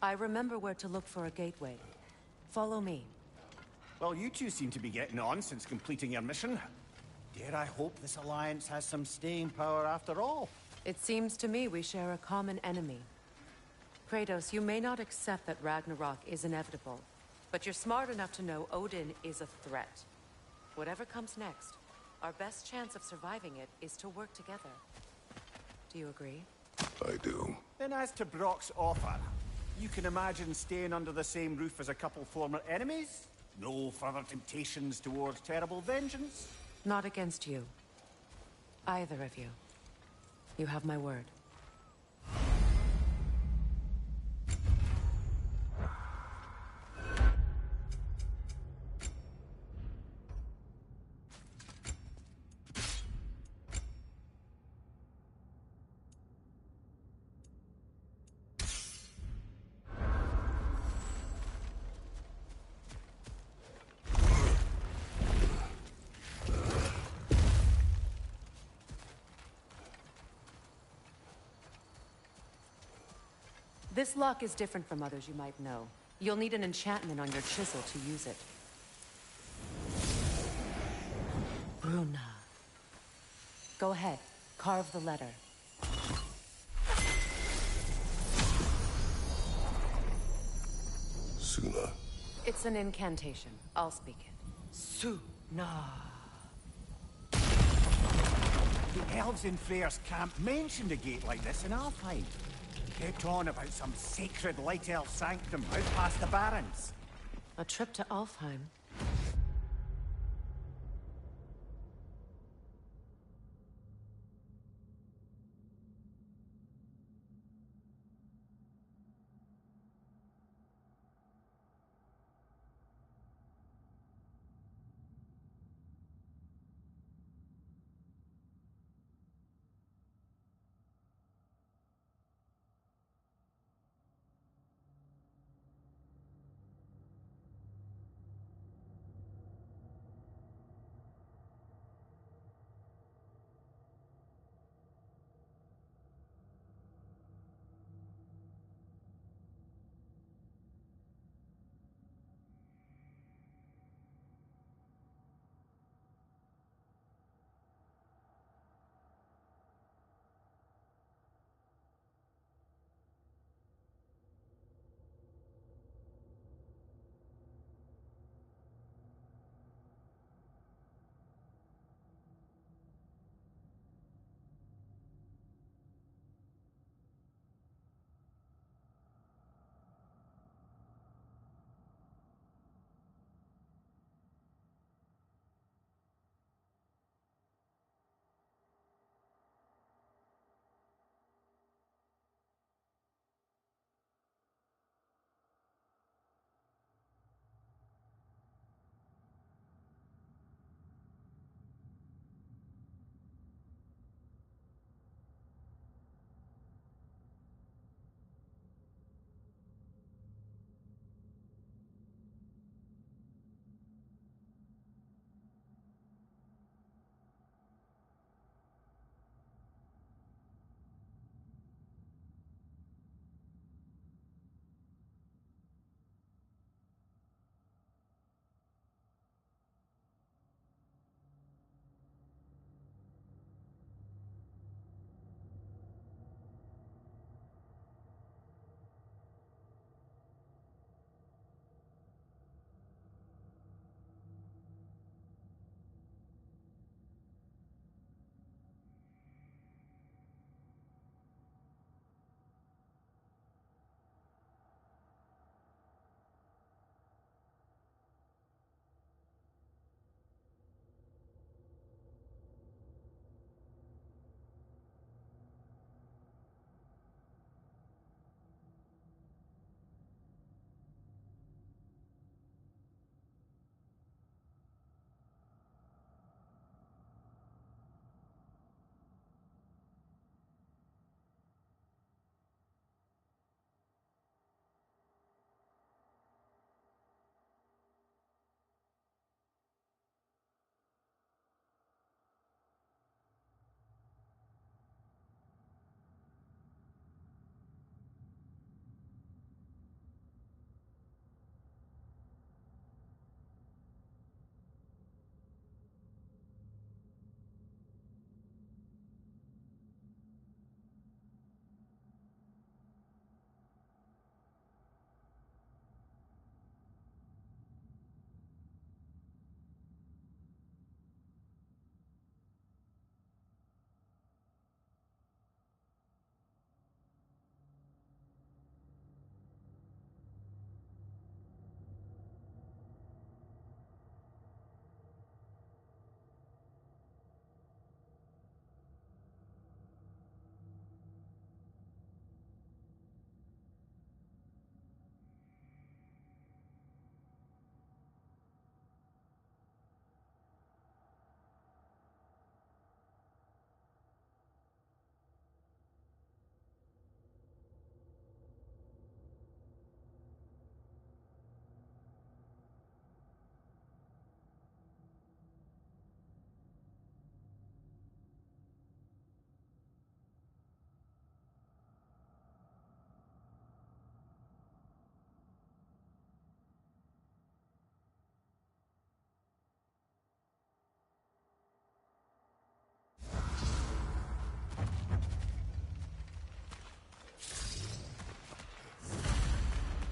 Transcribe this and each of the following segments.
I remember where to look for a gateway. Follow me. Well, you two seem to be getting on since completing your mission. Dare I hope this alliance has some staying power after all? It seems to me we share a common enemy. Kratos, you may not accept that Ragnarok is inevitable, but you're smart enough to know Odin is a threat. Whatever comes next, our best chance of surviving it is to work together. Do you agree? I do. Then as to Brock's offer, you can imagine staying under the same roof as a couple former enemies? No further temptations towards terrible vengeance? Not against you. Either of you. You have my word. This lock is different from others you might know. You'll need an enchantment on your chisel to use it. Bruna. Go ahead. Carve the letter. Suna. It's an incantation. I'll speak it. Suna. The elves in Freyr's camp mentioned a gate like this in Alfheim. Kept on about some sacred light elf sanctum out past the barrens. A trip to Alfheim.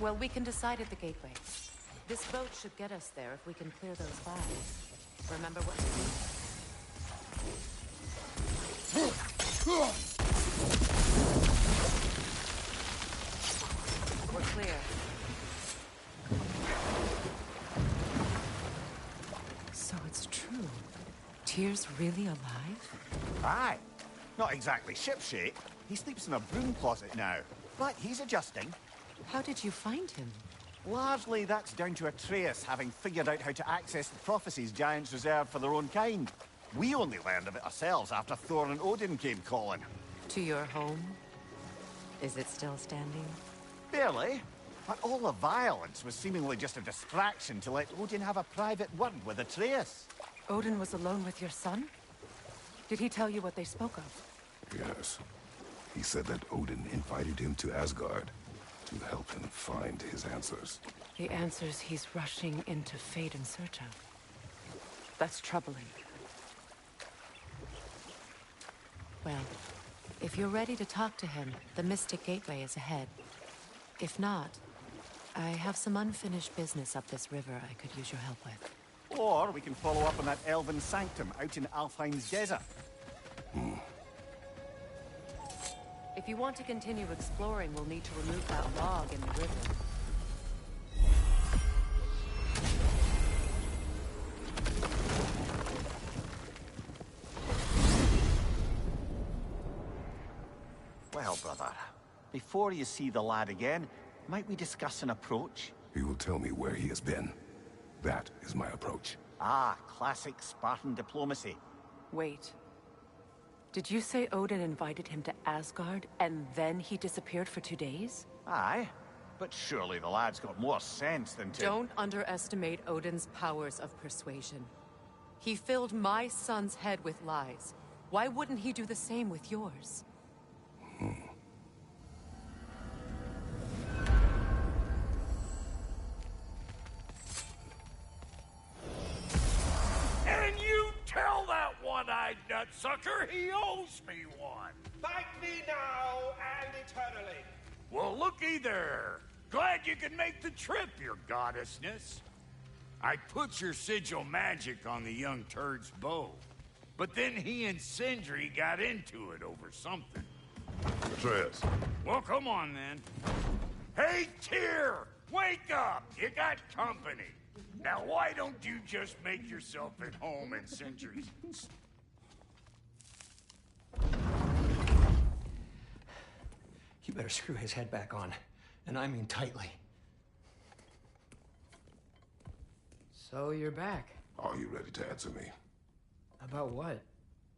Well, we can decide at the gateway. This boat should get us there if we can clear those flags. Remember what to do? We're clear. So it's true. Tyr's really alive? Aye. Not exactly shipshape. He sleeps in a broom closet now. But he's adjusting. How did you find him? Largely, that's down to Atreus having figured out how to access the prophecies giants reserve for their own kind. We only learned of it ourselves after Thor and Odin came calling. To your home? Is it still standing? Barely. But all the violence was seemingly just a distraction to let Odin have a private word with Atreus. Odin was alone with your son? Did he tell you what they spoke of? Yes. He said that Odin invited him to Asgard to help him find his answers. The answers he's rushing into fate in search of. That's troubling. Well, if you're ready to talk to him, the Mystic Gateway is ahead. If not, I have some unfinished business up this river I could use your help with. Or we can follow up on that elven sanctum out in Alfheim's desert. If you want to continue exploring, we'll need to remove that log in the river. Well, brother, before you see the lad again, might we discuss an approach? He will tell me where he has been. That is my approach. Ah, classic Spartan diplomacy. Wait. Did you say Odin invited him to Asgard, and then he disappeared for 2 days? Aye, but surely the lad's got more sense than to... Don't underestimate Odin's powers of persuasion. He filled my son's head with lies. Why wouldn't he do the same with yours? And you tell that one-eyed nutsucker he owes me one. Thank me now and eternally. Well, looky there. Glad you can make the trip, your goddessness. I put your sigil magic on the young turd's bow. But then he and Sindri got into it over something. Atreus. Well, come on then. Hey, Tyr! Wake up! You got company. Now, why don't you just make yourself at home in Sindri's... You better screw his head back on. And I mean tightly. So you're back. Are you ready to answer me? About what?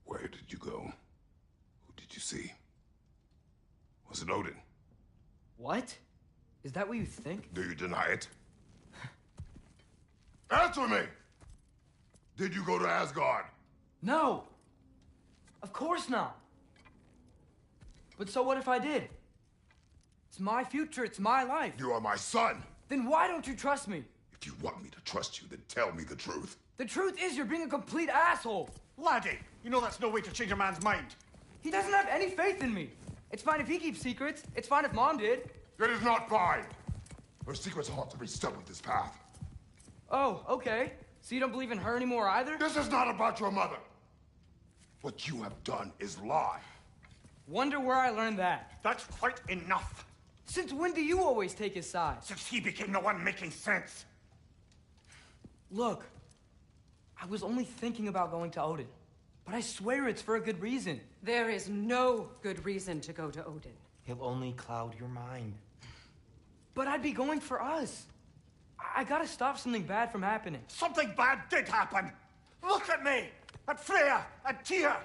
Where did you go? Who did you see? Was it Odin? What? Is that what you think? Do you deny it? Answer me! Did you go to Asgard? No! Of course not! But so what if I did? It's my future, it's my life. You are my son! Then why don't you trust me? If you want me to trust you, then tell me the truth. The truth is you're being a complete asshole! Laddie, you know that's no way to change a man's mind. He doesn't have any faith in me. It's fine if he keeps secrets. It's fine if Mom did. It is not fine! Her secrets ought to be stuck with this path. Oh, okay. So you don't believe in her anymore either? This is not about your mother. What you have done is lie. Wonder where I learned that. That's quite enough. Since when do you always take his side? Since he became the one making sense. Look, I was only thinking about going to Odin. But I swear it's for a good reason. There is no good reason to go to Odin. He'll only cloud your mind. But I'd be going for us. I gotta stop something bad from happening. Something bad did happen. Look at me, at Freya, at Tyr.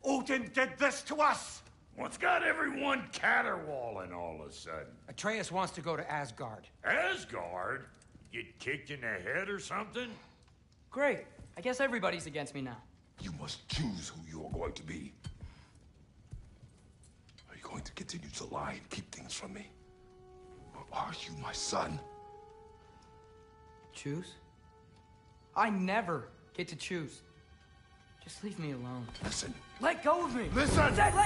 Odin did this to us. What's got everyone caterwauling all of a sudden? Atreus wants to go to Asgard. Asgard? Get kicked in the head or something? Great. I guess everybody's against me now. You must choose who you are going to be. Are you going to continue to lie and keep things from me? Or are you my son? Choose? I never get to choose. Just leave me alone. Listen. Let go of me! Listen! Let go!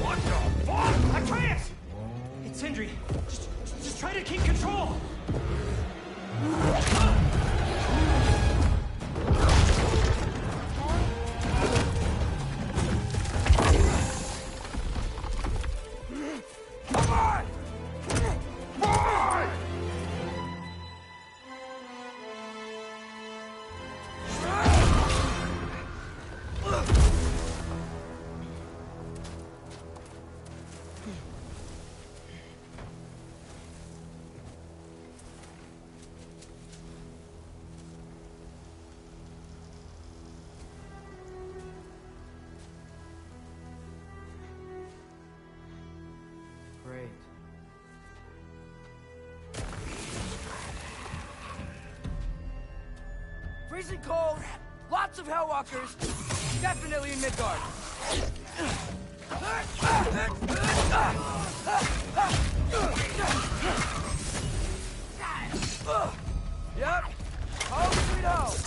What the fuck? Atreus! Sindri, just try to keep control! Come on! Boy! Great. Freezing cold, lots of Hellwalkers, definitely in Midgard. Yep, home sweet home.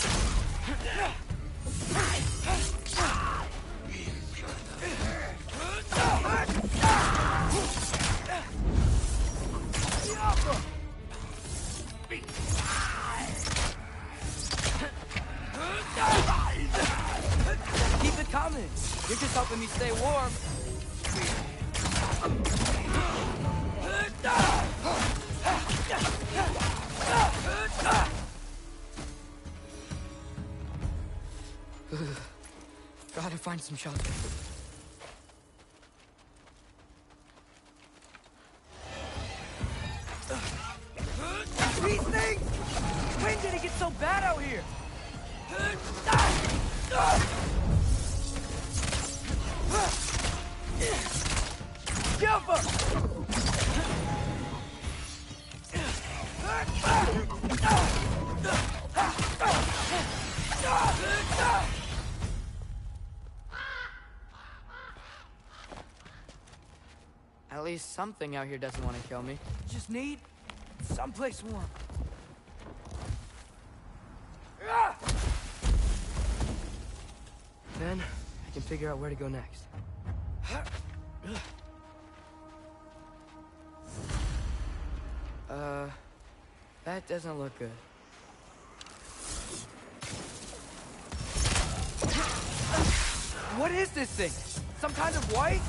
Keep it coming. You're just helping me stay warm. Gotta find some shelter. These things! When did it get so bad out here? Jump up! At least something out here doesn't want to kill me. Just need someplace warm. Then I can figure out where to go next. That doesn't look good. What is this thing? Some kind of white?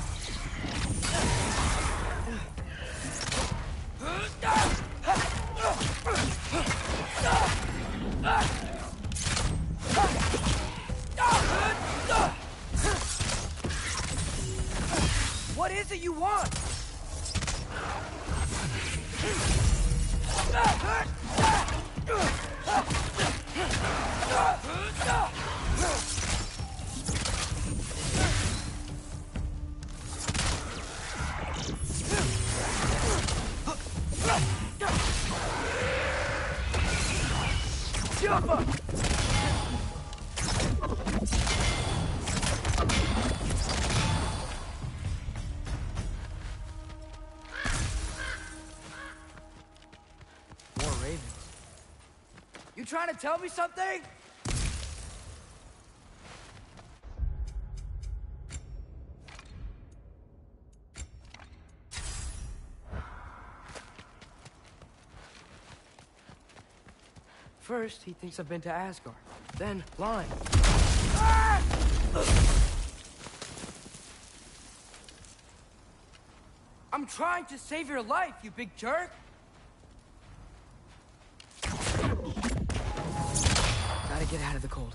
What is it you want? Jump up! More ravens. You trying to tell me something? First, he thinks I've been to Asgard. Then, lying. Ah! I'm trying to save your life, you big jerk! Gotta get out of the cold.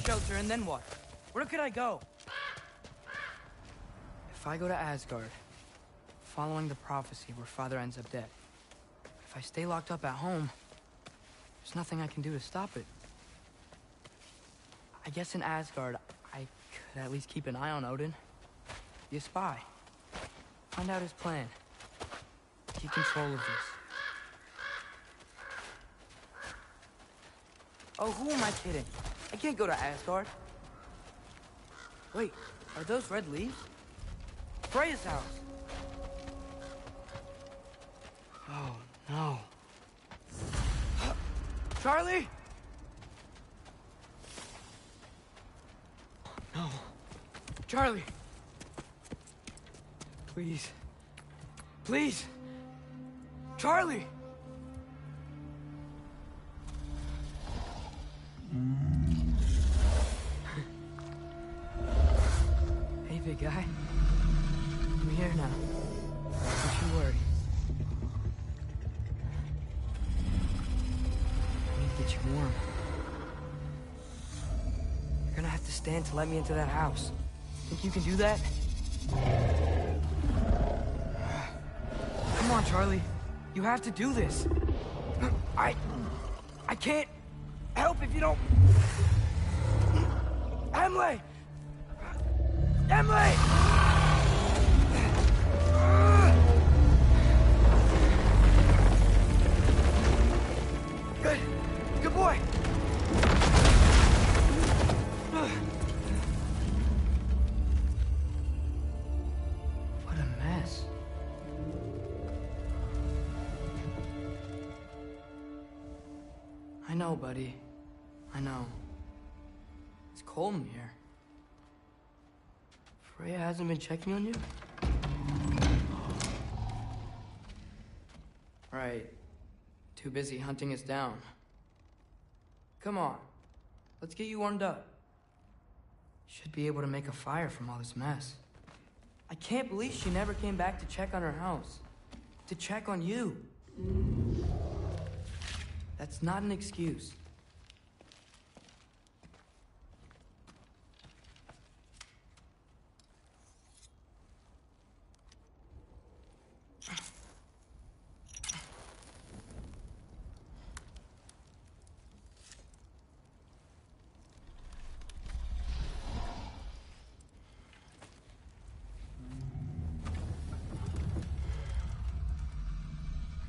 Shelter, and then what? Where could I go? If I go to Asgard, following the prophecy where Father ends up dead, if I stay locked up at home, there's nothing I can do to stop it. I guess in Asgard, I could at least keep an eye on Odin. Be a spy. Find out his plan. Keep control of this. Oh, who am I kidding? I can't go to Asgard. Wait, are those red leaves? Freya's house. Oh, no. Charlie? No. Charlie. Please. Please. Charlie! Hey, big guy. I'm here now. Don't you worry. I need to get you warm. You're gonna have to stand to let me into that house. Think you can do that? Come on, Charlie. You have to do this. I can't help if you don't... Emily! Emily! Good. Good boy. What a mess. I know, buddy. I know. It's cold in here. Freya hasn't been checking on you? Right. Too busy hunting us down. Come on. Let's get you warmed up. Should be able to make a fire from all this mess. I can't believe she never came back to check on her house. To check on you. That's not an excuse.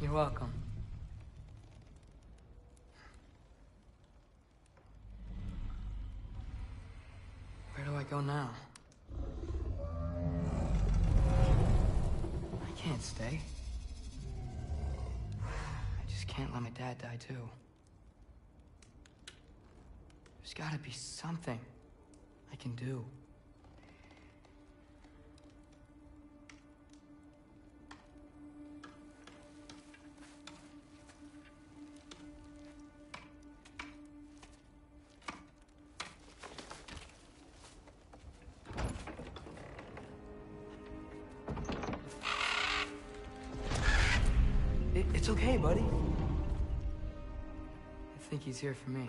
You're welcome. Where do I go now? I can't stay. I just can't let my dad die too. There's gotta be something I can do. It's okay, buddy. I think he's here for me.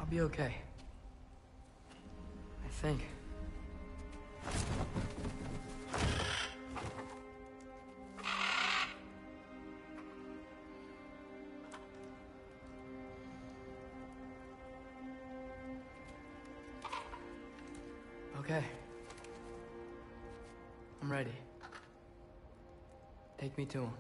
I'll be okay. I think. Okay. I'm ready. Take me to him.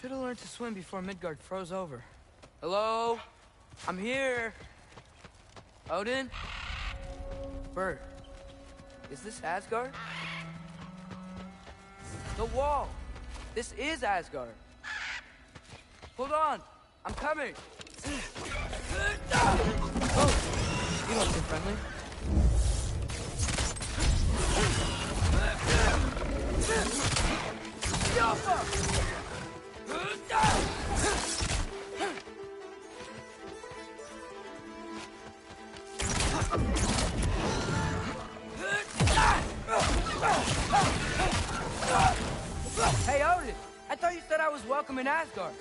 Should have learned to swim before Midgard froze over. Hello? I'm here. Odin? Bert, is this Asgard? The wall! This is Asgard. Hold on, I'm coming. Oh, you look too friendly. Alpha! Hey, Odin! I thought you said I was welcome in Asgard.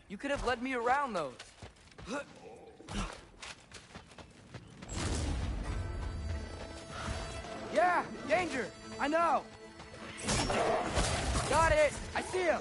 You could have led me around those. Yeah, danger! I know! Got it! I see him!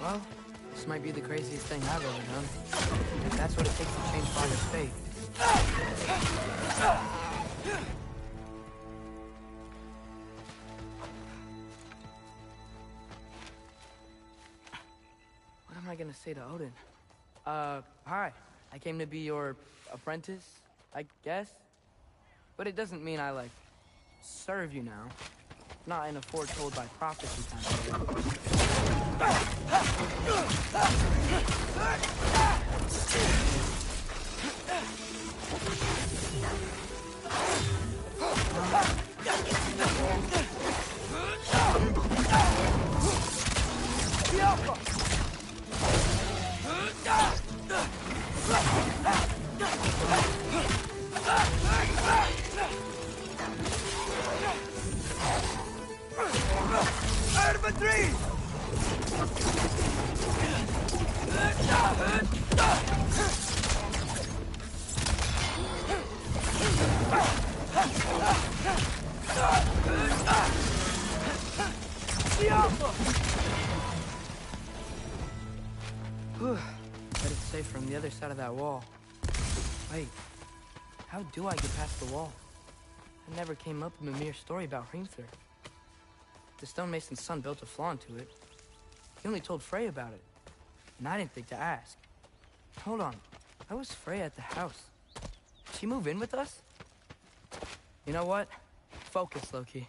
Well, this might be the craziest thing I've ever done. If that's what it takes to change Father's fate. What am I gonna say to Odin? Hi. I came to be your apprentice, I guess? But it doesn't mean I, like, serve you now. Not in a foretold by prophecy kind of way. Out of a tree! from the other side of that wall. Wait, how do I get past the wall? I never came up with a mere story about Hrimthur. The stonemason's son built a flaw into it. He only told Frey about it, and I didn't think to ask. Hold on, how was Frey at the house? Did she move in with us? You know what? Focus, Loki.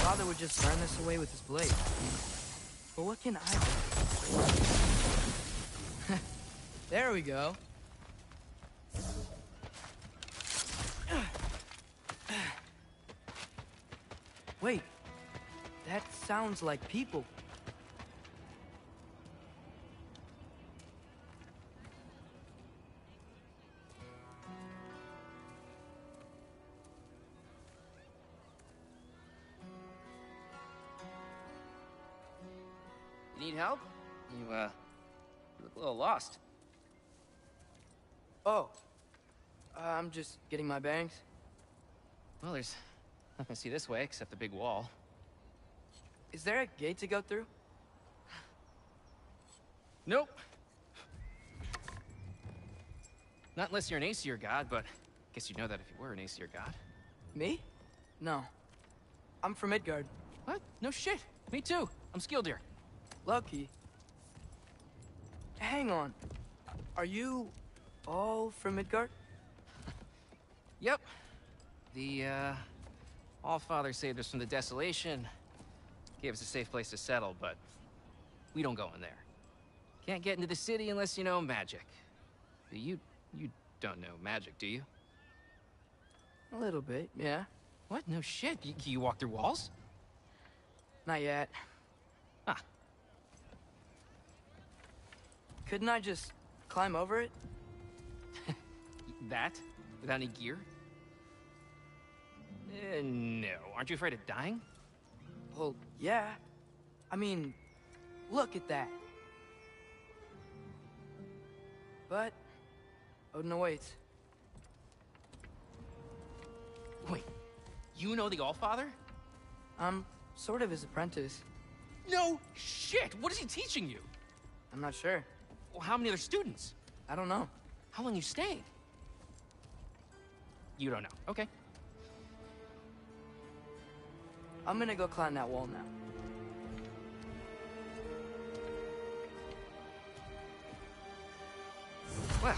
Father would just burn this away with his blade. But what can I do? There we go. Wait, that sounds like people. You need help? You look a little lost. Oh, I'm just getting my bearings. Well, there's nothing to see this way except the big wall. Is there a gate to go through? Nope. Not unless you're an Aesir god, but I guess you'd know that if you were an Aesir god. Me? No. I'm from Midgard. What? No shit. Me too. I'm Skildir. Lucky. Hang on. Are you all from Midgard? Yep. The, All-Father saved us from the desolation. Gave us a safe place to settle, but we don't go in there. Can't get into the city unless you know magic. You don't know magic, do you? A little bit, yeah. What? No shit. You walk through walls? Not yet. Huh. Couldn't I just climb over it? That? Without any gear? No. Aren't you afraid of dying? Well, yeah. I mean, look at that. But Odin awaits. Wait, you know the Allfather? I'm sort of his apprentice. No shit! What is he teaching you? I'm not sure. Well, how many other students? I don't know. How long you staying? You don't know. Okay. I'm gonna go climb that wall now. Well,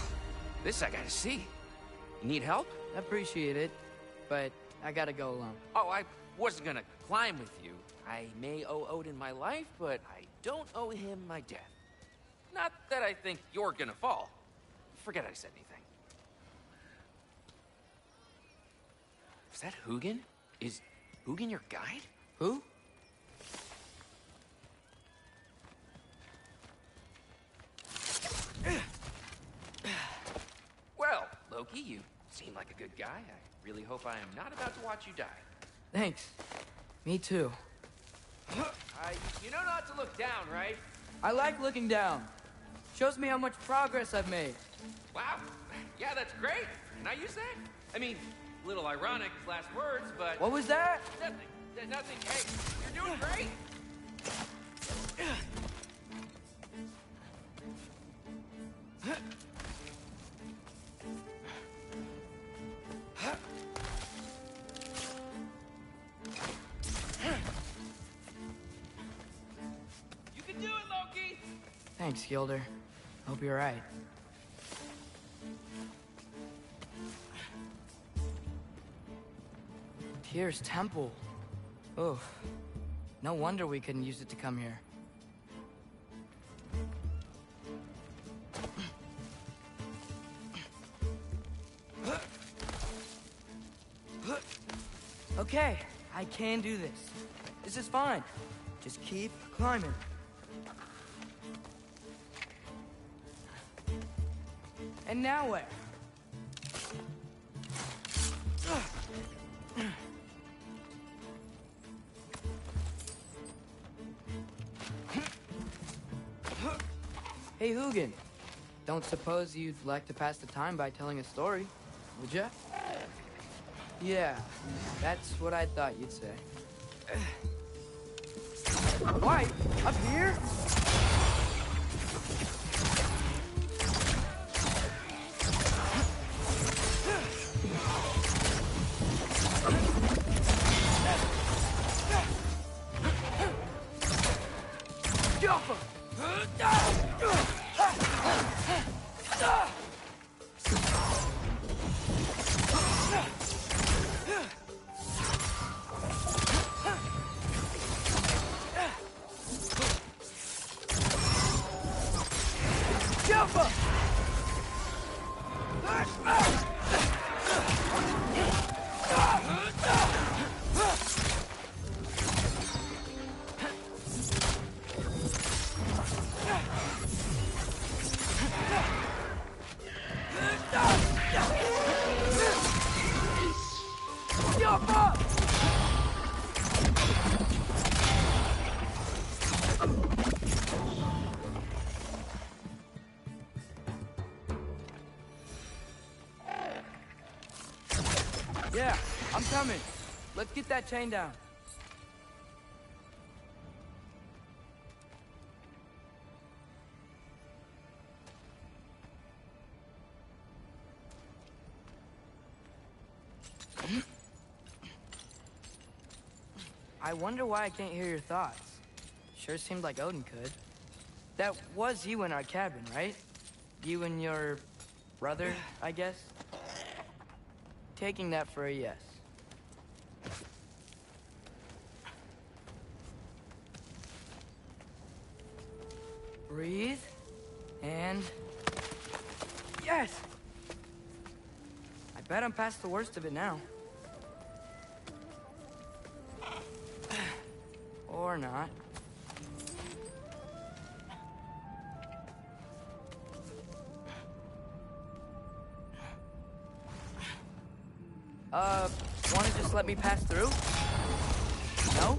this I gotta see. You need help? Appreciate it, but I gotta go alone. Oh, I wasn't gonna climb with you. I may owe Odin my life, but I don't owe him my death. Not that I think you're gonna fall. Forget I said anything. Is that Hugin? Is Hugin your guide? Who? Well, Loki, you seem like a good guy. I really hope I am not about to watch you die. Thanks. Me too. You know not to look down, right? I like looking down. Shows me how much progress I've made. Wow. Yeah, that's great. Can I use that? I mean, a little ironic, last words, but... What was that? Nothing. Nothing. Hey, you're doing great. You can do it, Loki. Thanks, Gilder. Hope you're right. Tyr's temple. Oh, no wonder we couldn't use it to come here. Okay, I can do this. This is fine. Just keep climbing. And now where? Hey, Hugin. Don't suppose you'd like to pass the time by telling a story, would ya? Yeah, that's what I thought you'd say. White? Up here? Yeah, I'm coming. Let's get that chain down. I wonder why I can't hear your thoughts. Sure seemed like Odin could. That was you in our cabin, right? You and your brother, I guess? Taking that for a yes. Breathe. And... yes! I bet I'm past the worst of it now. Or not. Wanna just let me pass through? No?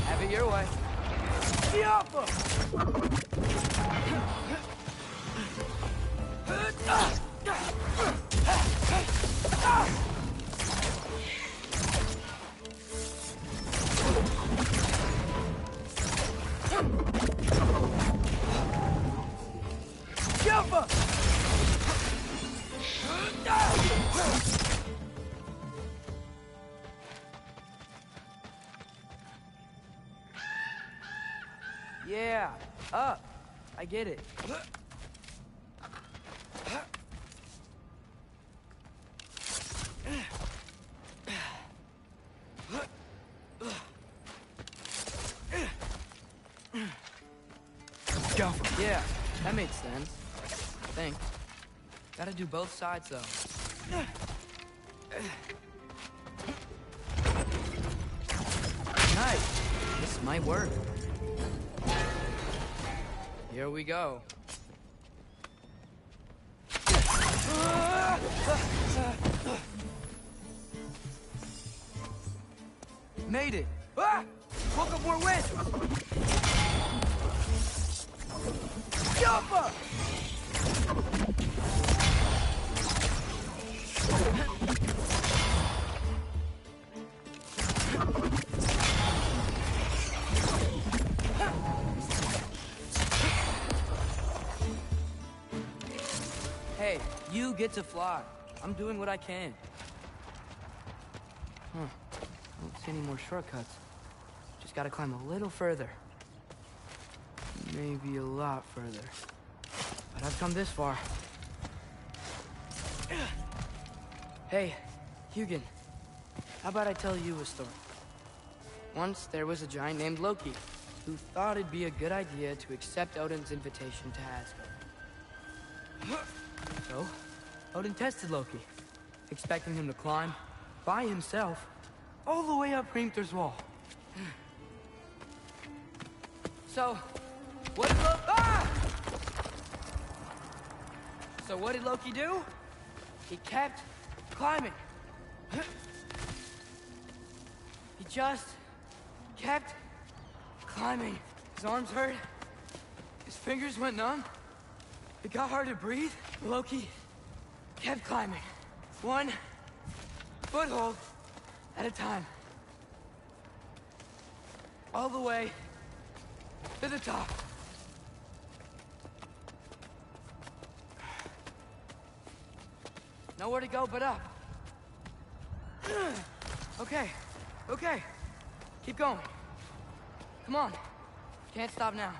Have it your way. Yeah, up. I get it. Go. Yeah, that made sense. I think. Gotta do both sides, though. Nice. This might work. Here we go. Made it. Ah! Woke up more wind. Jumper! Hey, you get to fly. I'm doing what I can. Huh. I don't see any more shortcuts. Just gotta climb a little further. Maybe a lot further. But I've come this far. Hey, Hugin. How about I tell you a story? Once there was a giant named Loki, who thought it'd be a good idea to accept Odin's invitation to Asgard. So, Odin tested Loki, expecting him to climb, by himself, all the way up Hrimthur's wall. So, what did Loki do? He kept climbing. He just kept climbing. His arms hurt. His fingers went numb. It got hard to breathe. Loki kept climbing. One foothold at a time. All the way To the top. Nowhere to go but up. Okay, okay. Keep going. Come on. Can't stop now.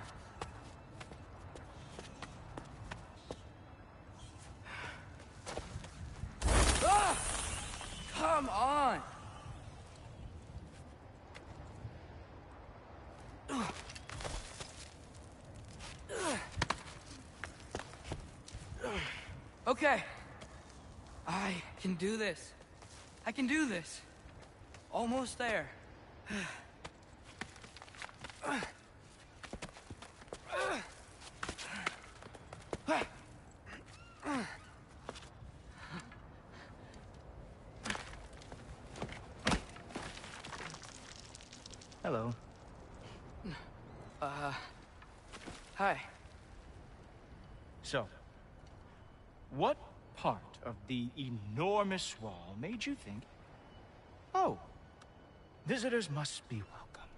Ah! Come on! Okay. I can do this. I can do this. Almost there. Hello. Hi. So, what part of the enormous wall made you think, oh, visitors must be welcome?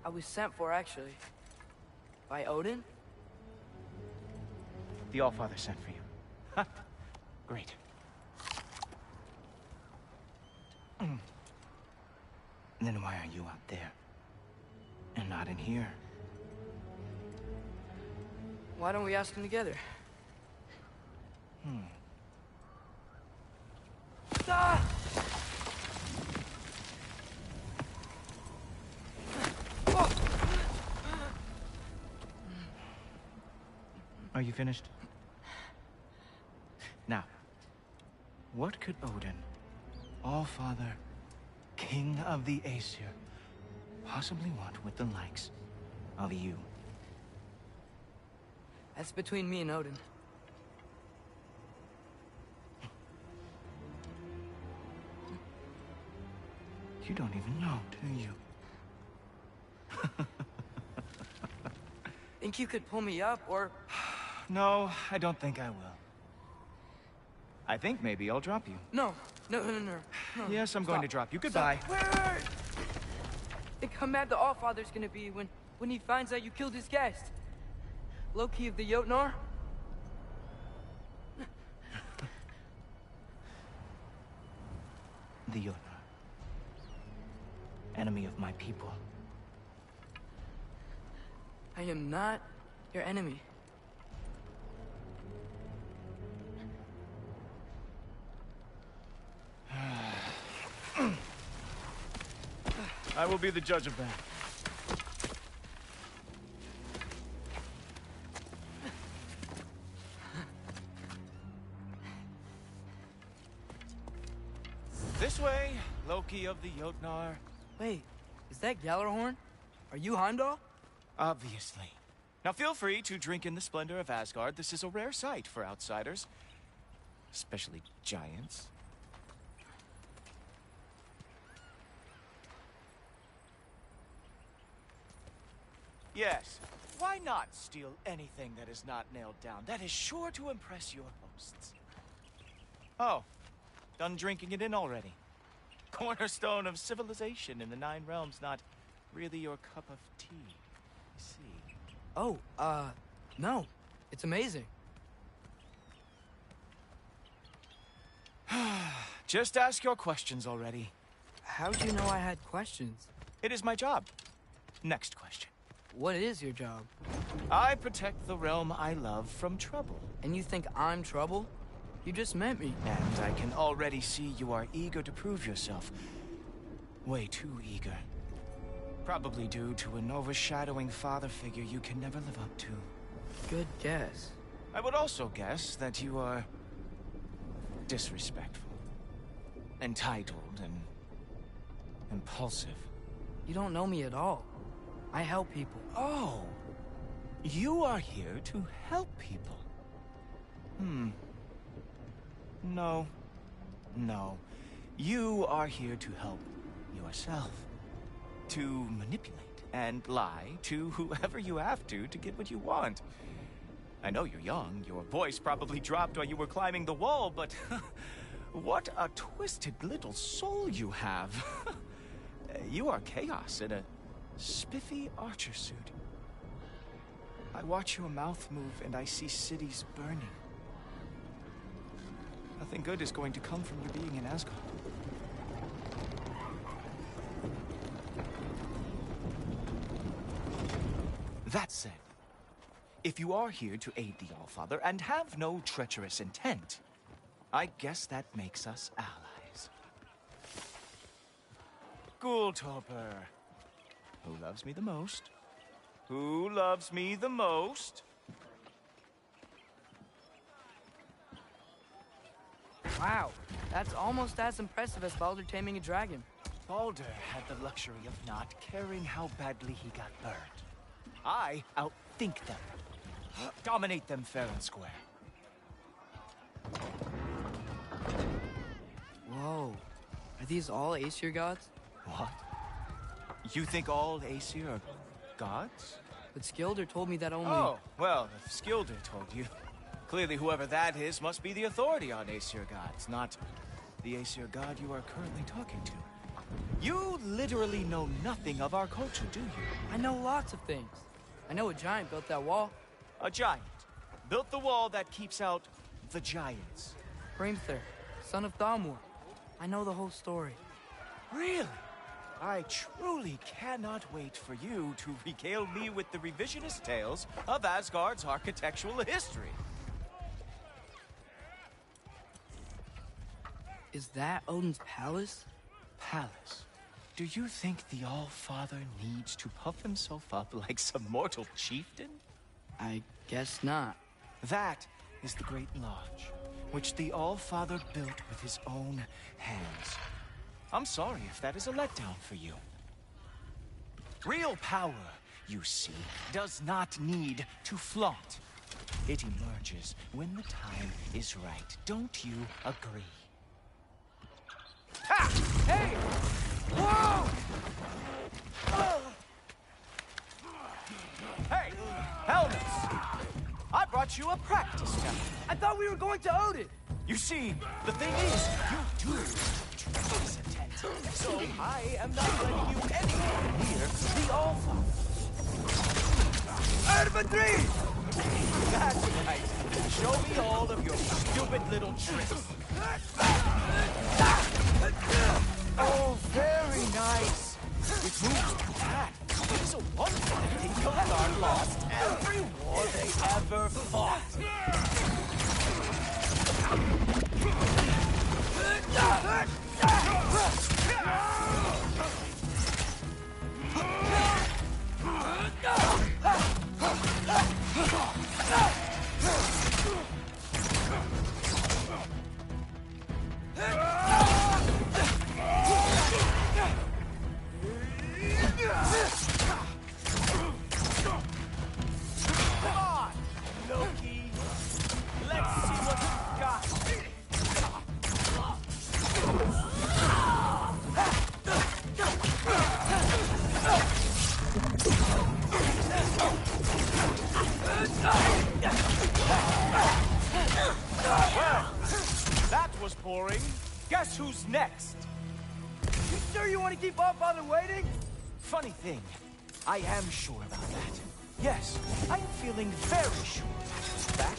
I was sent for, actually. By Odin? The Allfather sent for you. Huh. Great. Then why are you out there? And not in here? Why don't we ask him together? Ah! Are you finished? Now, what could Odin, Allfather, King of the Aesir, possibly want with the likes of you? That's between me and Odin. You don't even know, do you? Think you could pull me up, or... No, I don't think I will. I think maybe I'll drop you. No. No. Yes, I'm going to drop you. Goodbye. Stop. Wait. Think how mad the Allfather's gonna be when he finds out you killed his guest. Loki of the Jotnar? The Jotnar. Enemy of my people. I am not your enemy. I will be the judge of that. This way, Loki of the Jotnar. Wait, is that Gjallarhorn? Are you Heimdall? Obviously. Now feel free to drink in the splendor of Asgard. This is a rare sight for outsiders. Especially giants. Yes, why not steal anything that is not nailed down? That is sure to impress your hosts. Oh, done drinking it in already. Cornerstone of civilization in the Nine Realms, not really your cup of tea, you see. Oh, no. It's amazing. Just ask your questions already. How'd you know I had questions? It is my job. Next question. What is your job? I protect the realm I love from trouble. And you think I'm trouble? You just met me. And I can already see you are eager to prove yourself. Way too eager. Probably due to an overshadowing father figure you can never live up to. Good guess. I would also guess that you are disrespectful, entitled, and impulsive. You don't know me at all. I help people. Oh, you are here to help people. No. You are here to help yourself. To manipulate and lie to whoever you have to get what you want. I know you're young. Your voice probably dropped while you were climbing the wall, but What a twisted little soul you have. You are chaos in a spiffy archer suit. I watch your mouth move and I see cities burning. Nothing good is going to come from your being in Asgard. That said, if you are here to aid the Allfather and have no treacherous intent, I guess that makes us allies. Ghoultoper. Who loves me the most? Who loves me the most? Wow, that's almost as impressive as Baldur taming a dragon. Baldur had the luxury of not caring how badly he got burned. I outthink them. Dominate them fair and square. Whoa, are these all Aesir gods? What? You think all Aesir are gods? But Skilder told me that only... Oh, well, if Skilder told you. Clearly whoever that is must be the authority on Aesir gods, not the Aesir god you are currently talking to. You literally know nothing of our culture, do you? I know lots of things. I know a giant built that wall. A giant built the wall that keeps out the giants. Hrimthur, son of Thamur. I know the whole story. Really? I truly cannot wait for you to regale me with the revisionist tales of Asgard's architectural history. Is that Odin's palace? Palace? Do you think the All-Father needs to puff himself up like some mortal chieftain? I guess not. That is the Great Lodge, which the All-Father built with his own hands. I'm sorry if that is a letdown for you. Real power, you see, does not need to flaunt. It emerges when the time is right. Don't you agree? Ha! Hey! Whoa! Hey! Helmets! I brought you a practice gun. I thought we were going to Odin! You see, the thing is, you do treacherous intent. So I am not letting you anywhere near the All-Father. Infantry! That's right. Show me all of your stupid little tricks. Oh, very nice. It moves to that. It is a wonder that King Kildar lost every war they ever fought. Come on, Loki. Let's see what you've got. Well, that was boring. Guess who's next? You sure you want to keep All-Father waiting? Funny thing, I am sure about that. Yes, I am feeling very sure about that.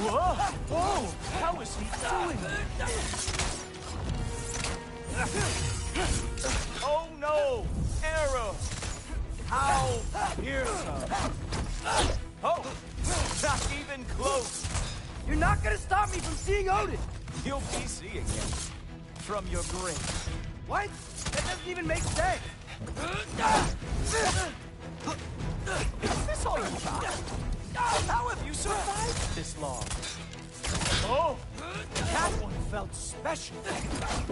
Whoa! Whoa! How is he doing? Oh no! Arrow! How fearsome! Oh! Not even close! You're not gonna stop me from seeing Odin! You'll be seeing him from your grave. What? That doesn't even make sense! Is this all you got? How have you survived this long? Oh, that one felt special.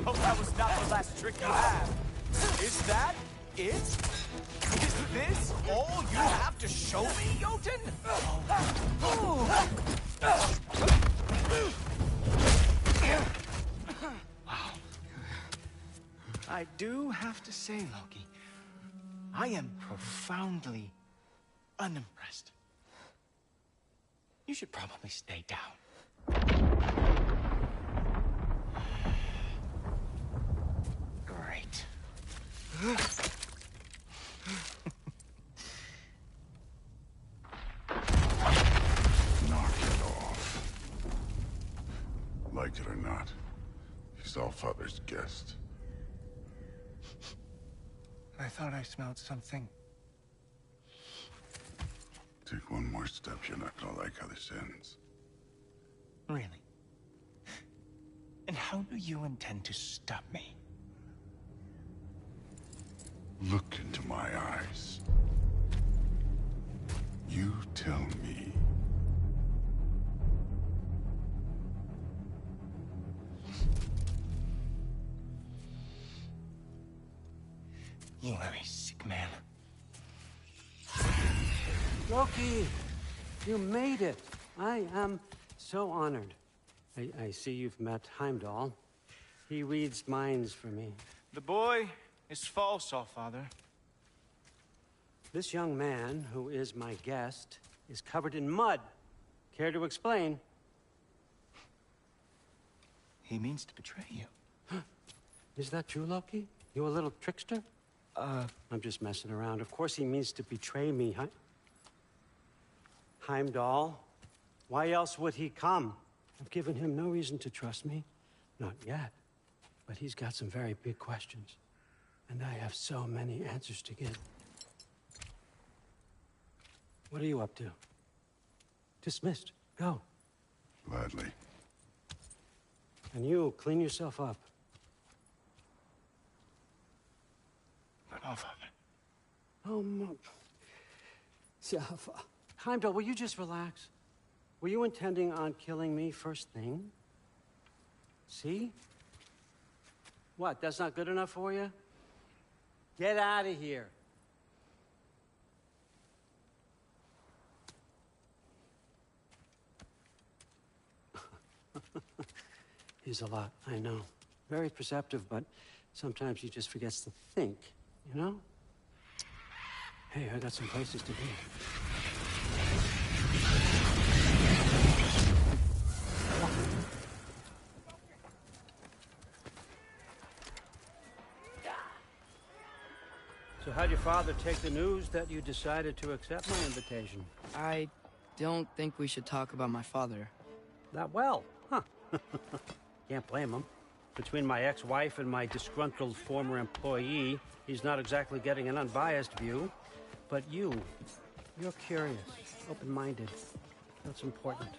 Oh, that was not the last trick you had. Is that it? Is this all you have to show me, Jotun? Wow. I do have to say, Loki, I am profoundly unimpressed. You should probably stay down. Knock it off. Like it or not, he's Allfather's guest. I thought I smelled something. Take one more step, you're not gonna like how this ends. Really? And how do you intend to stop me? Look into my eyes. You tell me. You are a sick man. Loki, you made it. I am so honored. I see you've met Heimdall. He reads minds for me. The boy is false, Allfather. This young man, who is my guest, is covered in mud. Care to explain? He means to betray you. Is that true, Loki? You a little trickster? I'm just messing around. Of course he means to betray me, Heimdall. Why else would he come? I've given him no reason to trust me. Not yet. But he's got some very big questions. And I have so many answers to give. What are you up to? Dismissed. Go. Gladly. And you, clean yourself up. But Allfather. Oh, Heimdall, will you just relax? Were you intending on killing me first thing? See? What, that's not good enough for you? Get out of here. He's a lot, I know. Very perceptive, but sometimes he just forgets to think, you know? Hey, I got some places to be. So how'd your father take the news that you decided to accept my invitation? I don't think we should talk about my father. That well, huh? Can't blame him. Between my ex-wife and my disgruntled former employee, he's not exactly getting an unbiased view. But you're curious, open-minded. That's important.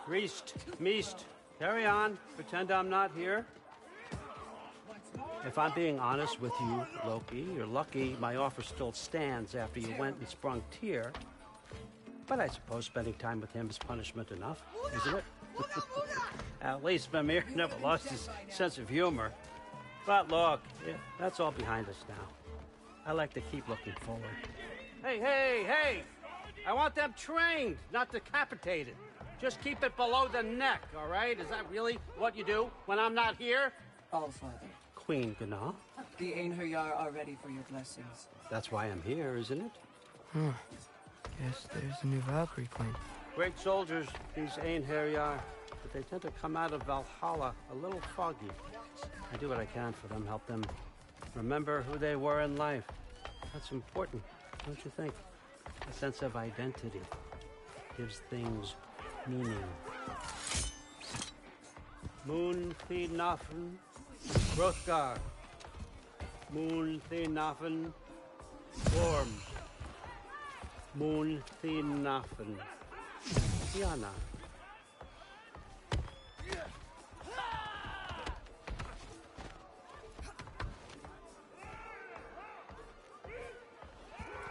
Reist, Meest, carry on. Pretend I'm not here. If I'm being honest with you, Loki, you're lucky my offer still stands after you went and sprung Tyr. But I suppose spending time with him is punishment enough, isn't it? At least Mimir never lost his sense of humor. But look, that's all behind us now. I like to keep looking forward. Hey! I want them trained, not decapitated. Just keep it below the neck, all right? Is that really what you do when I'm not here? Allfather. Queen Gná. The Einherjar are ready for your blessings. That's why I'm here, isn't it? Guess there's a new Valkyrie claim. Great soldiers, these Einherjar, but they tend to come out of Valhalla a little foggy. I do what I can for them, help them remember who they were in life. That's important, don't you think? A sense of identity gives things meaning. Moon Thinafen, Hrothgar. Moon Thinafen, Worm. Moon Thinafen, Tiana.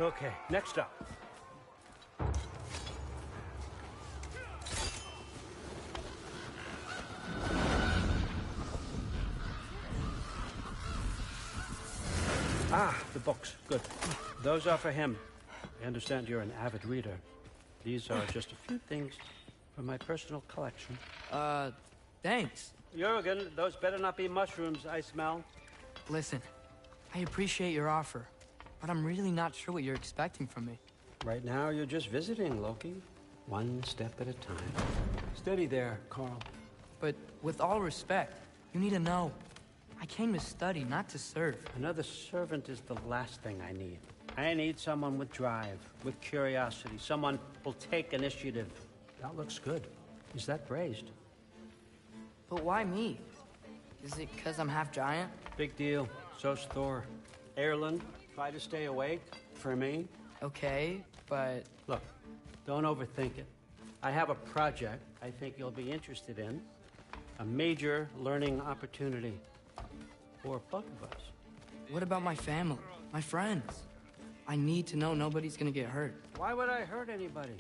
Okay, next up. The books. Good. Those are for him. I understand you're an avid reader. These are just a few things from my personal collection. Thanks. Jurgen, those better not be mushrooms I smell. Listen, I appreciate your offer, but I'm really not sure what you're expecting from me. Right now, you're just visiting, Loki. One step at a time. Steady there, Carl. But with all respect, you need to know, I came to study, not to serve. Another servant is the last thing I need. I need someone with drive, with curiosity, someone who'll take initiative. That looks good. Is that braised? But why me? Is it because I'm half giant? Big deal. So's Thor. Erlen, try to stay awake for me. Okay, but... Look, don't overthink it. I have a project I think you'll be interested in. A major learning opportunity for both of us. What about my family? My friends? I need to know nobody's gonna get hurt. Why would I hurt anybody?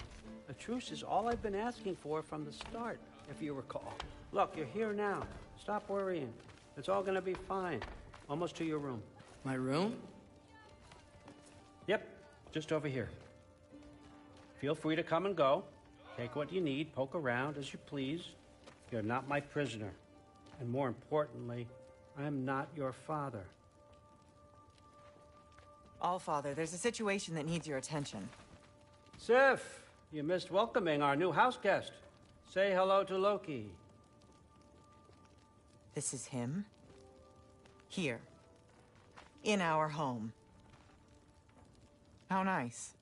A truce is all I've been asking for from the start, if you recall. Look, you're here now. Stop worrying. It's all gonna be fine. Almost to your room. My room? Yep, just over here. Feel free to come and go. Take what you need, poke around as you please. You're not my prisoner. And more importantly, I'm not your father. Allfather, there's a situation that needs your attention. Sif, you missed welcoming our new house guest. Say hello to Loki. This is him? Here. In our home. How nice.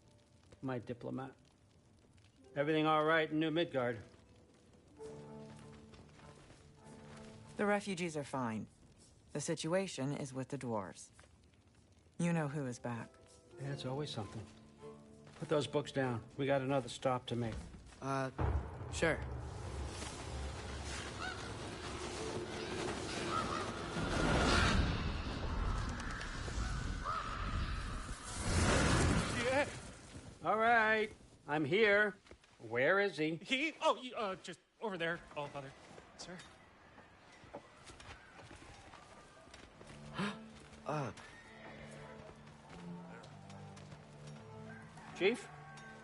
My diplomat. Everything all right in New Midgard? The refugees are fine. The situation is with the dwarves. You know who is back. Yeah, it's always something. Put those books down. We got another stop to make. Sure. Yeah. All right. I'm here. Where is he? Just over there, Allfather. Sir? Chief,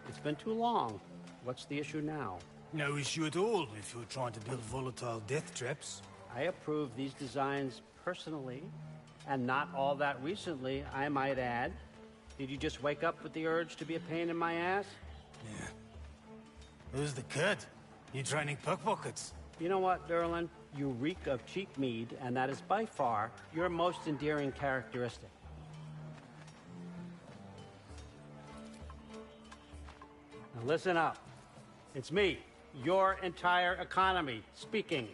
it's been too long. What's the issue now? No issue at all if you're trying to build volatile death traps. I approve these designs personally, and not all that recently, I might add. Did you just wake up with the urge to be a pain in my ass? Yeah. Who's the kid? You training pickpockets? You know what, Derlin? You reek of cheap mead, and that is by far your most endearing characteristic. Now listen up. It's me, your entire economy, speaking.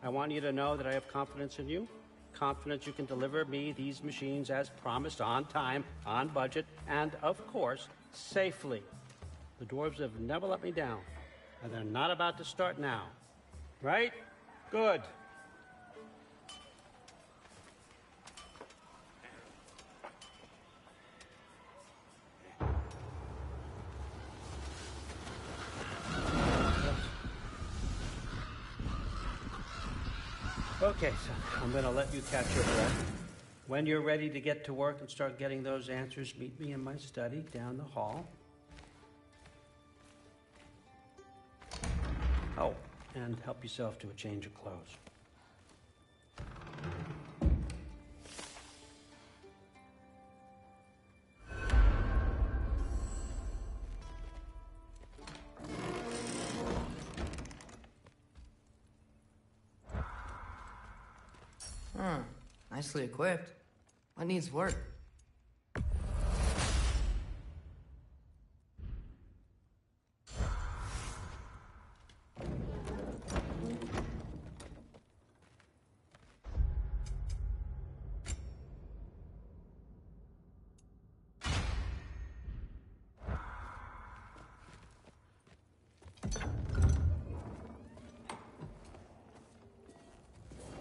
I want you to know that I have confidence in you. Confidence you can deliver me these machines as promised, on time, on budget, and, of course, safely. The dwarves have never let me down, and they're not about to start now. Right? Good. Okay, so I'm going to let you catch your breath. When you're ready to get to work and start getting those answers, meet me in my study down the hall. Oh, and help yourself to a change of clothes. Nicely equipped. What needs work?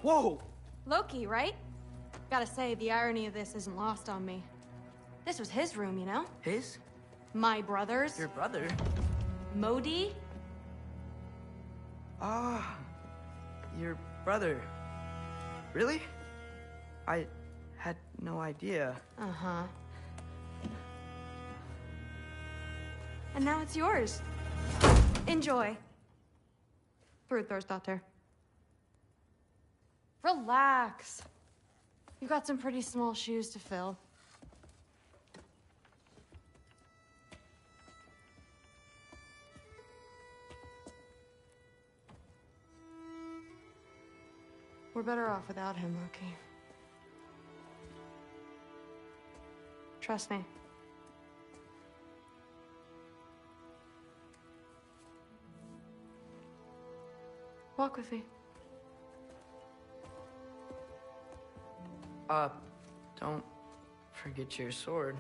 Whoa! Loki, right? Gotta say, the irony of this isn't lost on me. This was his room, you know? His? My brother's. Your brother? Modi? Ah, your brother. Really? I had no idea. Uh-huh. And now it's yours. Enjoy. Bruthorsdotter. Relax. You've got some pretty small shoes to fill. We're better off without him, Loki. Trust me. Walk with me. Don't forget your sword.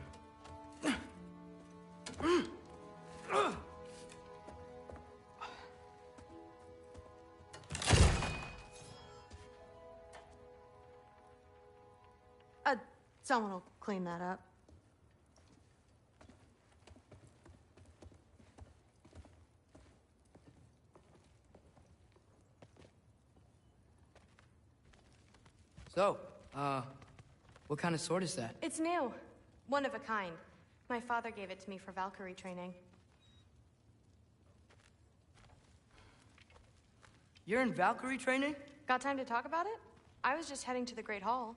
Someone will clean that up. So, what kind of sword is that? It's new. One of a kind. My father gave it to me for Valkyrie training. You're in Valkyrie training? Got time to talk about it? I was just heading to the Great Hall.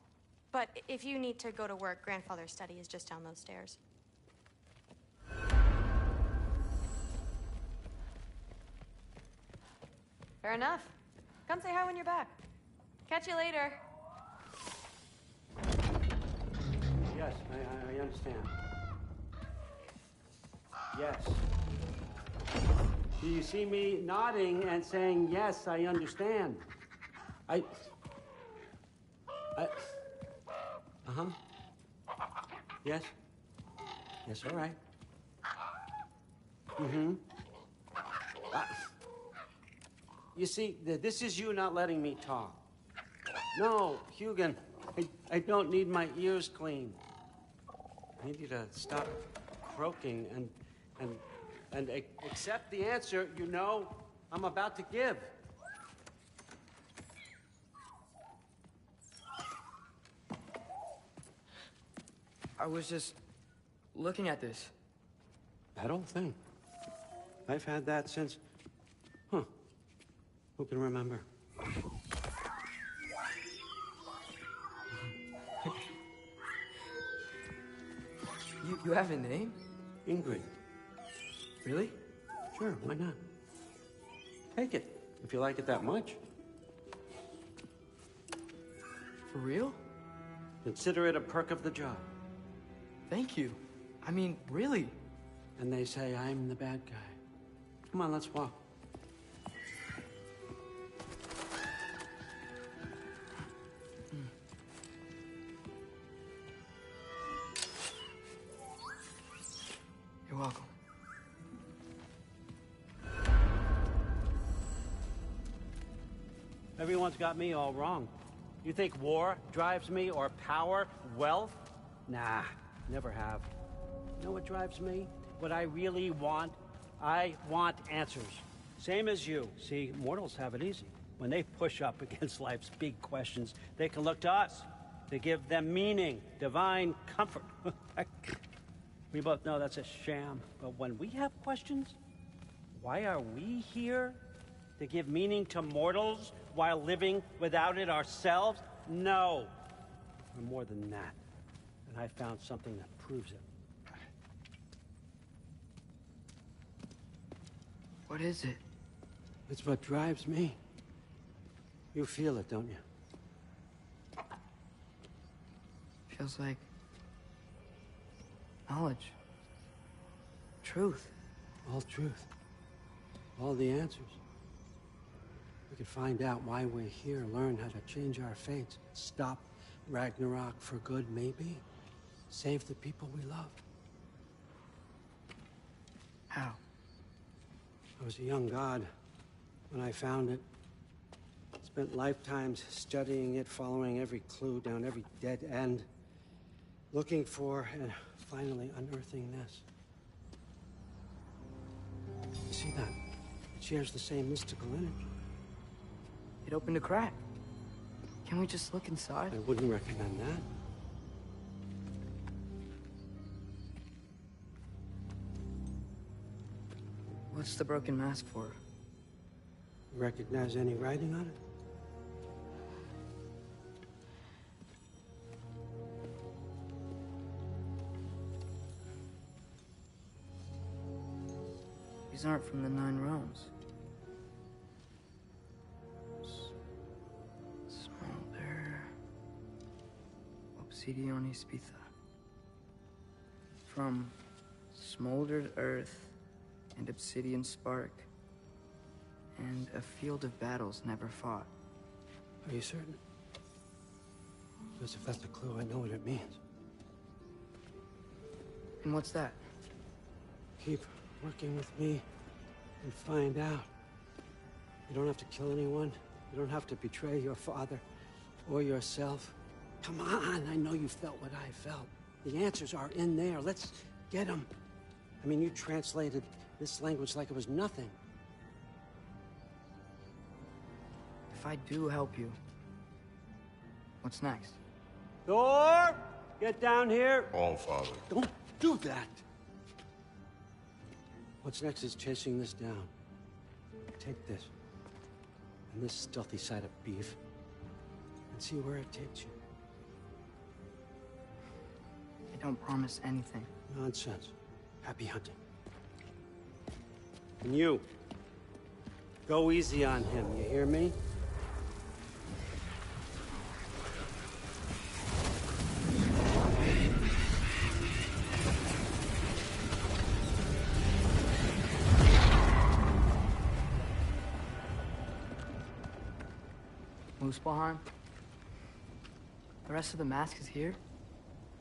But if you need to go to work, Grandfather's study is just down those stairs. Fair enough. Come say hi when you're back. Catch you later. Yes, I understand. Yes. Do you see me nodding and saying, yes, I understand? Uh-huh. Yes? Yes, all right. Mm-hmm. You see, this is you not letting me talk. No, Hugin, I don't need my ears cleaned. I need you to stop croaking and accept the answer you know I'm about to give. I was just looking at this. That old thing. I've had that since... Who can remember? You have a name? Ingrid. Really? Sure, why not? Take it, if you like it that much. For real? Consider it a perk of the job. Thank you. I mean, really. And they say I'm the bad guy. Come on, let's walk. You're welcome. Everyone's got me all wrong. You think war drives me, or power, wealth? Nah, never have. You know what drives me? What I really want? I want answers. Same as you. See, mortals have it easy. When they push up against life's big questions, they can look to us. They give them meaning, divine comfort. We both know that's a sham. But when we have questions, why are we here? To give meaning to mortals while living without it ourselves? No. We're more than that. And I found something that proves it. What is it? It's what drives me. You feel it, don't you? Feels like knowledge. Truth. All truth. All the answers. We could find out why we're here, learn how to change our fates, stop Ragnarok for good, maybe. Save the people we love. How? I was a young god when I found it. Spent lifetimes studying it, following every clue down every dead end, looking for and finally unearthing this. You see that? It shares the same mystical energy. It opened a crack. Can we just look inside? I wouldn't recommend that. What's the broken mask for? You recognize any writing on it? These aren't from the 9 realms. Small bear. Obsidione spitha. from smoldered earth and obsidian spark, and a field of battles never fought. Are you certain? Because if that's a clue, I know what it means. And what's that? Keep working with me and find out. You don't have to kill anyone. You don't have to betray your father or yourself. Come on, I know you felt what I felt. The answers are in there. Let's get them. I mean, you translated this language like it was nothing. If I do help you, what's next? Thor! Get down here! All Father. Don't do that! What's next is chasing this down. Take this, and this stealthy side of beef, and see where it takes you. I don't promise anything. Nonsense. Happy hunting. And you, go easy on him, you hear me? Muspelheim? The rest of the mask is here?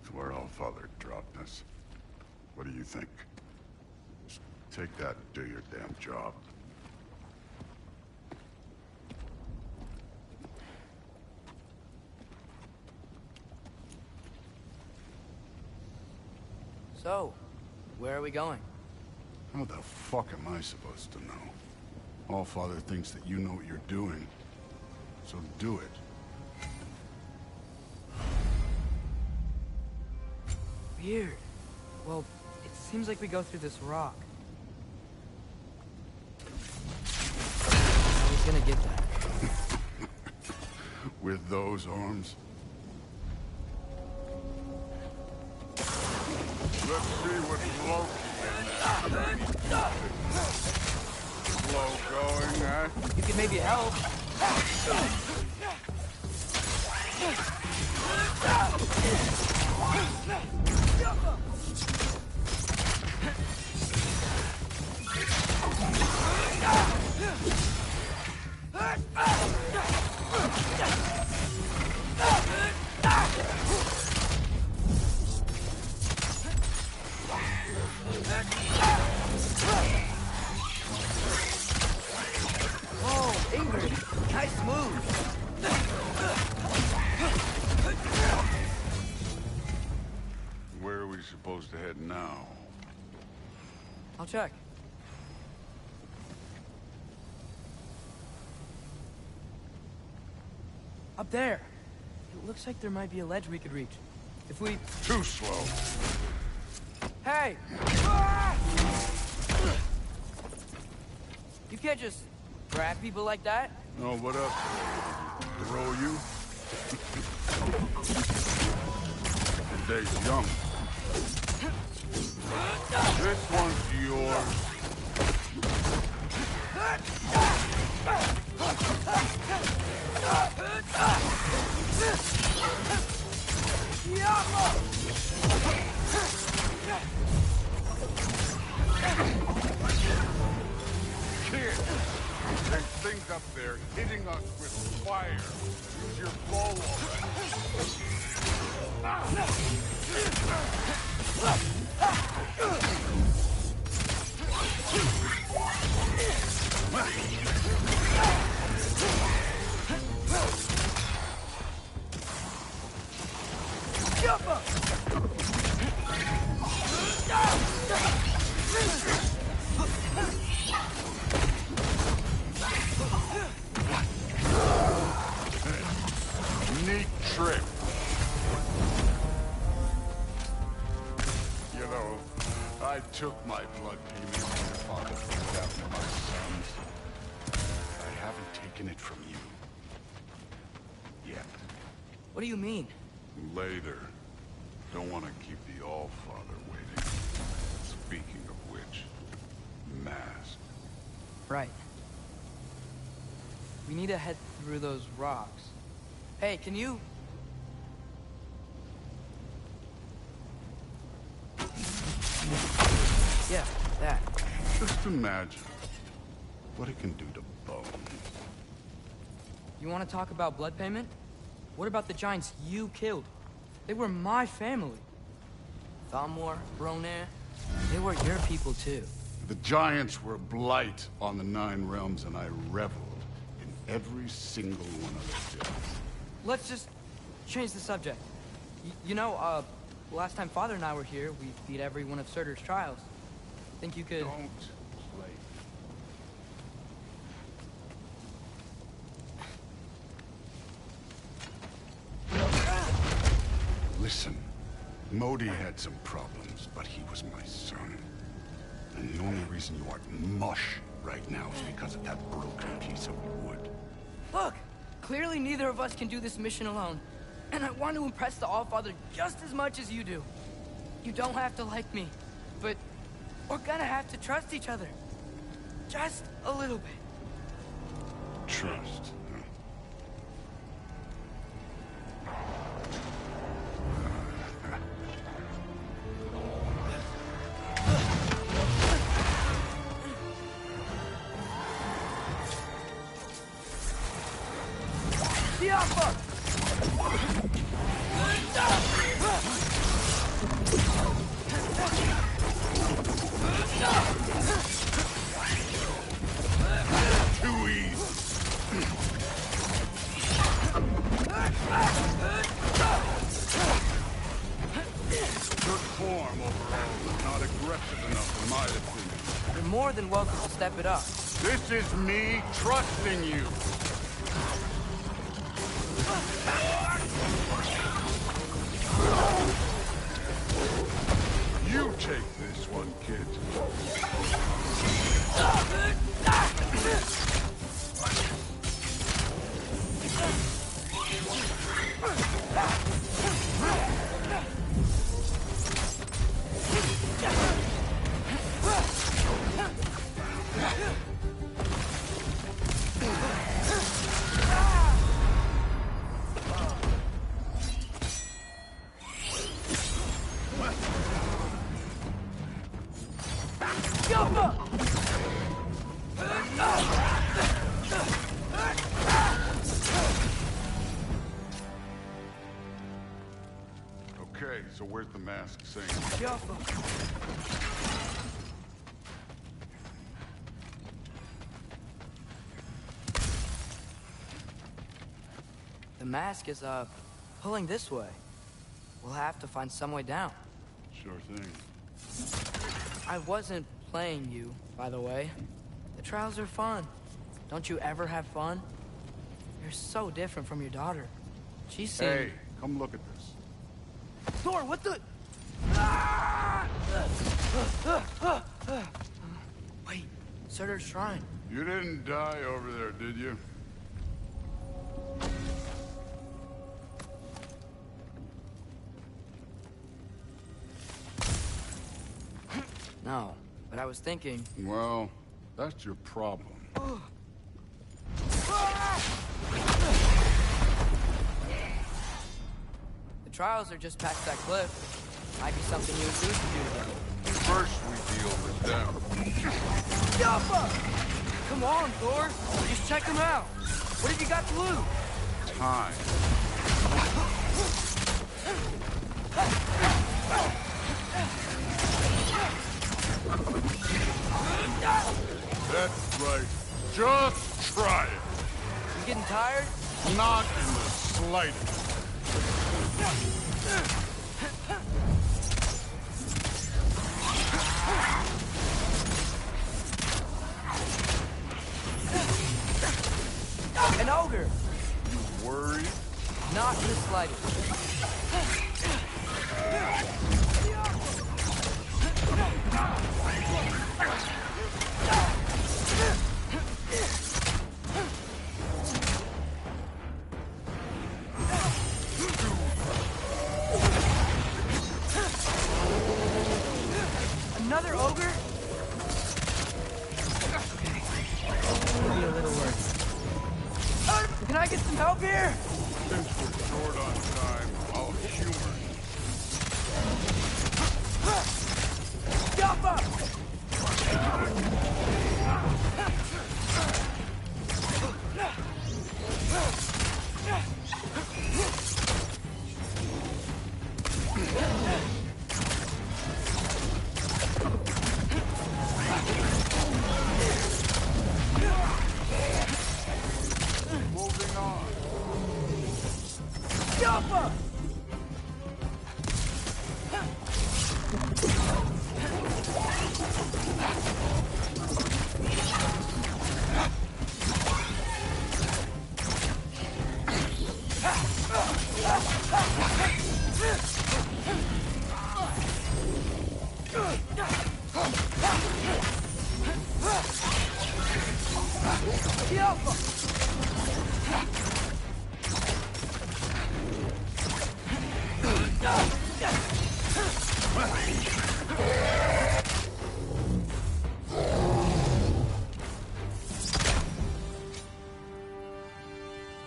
It's where All Father dropped us. What do you think? Take that and do your damn job. So, where are we going? How the fuck am I supposed to know? All Father thinks that you know what you're doing. So do it. Weird. Well, it seems like we go through this rock. I was gonna get that. With those arms? Let's see what Loki slow going, huh? You could maybe help. Whoa, Ingrid, nice move. Where are we supposed to head now? I'll check. Up there. It looks like there might be a ledge we could reach. If we... Too slow. Hey! You can't just grab people like that. Oh, what up? Throw you? The day's young. This one's yours. Kid, there's things up there hitting us with fire. Use your bow Neat trick. You know, I took my blood payment from your father for the death of my sons. I haven't taken it from you. Yet. What do you mean? Later. Don't want to keep the All-Father waiting. Speaking of which, mask. Right. We need to head through those rocks. Hey, can you... Yeah, that. Just imagine what it can do to bone. You want to talk about blood payment? What about the giants you killed? They were my family. Thamor, Ronan, they were your people too. The giants were a blight on the 9 realms, and I reveled in every single one of their deaths. Let's just change the subject. Last time Father and I were here, we beat every one of Surtur's trials. Think you could... Don't play. Listen, Modi had some problems, but he was my son. And the only reason you aren't mush right now is because of that broken piece of wood. Look! Clearly neither of us can do this mission alone. And I want to impress the Allfather just as much as you do. You don't have to like me, but we're gonna have to trust each other. Just a little bit. Trust. Welcome to step it up. This is me trusting you. You take this one, kid. Okay, so where's the mask saying? The mask is, pulling this way. We'll have to find some way down. Sure thing. I wasn't playing you, by the way. The trials are fun. Don't you ever have fun? You're so different from your daughter. She seemed... Hey, come look at this. Thor, what the... Wait, Surtur's shrine. You didn't die over there, did you? No, but I was thinking... Well, that's your problem. The trials are just past that cliff. Might be something you and Zeus can do together. First we deal with them. Come on, Thor. Just check them out. What have you got to lose? Time. That's right. Just try it. You getting tired? Not in the slightest. An ogre. You worried? Not in the slightest. Another ogre? Okay. Need a little work. Can I get some help here? Since we're short on time, I'll humor you. Moving on.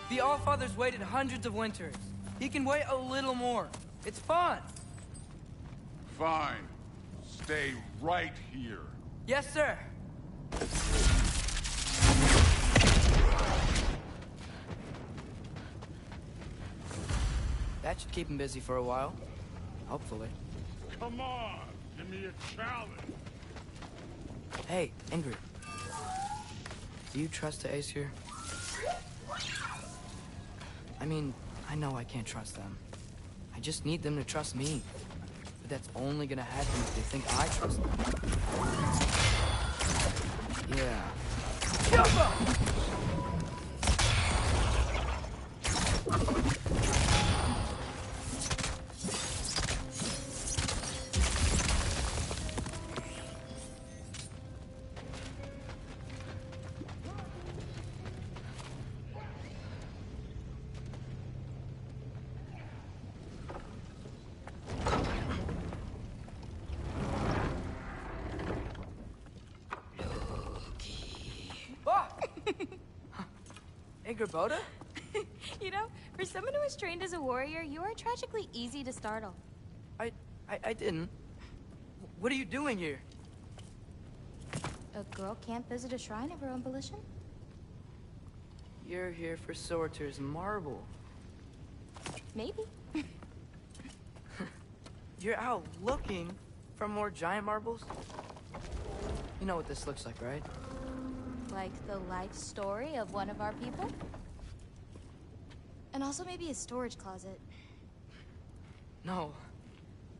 The Allfather's waited hundreds of winters. He can wait a little more. It's fun. Fine. Stay right here. Yes, sir. That should keep him busy for a while. Hopefully. Come on, give me a challenge. Hey, Ingrid. Do you trust the Ace here? I mean, I know I can't trust them. I just need them to trust me. But that's only gonna happen if they think I trust them. Yeah. Boda? You know, for someone who was trained as a warrior, you are tragically easy to startle. I didn't. What are you doing here? A girl can't visit a shrine of her own volition? You're here for Sorter's marble. Maybe. You're out looking for more giant marbles? You know what this looks like, right? Like the life story of one of our people? And also maybe a storage closet. No.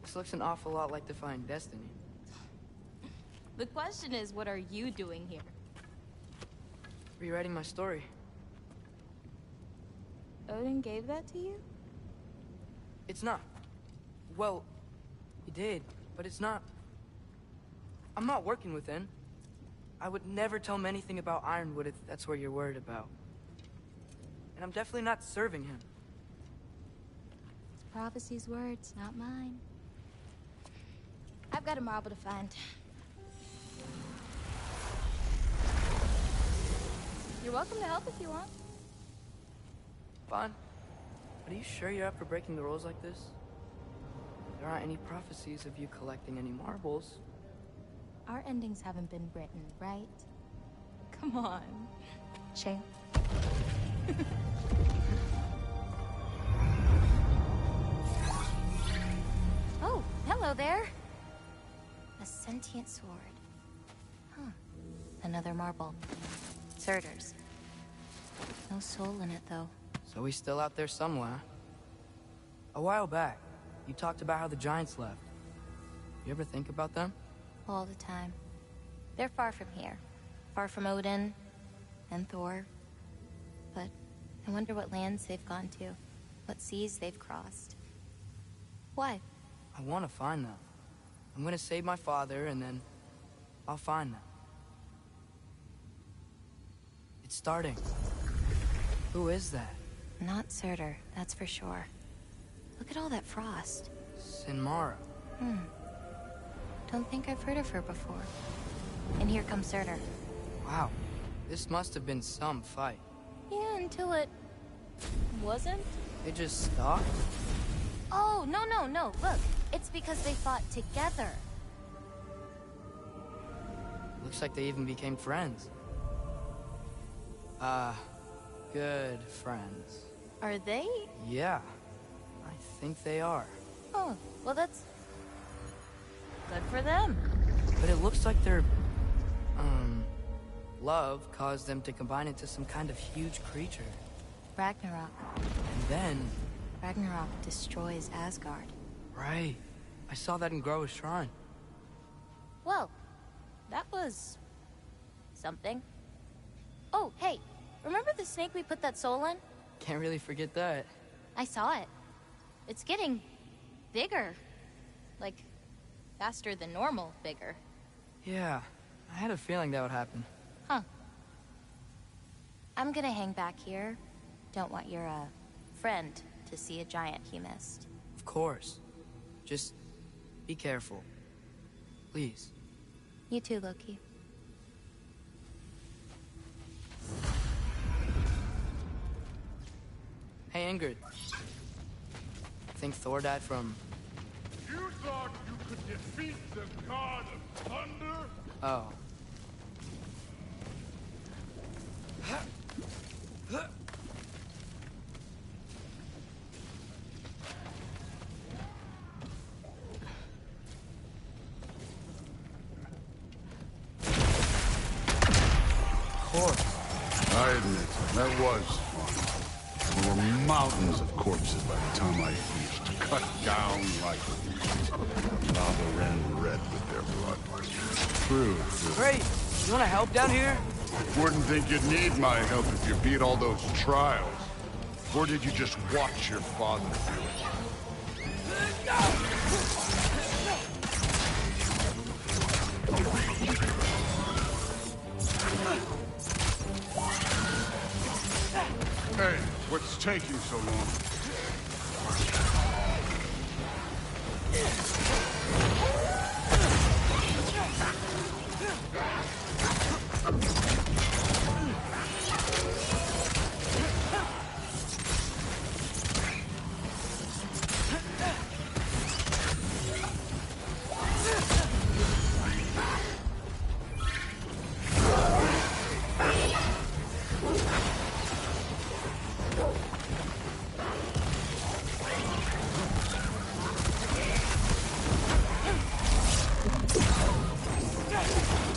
This looks an awful lot like Defying Destiny. The question is, what are you doing here? Rewriting my story. Odin gave that to you? It's not. Well, he did, but it's not. I'm not working with him. I would never tell him anything about Ironwood if that's what you're worried about. And I'm definitely not serving him. It's prophecy's words, not mine. I've got a marble to find. You're welcome to help if you want. Fine. But are you sure you're up for breaking the rules like this? There aren't any prophecies of you collecting any marbles. Our endings haven't been written, right? Come on. Shale. Oh, hello there. A sentient sword. Huh. Another marble. Surtur's. No soul in it, though. So he's still out there somewhere. A while back, you talked about how the Giants left. You ever think about them? All the time. They're far from here. Far from Odin and Thor. But I wonder what lands they've gone to. What seas they've crossed. Why? I want to find them. I'm gonna save my father, and then I'll find them. It's starting. Who is that? Not Surtur, that's for sure. Look at all that frost. Sinmara. Don't think I've heard of her before. And here comes Surtur. Wow. This must have been some fight. Yeah, until it... wasn't? It just stopped? Oh, no. Look, it's because they fought together. Looks like they even became friends. Good friends. Are they? Yeah, I think they are. Oh, well that's... good for them. But it looks like their, love caused them to combine into some kind of huge creature. Ragnarok. And then... Ragnarok destroys Asgard. Right. I saw that in Groa's shrine. Well, that was... something. Oh, hey, remember the snake we put that soul in? Can't really forget that. I saw it. It's getting... bigger. Like, faster than normal bigger. Yeah, I had a feeling that would happen. Huh. I'm gonna hang back here. Don't want your, friend to see a giant he missed. Of course. Just be careful. Please. You too, Loki. Hey, Ingrid. Think Thor died from... You thought you could defeat the god of thunder? Oh. I admit, that was fun. There were mountains of corpses by the time I finished, cut down like weeds. Lava ran red with their blood. True. Great! You wanna help down here? Wouldn't think you'd need my help if you beat all those trials. Or did you just watch your father do it? Hey, what's taking so long?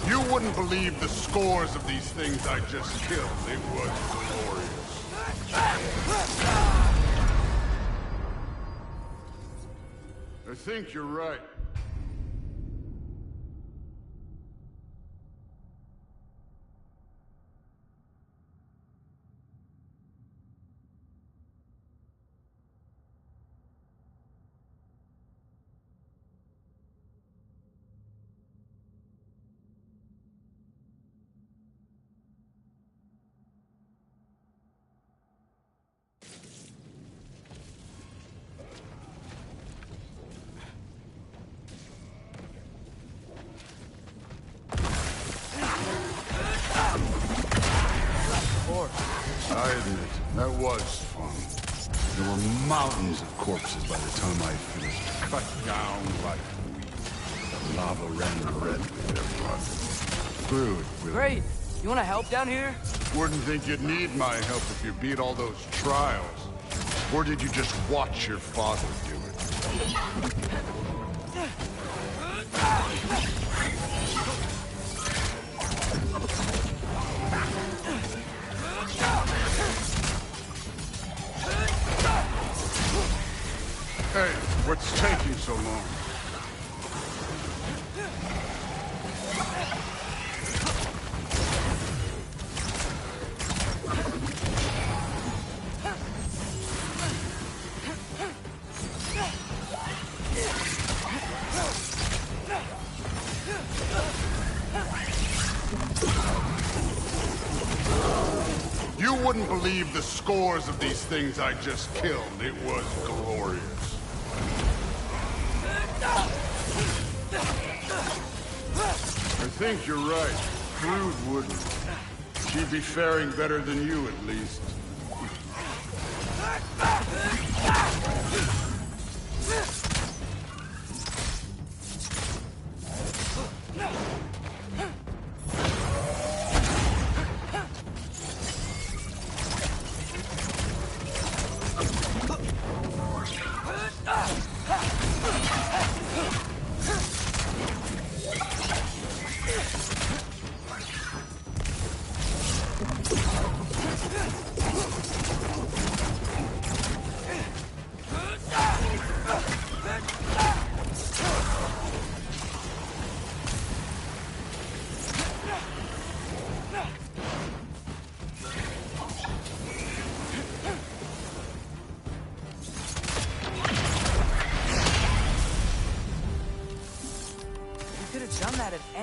You wouldn't believe the scores of these things I just killed. It was glorious. I think you're right. I admit, that was fun. There were mountains of corpses by the time I finished, cut down like weeds. The lava ran red with their blood. Crude, really. Great! You wanna help down here? Wouldn't think you'd need my help if you beat all those trials. Or did you just watch your father do it? Hey, what's taking so long? You wouldn't believe the scores of these things I just killed. It was glorious. I think you're right. Crude wouldn't. She'd be faring better than you, at least.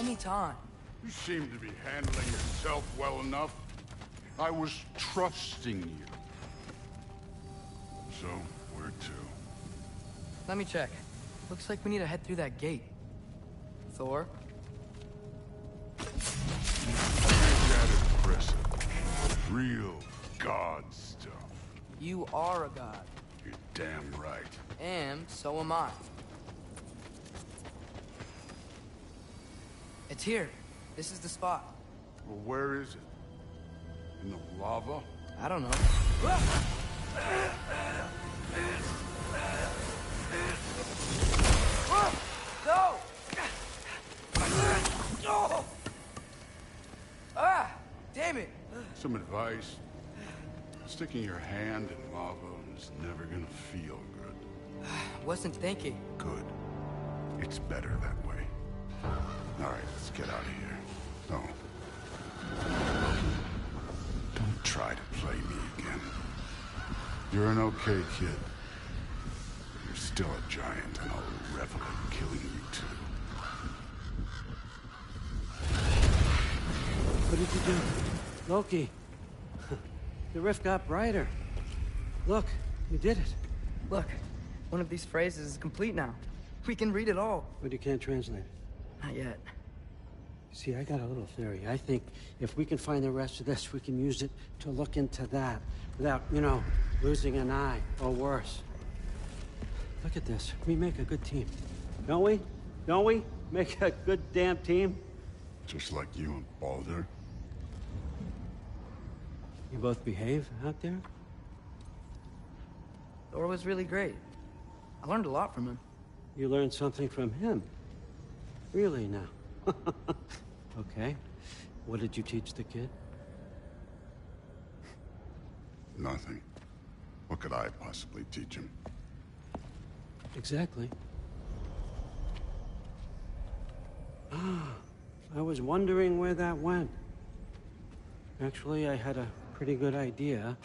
anytime. You seem to be handling yourself well enough. I was trusting you. So, where to? Let me check. Looks like we need to head through that gate. Thor? That impressive. Real god stuff. You are a god. You're damn right. And so am I. It's here. This is the spot. Well, where is it? In the lava? I don't know. No! Oh! Ah! Damn it! Some advice. Sticking your hand in lava is never gonna feel good. Wasn't thinking. Good. It's better that way. All right, let's get out of here. No. Don't try to play me again. You're an okay kid. You're still a giant, and I'll revel in killing you too. What did you do? Loki. The rift got brighter. Look, you did it. Look, one of these phrases is complete now. We can read it all. But you can't translate it. Not yet. See, I got a little theory. I think if we can find the rest of this, we can use it to look into that without, you know, losing an eye or worse. Look at this. We make a good team. Don't we? Don't we? Make a good damn team? Just like you and Baldur. You both behave out there? Thor was really great. I learned a lot from him. You learned something from him? Really now? Okay. What did you teach the kid? Nothing. What could I possibly teach him? Exactly. Ah, I was wondering where that went. Actually, I had a pretty good idea.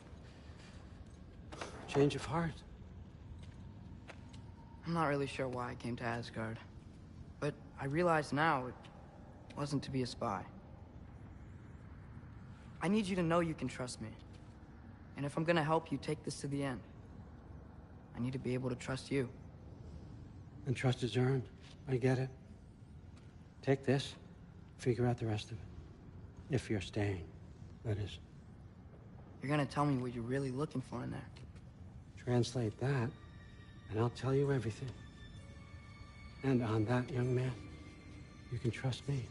Change of heart. I'm not really sure why I came to Asgard. But I realize now it wasn't to be a spy. I need you to know you can trust me. And if I'm gonna help you take this to the end, I need to be able to trust you. And trust is earned. I get it. Take this, figure out the rest of it. If you're staying, that is. You're gonna tell me what you're really looking for in there. Translate that, and I'll tell you everything. And on that, young man, you can trust me.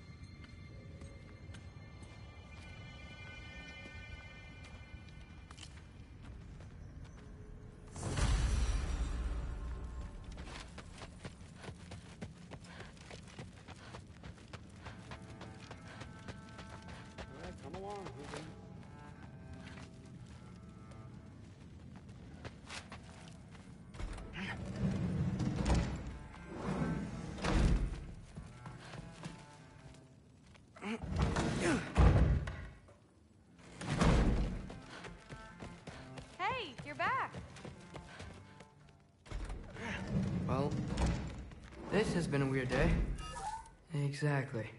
Hey, you're back. Well, this has been a weird day. Exactly.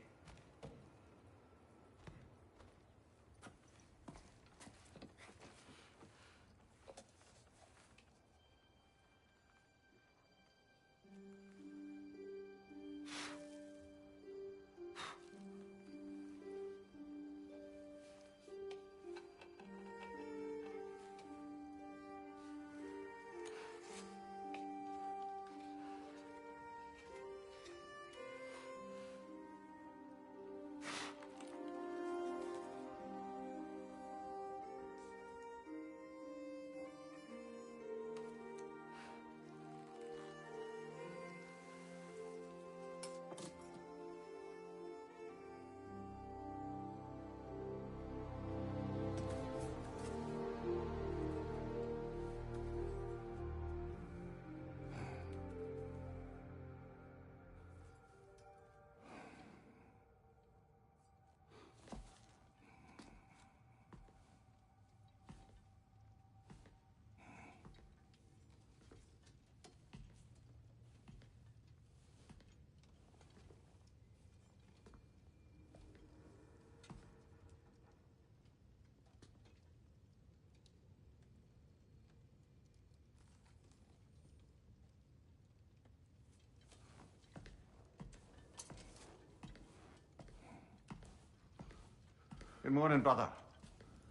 Good morning, brother.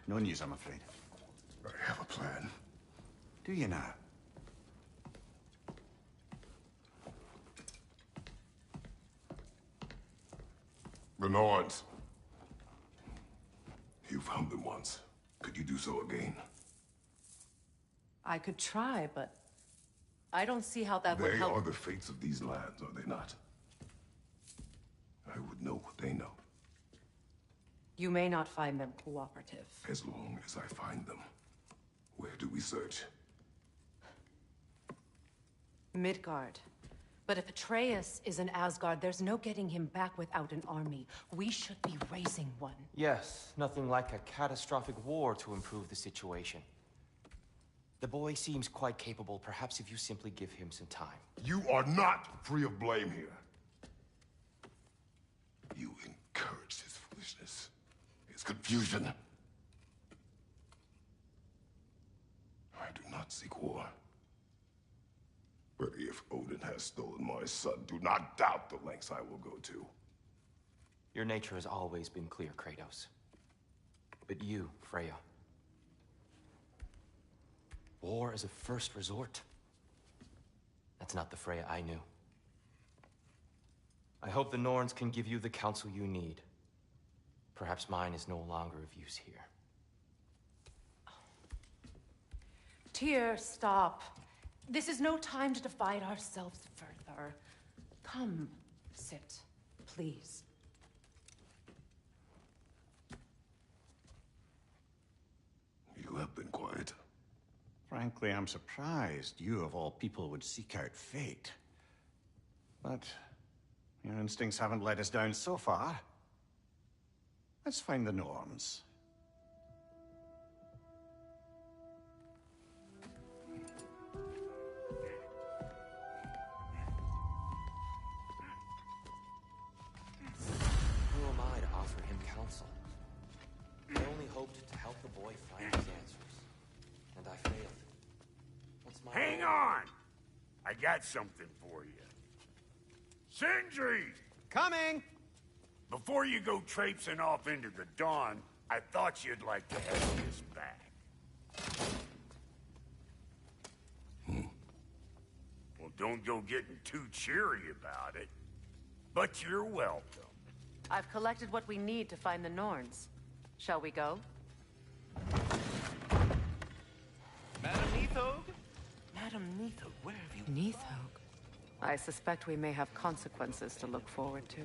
No news, I'm afraid. I have a plan. Do you now? The Norns. You found them once. Could you do so again? I could try, but I don't see how that would They help. are the fates of these lands, are they not? I would know what they know. You may not find them cooperative. As long as I find them. Where do we search? Midgard. But if Atreus is in Asgard, there's no getting him back without an army. We should be raising one. Yes, nothing like a catastrophic war to improve the situation. The boy seems quite capable. Perhaps if you simply give him some time. You are not free of blame here. You encouraged his foolishness, his confusion. I do not seek war. But if Odin has stolen my son, do not doubt the lengths I will go to. Your nature has always been clear, Kratos. But you, Freya. War is a first resort. That's not the Freya I knew. I hope the Norns can give you the counsel you need. Perhaps mine is no longer of use here. Tyr, stop. This is no time to divide ourselves further. Come, sit, please. You have been quiet. Frankly, I'm surprised you, of all people, would seek out fate. But your instincts haven't let us down so far. Let's find the Norns. Who am I to offer him counsel? I only hoped to help the boy find his answers. And I failed. What's my Hang role? on! I got something for you. Sindri! Coming! Before you go traipsing off into the dawn, I thought you'd like to have this back. Well, don't go getting too cheery about it. But you're welcome. I've collected what we need to find the Norns. Shall we go? Madam Neathog? Madam Neathog, where have you... Neathog. I suspect we may have consequences to look forward to.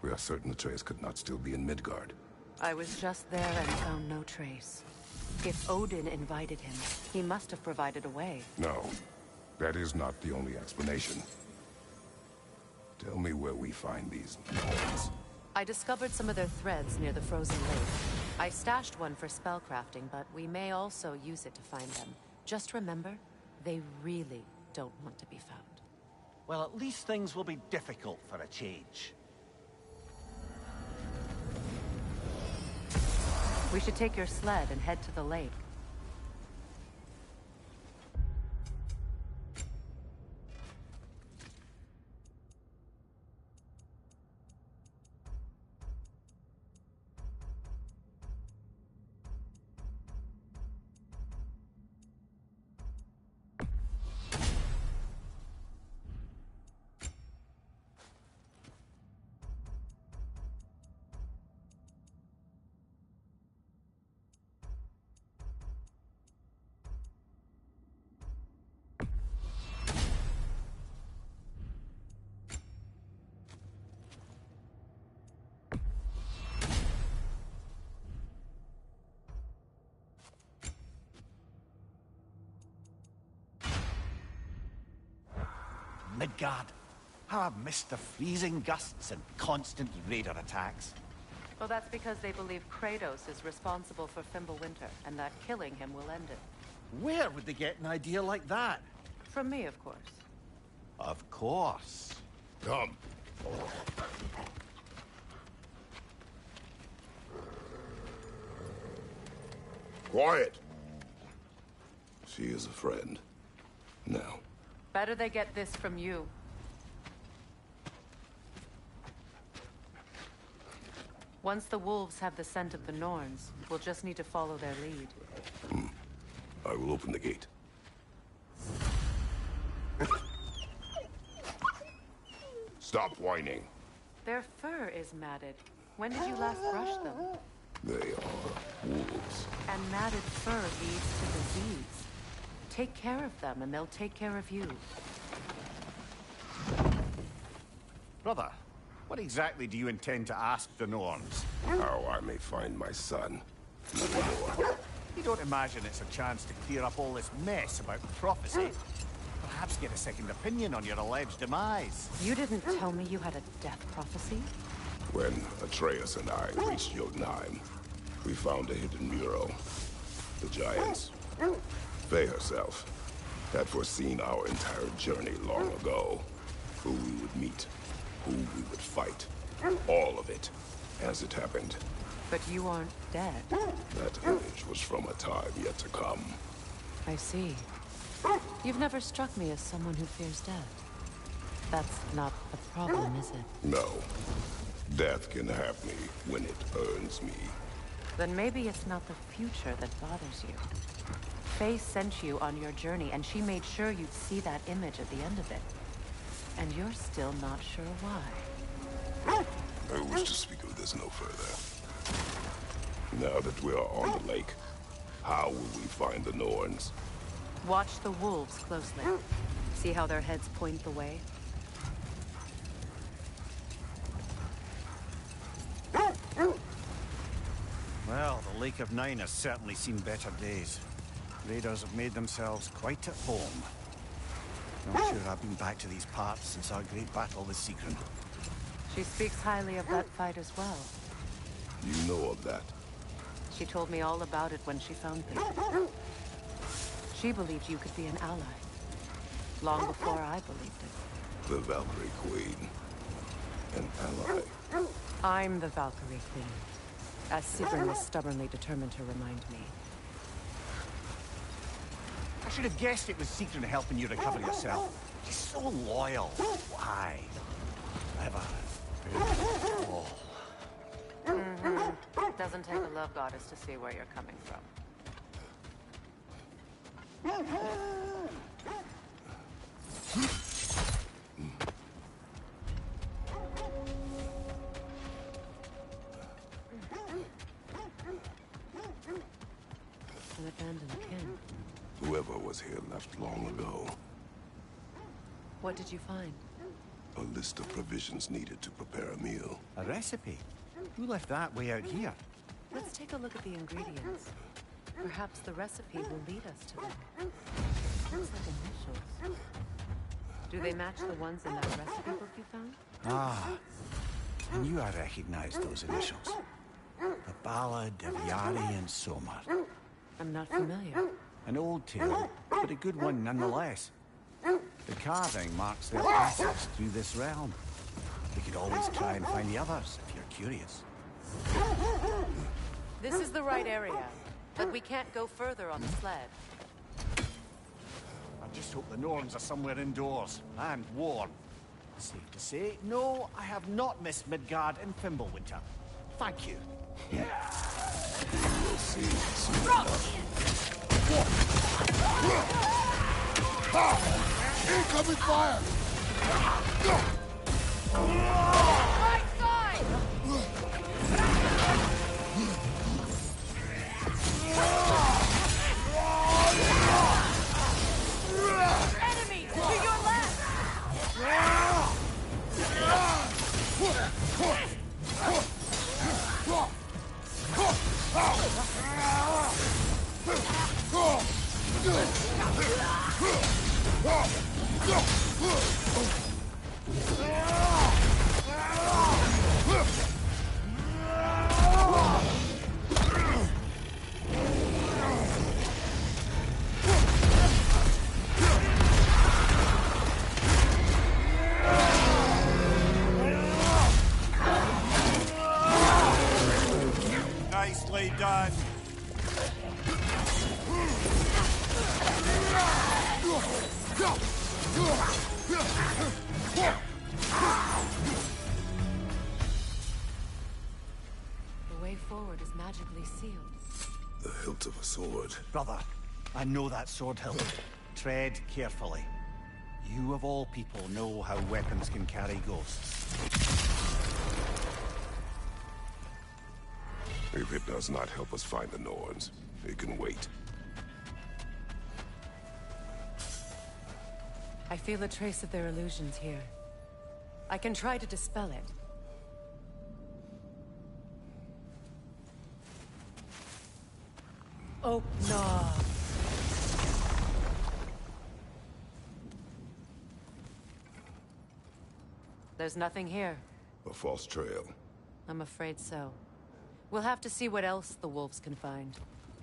We are certain Atreus could not still be in Midgard. I was just there and found no trace. If Odin invited him, he must have provided a way. No, that is not the only explanation. Tell me where we find these Norns. I discovered some of their threads near the frozen lake. I stashed one for spellcrafting, but we may also use it to find them. Just remember, they really don't want to be found. Well, at least things will be difficult for a change. We should take your sled and head to the lake. Midgard. How I've missed the freezing gusts and constant raider attacks. Well, that's because they believe Kratos is responsible for Fimbulwinter, and that killing him will end it. Where would they get an idea like that? From me, of course. Of course. Come. Quiet. She is a friend. Now. Better they get this from you. Once the wolves have the scent of the Norns, we'll just need to follow their lead. I will open the gate. Stop whining. Their fur is matted. When did you last brush them? They are wolves. And matted fur leads to disease. Take care of them, and they'll take care of you. Brother, what exactly do you intend to ask the Norns? How I may find my son. Nothing more. You don't imagine it's a chance to clear up all this mess about prophecy? Perhaps get a second opinion on your alleged demise. You didn't tell me you had a death prophecy? When Atreus and I reached Jotunheim, we found a hidden mural. The Giants, Faye herself, had foreseen our entire journey long ago. Who we would meet, who we would fight. All of it, as it happened. But you aren't dead. That image was from a time yet to come. I see. You've never struck me as someone who fears death. That's not a problem, is it? No. Death can have me when it earns me. Then maybe it's not the future that bothers you. Faye sent you on your journey, and she made sure you'd see that image at the end of it. And you're still not sure why. I wish to speak of this no further. Now that we are on the lake, how will we find the Norns? Watch the wolves closely. See how their heads point the way? Well, the Lake of Nine has certainly seen better days. Raiders have made themselves quite at home. Not sure I've been back to these parts since our great battle with Sigrun. She speaks highly of that fight as well. You know of that? She told me all about it when she found me. She believed you could be an ally. Long before I believed it. The Valkyrie Queen. An ally. I'm the Valkyrie Queen. As Sigrun was stubbornly determined to remind me. I should have guessed it was Sigrun helping you recover yourself. She's so loyal. Why? Clever. Oh. Doesn't take a love goddess to see where you're coming from. An abandoned kin. Whoever was here left long ago. What did you find? A list of provisions needed to prepare a meal. A recipe? Who left that way out here? Let's take a look at the ingredients. Perhaps the recipe will lead us to them. Looks like initials. Do they match the ones in that recipe book you found? Ah, I knew I recognized those initials. The Ballad of Yari and Somar. I'm not familiar. An old tale, but a good one nonetheless. The carving marks their passage through this realm. We could always try and find the others, if you're curious. This is the right area, but we can't go further on the sled. I just hope the Norns are somewhere indoors, and warm. Safe to say, no, I have not missed Midgard and Fimbulwinter. Thank you. We will see soon enough. Incoming fire! Right side! Enemy to your left! hilt of a sword. Brother, I know that sword hilt. Tread carefully. You of all people know how weapons can carry ghosts. If it does not help us find the Norns, it can wait. I feel a trace of their illusions here. I can try to dispel it. Oh, no. There's nothing here. A false trail. I'm afraid so. We'll have to see what else the wolves can find.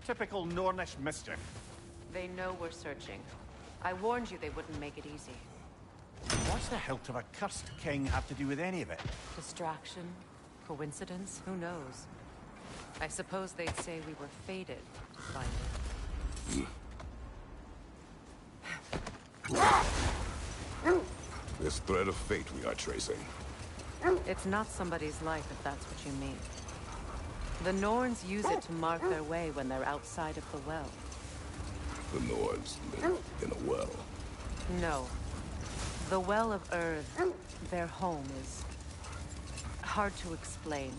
Typical Nornish mischief. They know we're searching. I warned you they wouldn't make it easy. What's the hilt of a cursed king have to do with any of it? Distraction? Coincidence? Who knows? I suppose they'd say we were fated to find it. This thread of fate we are tracing. It's not somebody's life, if that's what you mean. The Norns use it to mark their way when they're outside of the well. The Norns live in a well. No. The Well of Earth, their home, is hard to explain.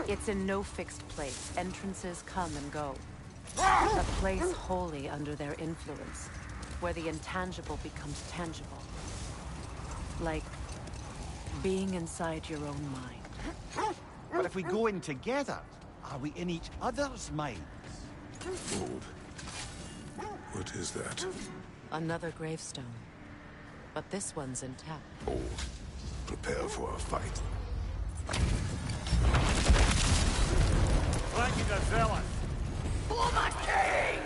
It's in no fixed place. Entrances come and go. A place wholly under their influence, where the intangible becomes tangible. Like being inside your own mind. But if we go in together, are we in each other's minds? Old. What is that? Another gravestone. But this one's intact. Old. Prepare for a fight. Like the zealot. For my king!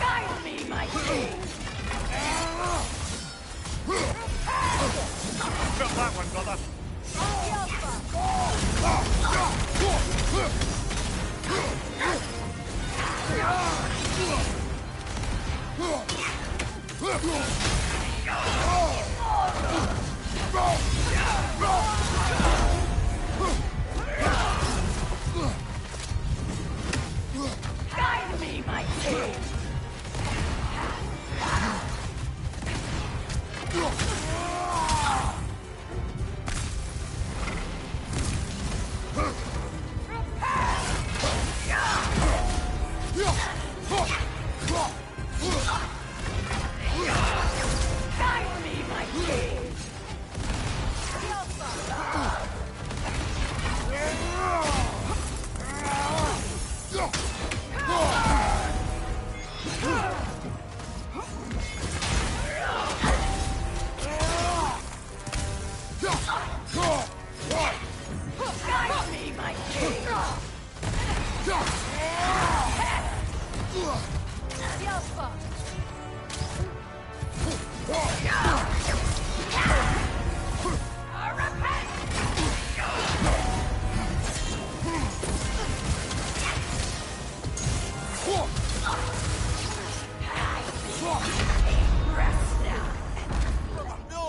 Guide me, my king! Got that one, brother. Guide me, my king! Guide me, my king! Guide me, my king! Rest now. No!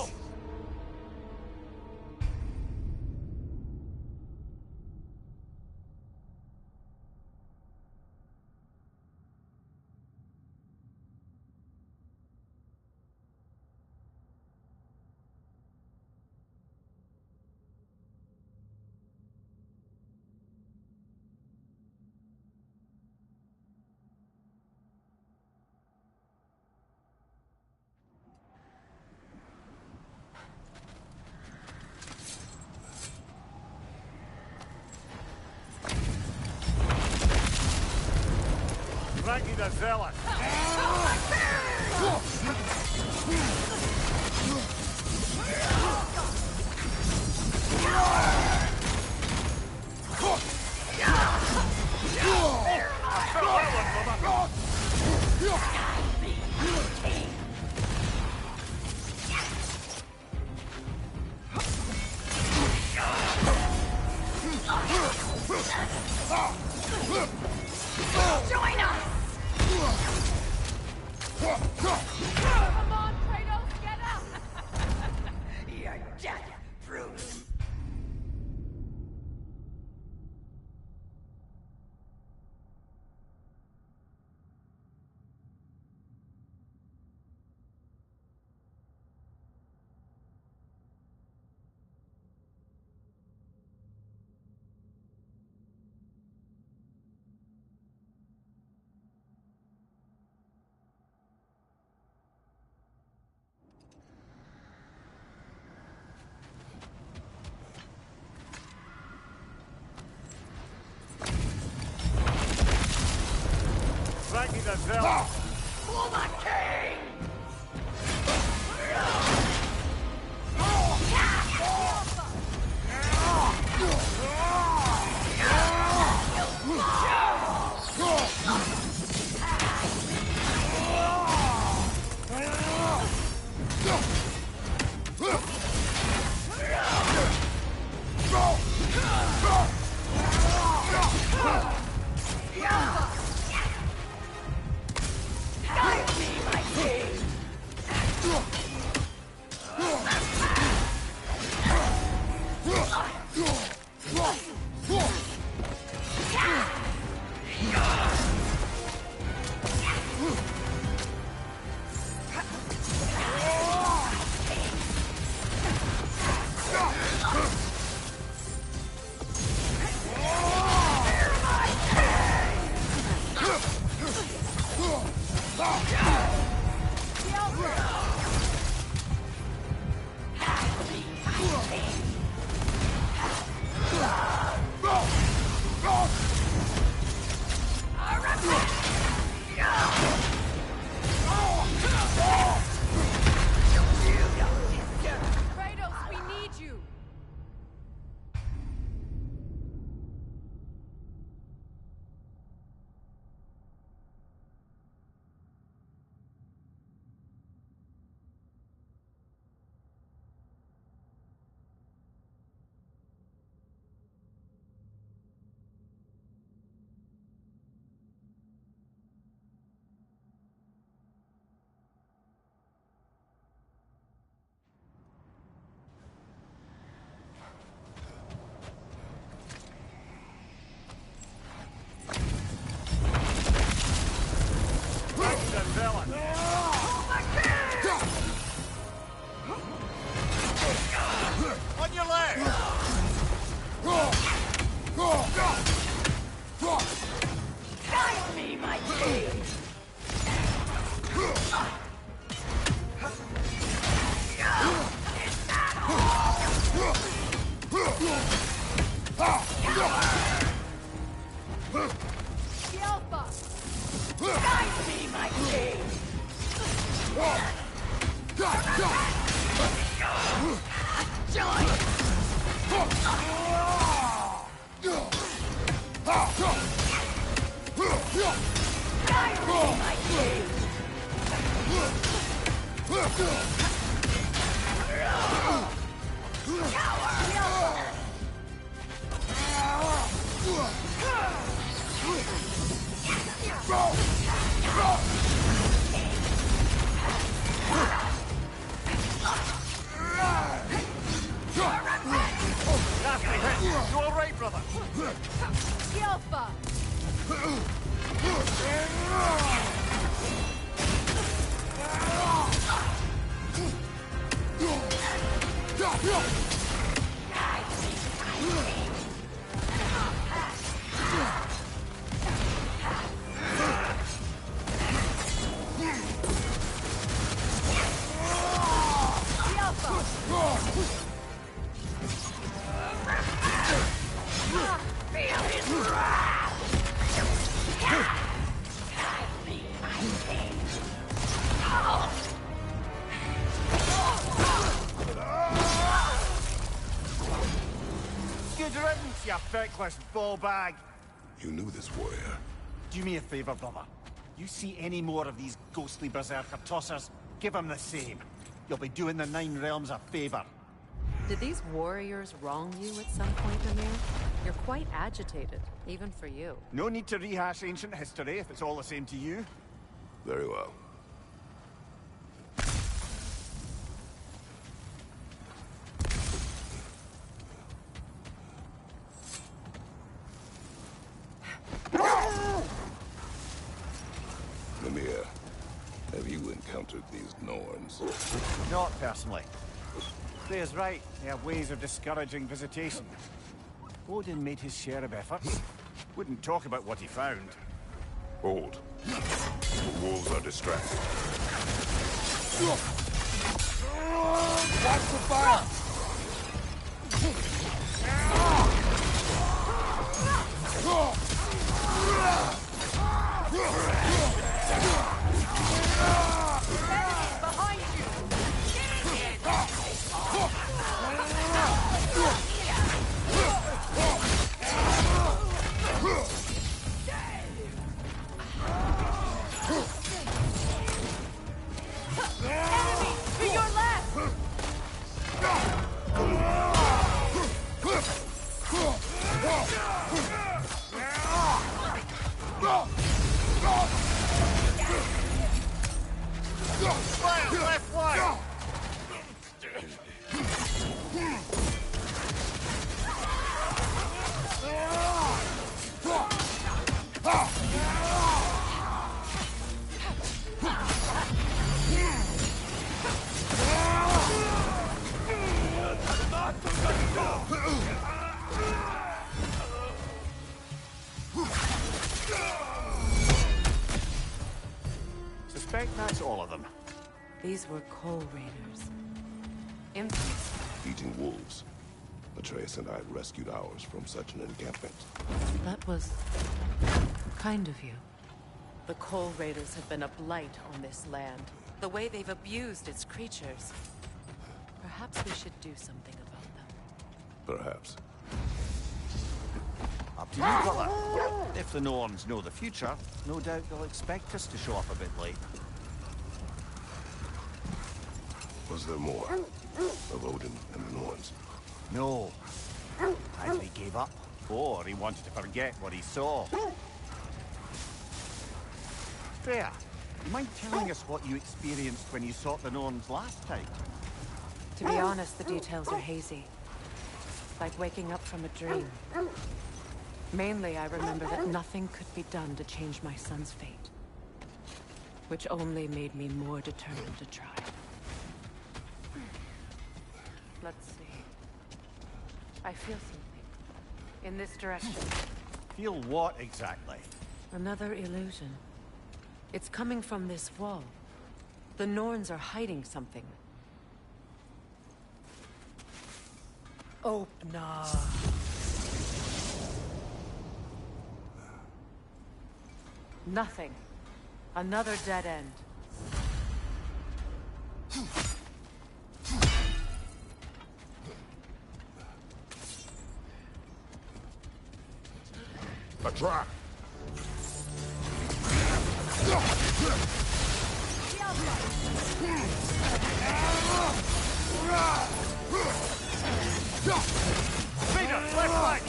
Raggy the zealot. Come on, Kratos, get up! You're dead, Bruce. For the king! Kratos, we need you! On your leg! Guide me, my king! Guide me, my king! Guide me, my king! You all right, brother? Yelpa! Feel his wrath! Guide me, my king! Good riddance, you feckless ball bag. You knew this warrior. Do me a favor, brother. You see any more of these ghostly berserker tossers, give them the same. You'll be doing the Nine Realms a favor. Did these warriors wrong you at some point, Amir? You're quite agitated, even for you. No need to rehash ancient history if it's all the same to you. Very well. encountered these Norns. Not personally. Freya's right. They have ways of discouraging visitation. Odin made his share of efforts. Wouldn't talk about what he found. Hold. The wolves are distressed. Watch the fire! Behind you! Enemy! To your left! Left flank! Suspect that's all of them. These were coal raiders. Infants. Eating wolves. Atreus and I rescued ours from such an encampment. That was kind of you. The coal raiders have been a blight on this land. The way they've abused its creatures. Perhaps we should do something about them. Perhaps. Up to you, brother. If the Norns know the future, no doubt they'll expect us to show up a bit late. Was there more of Odin and the Norns? No. Either he gave up, or he wanted to forget what he saw. Freya, you mind telling us what you experienced when you sought the Norns last time? To be honest, the details are hazy. Like waking up from a dream. Mainly, I remember that nothing could be done to change my son's fate. Which only made me more determined to try. Let's see. I feel something. In this direction. Feel what exactly? Another illusion. It's coming from this wall. The Norns are hiding something. Open. Nothing. Another dead end. A trap! Vader, left flank!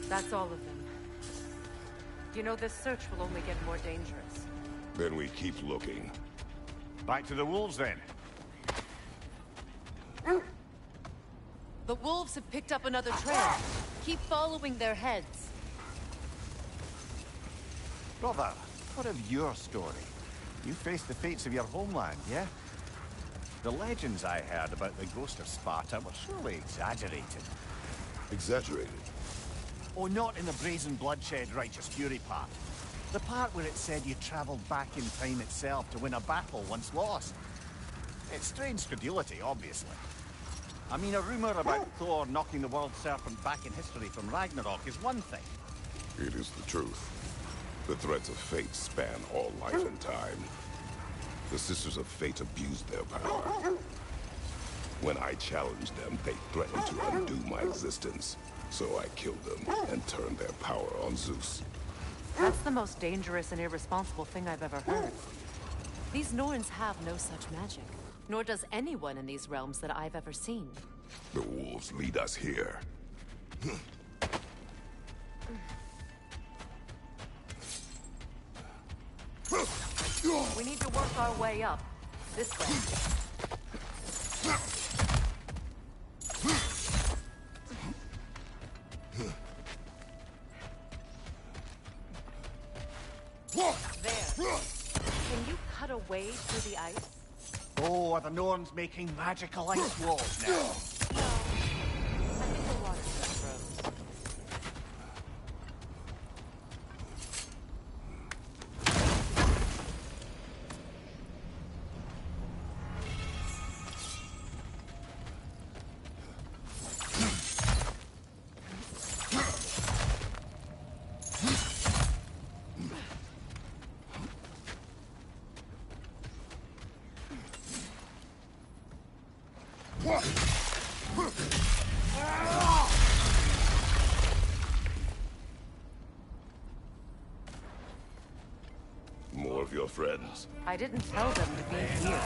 That's all of them. You know, this search will only get more dangerous. Then we keep looking. Back to the wolves, then. The wolves have picked up another trail. Keep following their heads. Brother, what of your story? You faced the fates of your homeland, yeah? The legends I heard about the ghost of Sparta were surely exaggerated. Exaggerated? Oh, not in the brazen bloodshed righteous fury part. The part where it said you traveled back in time itself to win a battle once lost. It's strange credulity, obviously. I mean, a rumor about Thor knocking the world serpent back in history from Ragnarok is one thing. It is the truth. The threads of fate span all life and time. The Sisters of Fate abused their power. When I challenged them, they threatened to undo my existence. So I killed them and turned their power on Zeus. That's the most dangerous and irresponsible thing I've ever heard. These Norns have no such magic. Nor does anyone in these realms that I've ever seen. The wolves lead us here. We need to work our way up. This way. There. Can you cut a way through the ice? Oh, are the Norns making magical ice walls now? No. I think the water just froze. More of your friends. I didn't tell them to be here.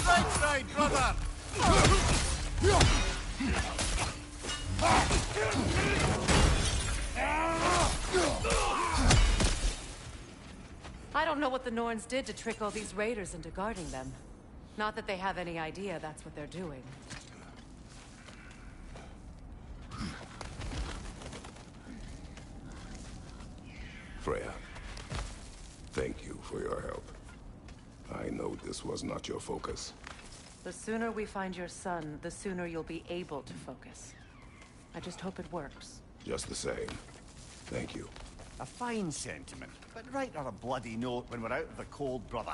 Right side, brother! I don't know what the Norns did to trick all these raiders into guarding them. Not that they have any idea that's what they're doing. Freya, thank you for your help. I know this was not your focus. The sooner we find your son, the sooner you'll be able to focus. I just hope it works. Just the same. Thank you. A fine sentiment, but write her a bloody note when we're out of the cold, brother.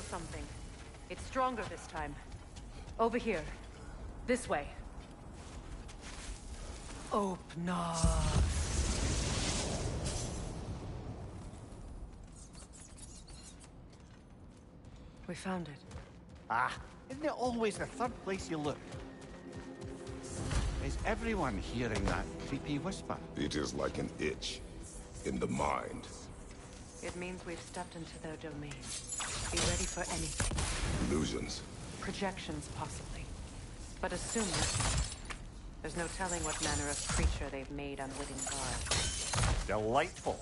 Something. It's stronger this time. Over here. This way. Open up. We found it. Ah, isn't it always the third place you look? Is everyone hearing that creepy whisper? It is like an itch in the mind. It means we've stepped into their domain. Be ready for anything. Illusions. Projections, possibly. But assume nothing. There's no telling what manner of creature they've made unwitting guard. Delightful.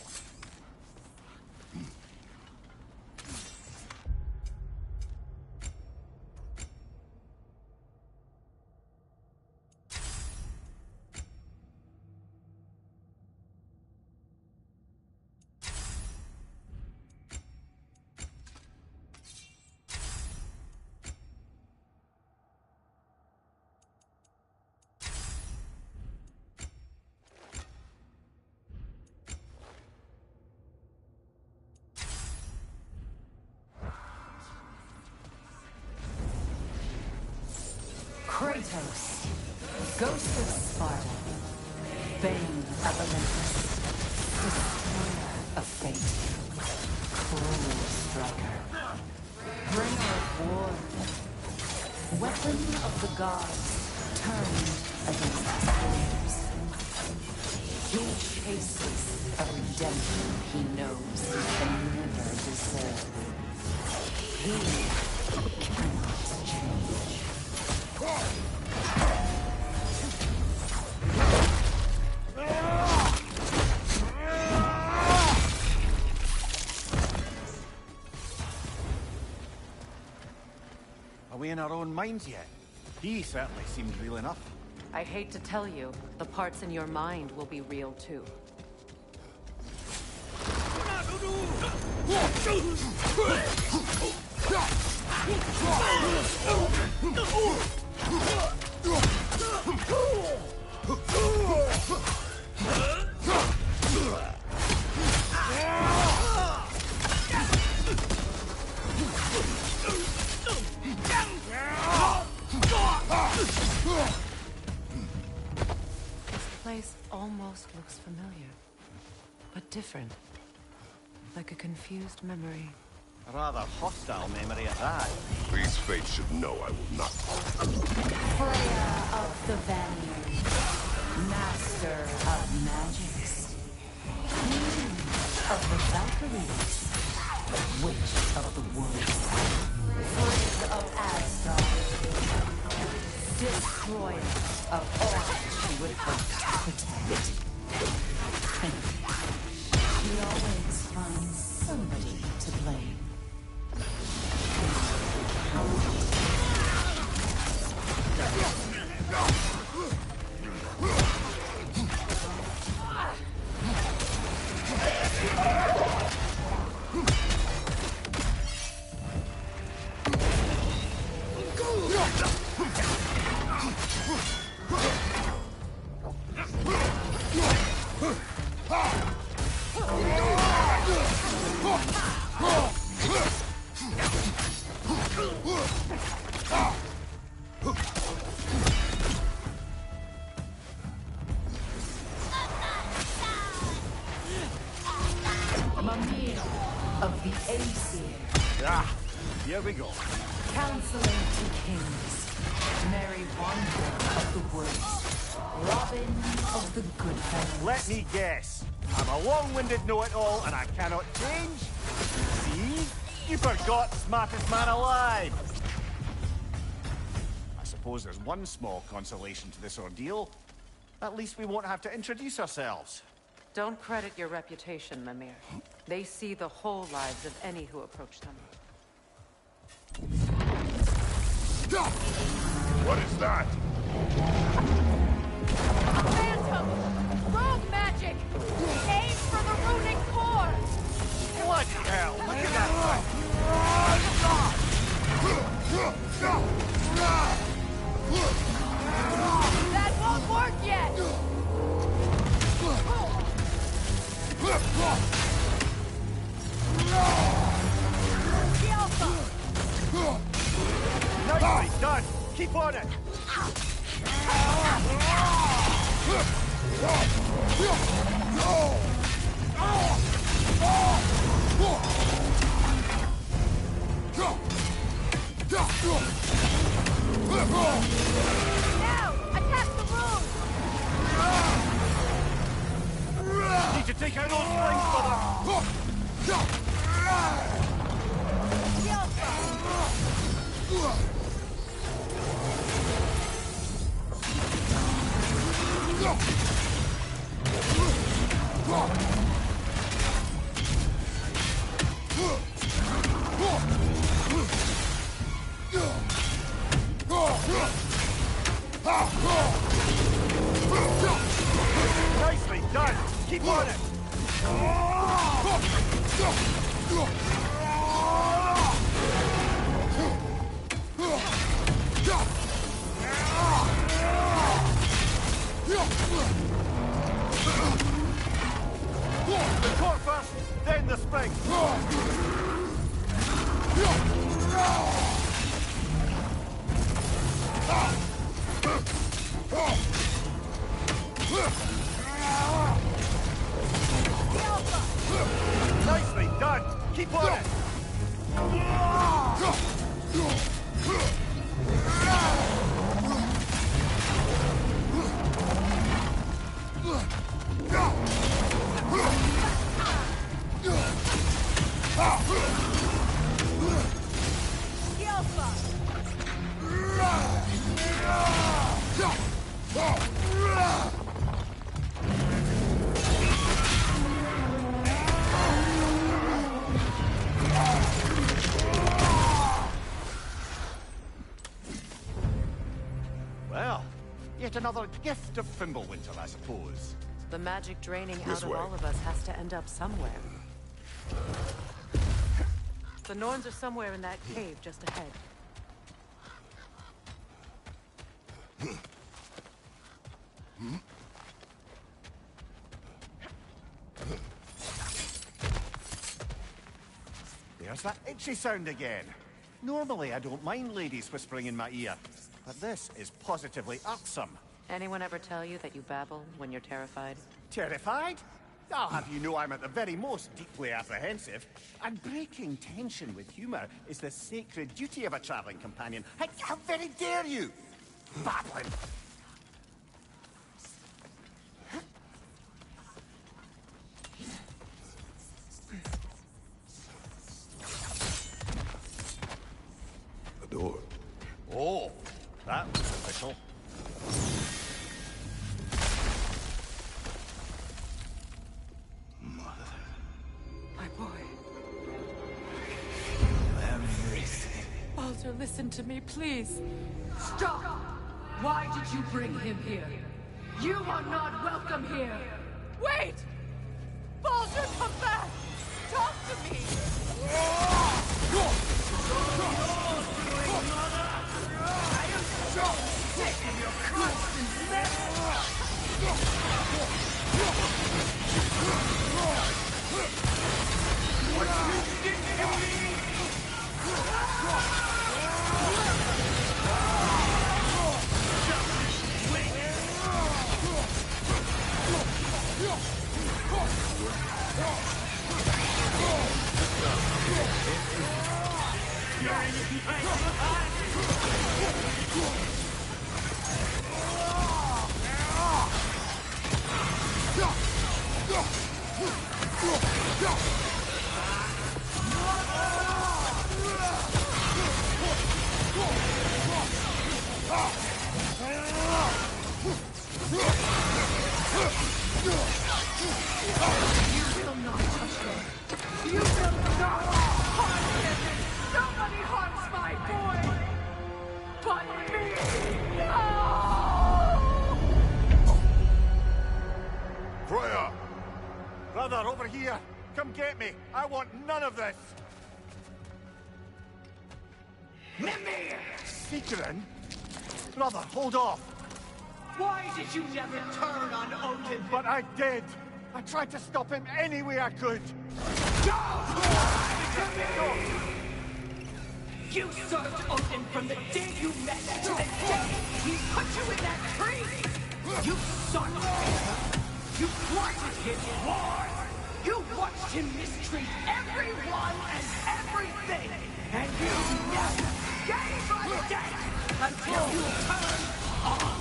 Kratos, Ghost of Sparta, Bane of Olympus, Destroyer of Fate, Cruel Striker, Bringer of War, Weapon of the Gods, turned against slaves. He chases a redemption he knows he can never deserve. He cannot change. fully in our own minds yet. He certainly seems real enough. I hate to tell you, the parts in your mind will be real too. This place almost looks familiar, but different. Like a confused memory. A rather hostile memory at that. These fates should know I will not. Freya of the Vanir, master of magics, queen of the Valkyries, witch of the woods, friend of Asgard, destroyer of all she would hope to protect. She always finds somebody to blame. Mimir of the Aesir. Ah, here we go. Counselor to kings, Merry Wanderer of the woods, Robin of the good fellows. Let me guess. I'm a long-winded know-it-all and I cannot change? See? You forgot smartest man alive. I suppose there's one small consolation to this ordeal. At least we won't have to introduce ourselves. Don't credit your reputation, Mimir. They see the whole lives of any who approach them. What is that? Phantom! Rogue magic! Aim for the runic core! Bloody hell! Look at that That won't work yet! Nicely done! Keep on it! Now, attack the room! Need to take out those strings, brother! Nicely done! Keep on it! The core first, then the spring! Nicely done! Keep on it! Yet another gift of Fimbulwinter, I suppose. The magic draining This out of way. all of us has to end up somewhere. The Norns are somewhere in that cave just ahead. There's that itchy sound again. Normally, I don't mind ladies whispering in my ear, but this is positively irksome. Anyone ever tell you that you babble when you're terrified? Terrified? I'll have you know I'm at the very most deeply apprehensive. And breaking tension with humor is the sacred duty of a traveling companion. How very dare you! Babbling! A door. Oh, that was official. My boy. Everything. Baldur, listen to me, please. Stop! Why did you bring him here? You are not welcome here! Wait! Baldur, come back! Talk to me! I am so sick of your constant what you did to me! Nobody harms my boy! But me! No! Freya! Brother, over here! Come get me! I want none of this! Mimir! Secret? Brother, hold off! Why did you never turn on Odin? But I did! I tried to stop him any way I could! You served Odin from the day you met to the day he put you in that tree! You sought him! You plotted his war! You watched him mistreat everyone and everything! And you never gave a damn until you turned on!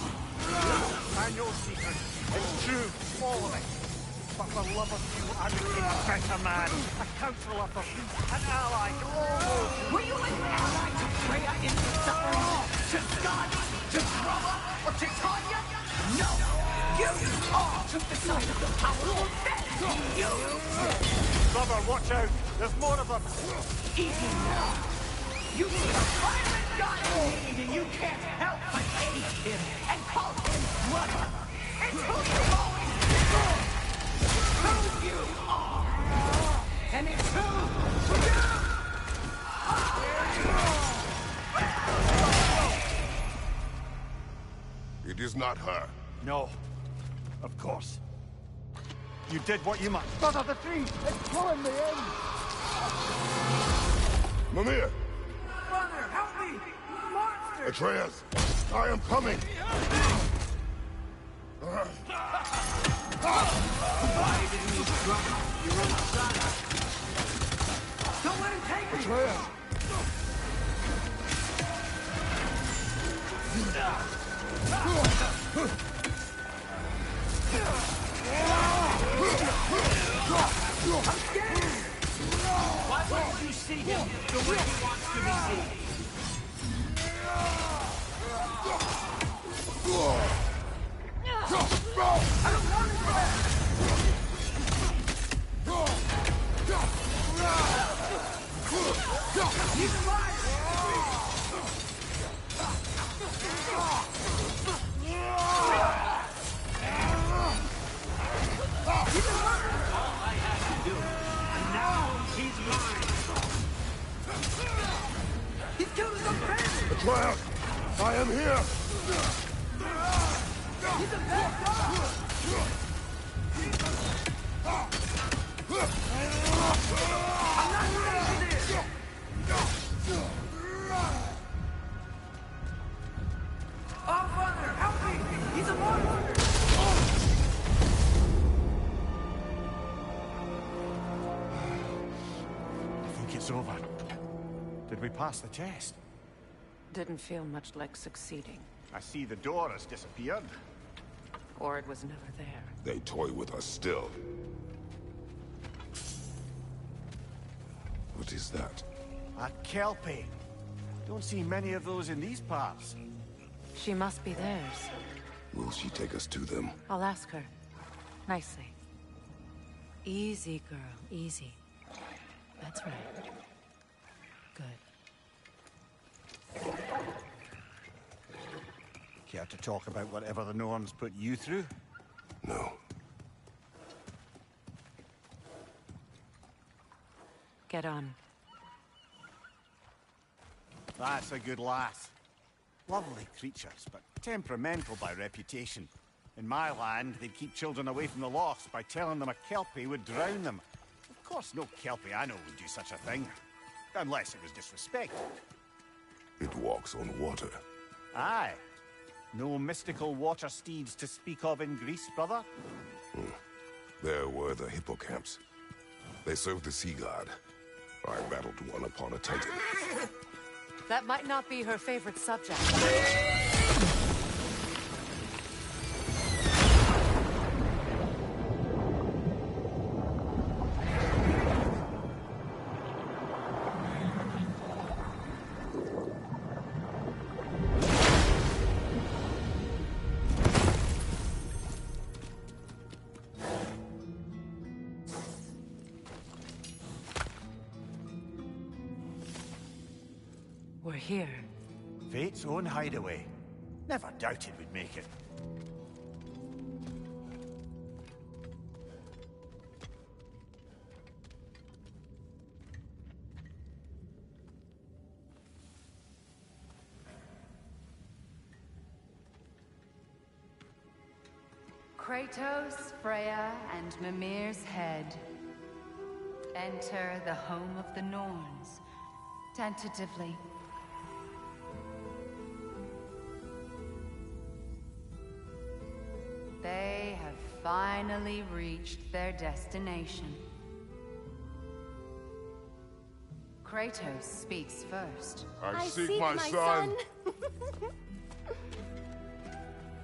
I know, Secret. It's true, all of it. But for love of you, I became a better man, a counselor for peace, an ally to all those. Were you an ally to Freya in the suffering? To Skadi? To Droma? Or to Tanya? No! You all took the side of the powerful then! You! Brother, watch out! There's more of them! Easy now! You see a violent god in need and you can't help but hate him and call him brother! It's who you've always been! Who you are! And it's who you are! It is not her. No. Of course. You did what you must. Brother, the tree! It's pulling me in! Mimir! Brother, help me! Monster! Atreus! I am coming! Why didn't you drop your own son? Don't let him take me! Atreus! I'm scared! Why won't you see him the way he wants to be seen? I don't want it back! He's alive! I am here! He's a bad guy! I'm not ready for this! Oh, Father, help me! He's a monster! I think it's over. Did we pass the test? Didn't feel much like succeeding. I see the door has disappeared. Or it was never there. They toy with us still. What is that? A Kelpie. Don't see many of those in these parts. She must be theirs. Will she take us to them? I'll ask her. Nicely. Easy, girl. Easy. That's right. Good. Care to talk about whatever the Norns put you through? No. Get on. That's a good lass. Lovely creatures, but temperamental by reputation. In my land, they'd keep children away from the lost by telling them a Kelpie would drown them. Of course, no Kelpie I know would do such a thing. Unless it was disrespected. It walks on water. Aye. No mystical water steeds to speak of in Greece, brother? There were the hippocamps. They served the sea god. I battled one upon a titan. That might not be her favorite subject. We're here. Fate's own hideaway. Never doubted we'd make it. Kratos, Freya, and Mimir's head. Enter the home of the Norns. Tentatively. They have finally reached their destination. Kratos speaks first. I seek my son.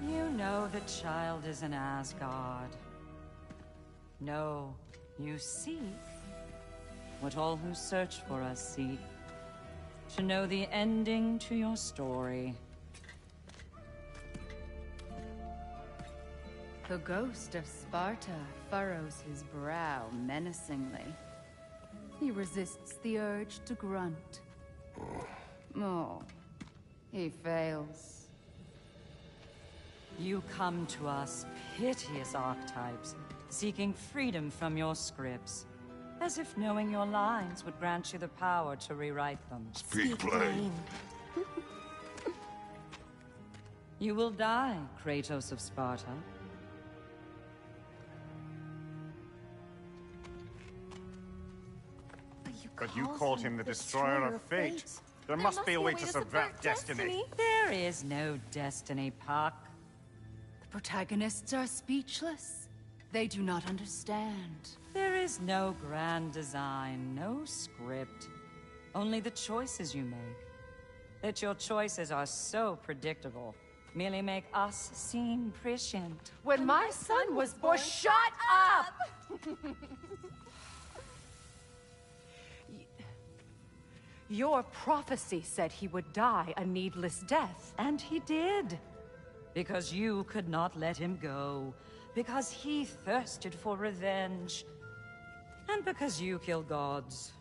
You know the child is in Asgard. No, you seek what all who search for us seek. To know the ending to your story. The ghost of Sparta furrows his brow menacingly. He resists the urge to grunt. Oh, he fails. You come to us, piteous archetypes, seeking freedom from your scripts. As if knowing your lines would grant you the power to rewrite them. Speak plain. You will die, Kratos of Sparta. But you called him the destroyer of fate. There must be a way to subvert destiny. There is no destiny, Puck. The protagonists are speechless. They do not understand. There is no grand design, no script. Only the choices you make. That your choices are so predictable, merely make us seem prescient. When my son was born, shut up! Your prophecy said he would die a needless death. And he did. Because you could not let him go. Because he thirsted for revenge. And because you kill gods.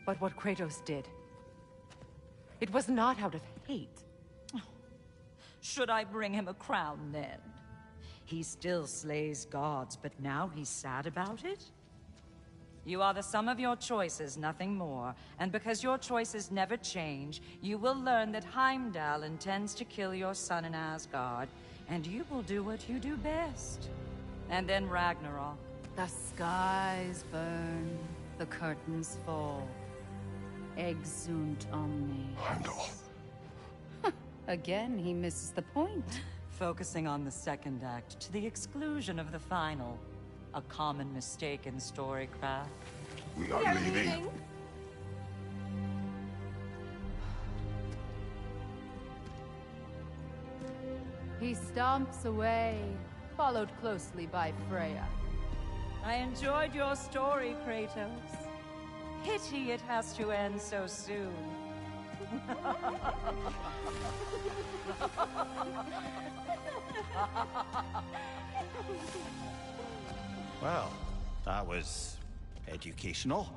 But what Kratos did, it was not out of hate. Should I bring him a crown then? He still slays gods, but now he's sad about it? You are the sum of your choices, nothing more. And because your choices never change, you will learn that Heimdall intends to kill your son in Asgard, and you will do what you do best. And then Ragnarok. The skies burn, the curtains fall. Exunt omnes. Heimdall. Again, he misses the point. Focusing on the second act to the exclusion of the final. A common mistake in storycraft. We are leaving. He stomps away, followed closely by Freya. I enjoyed your story, Kratos. Pity it has to end so soon. Well, that was educational.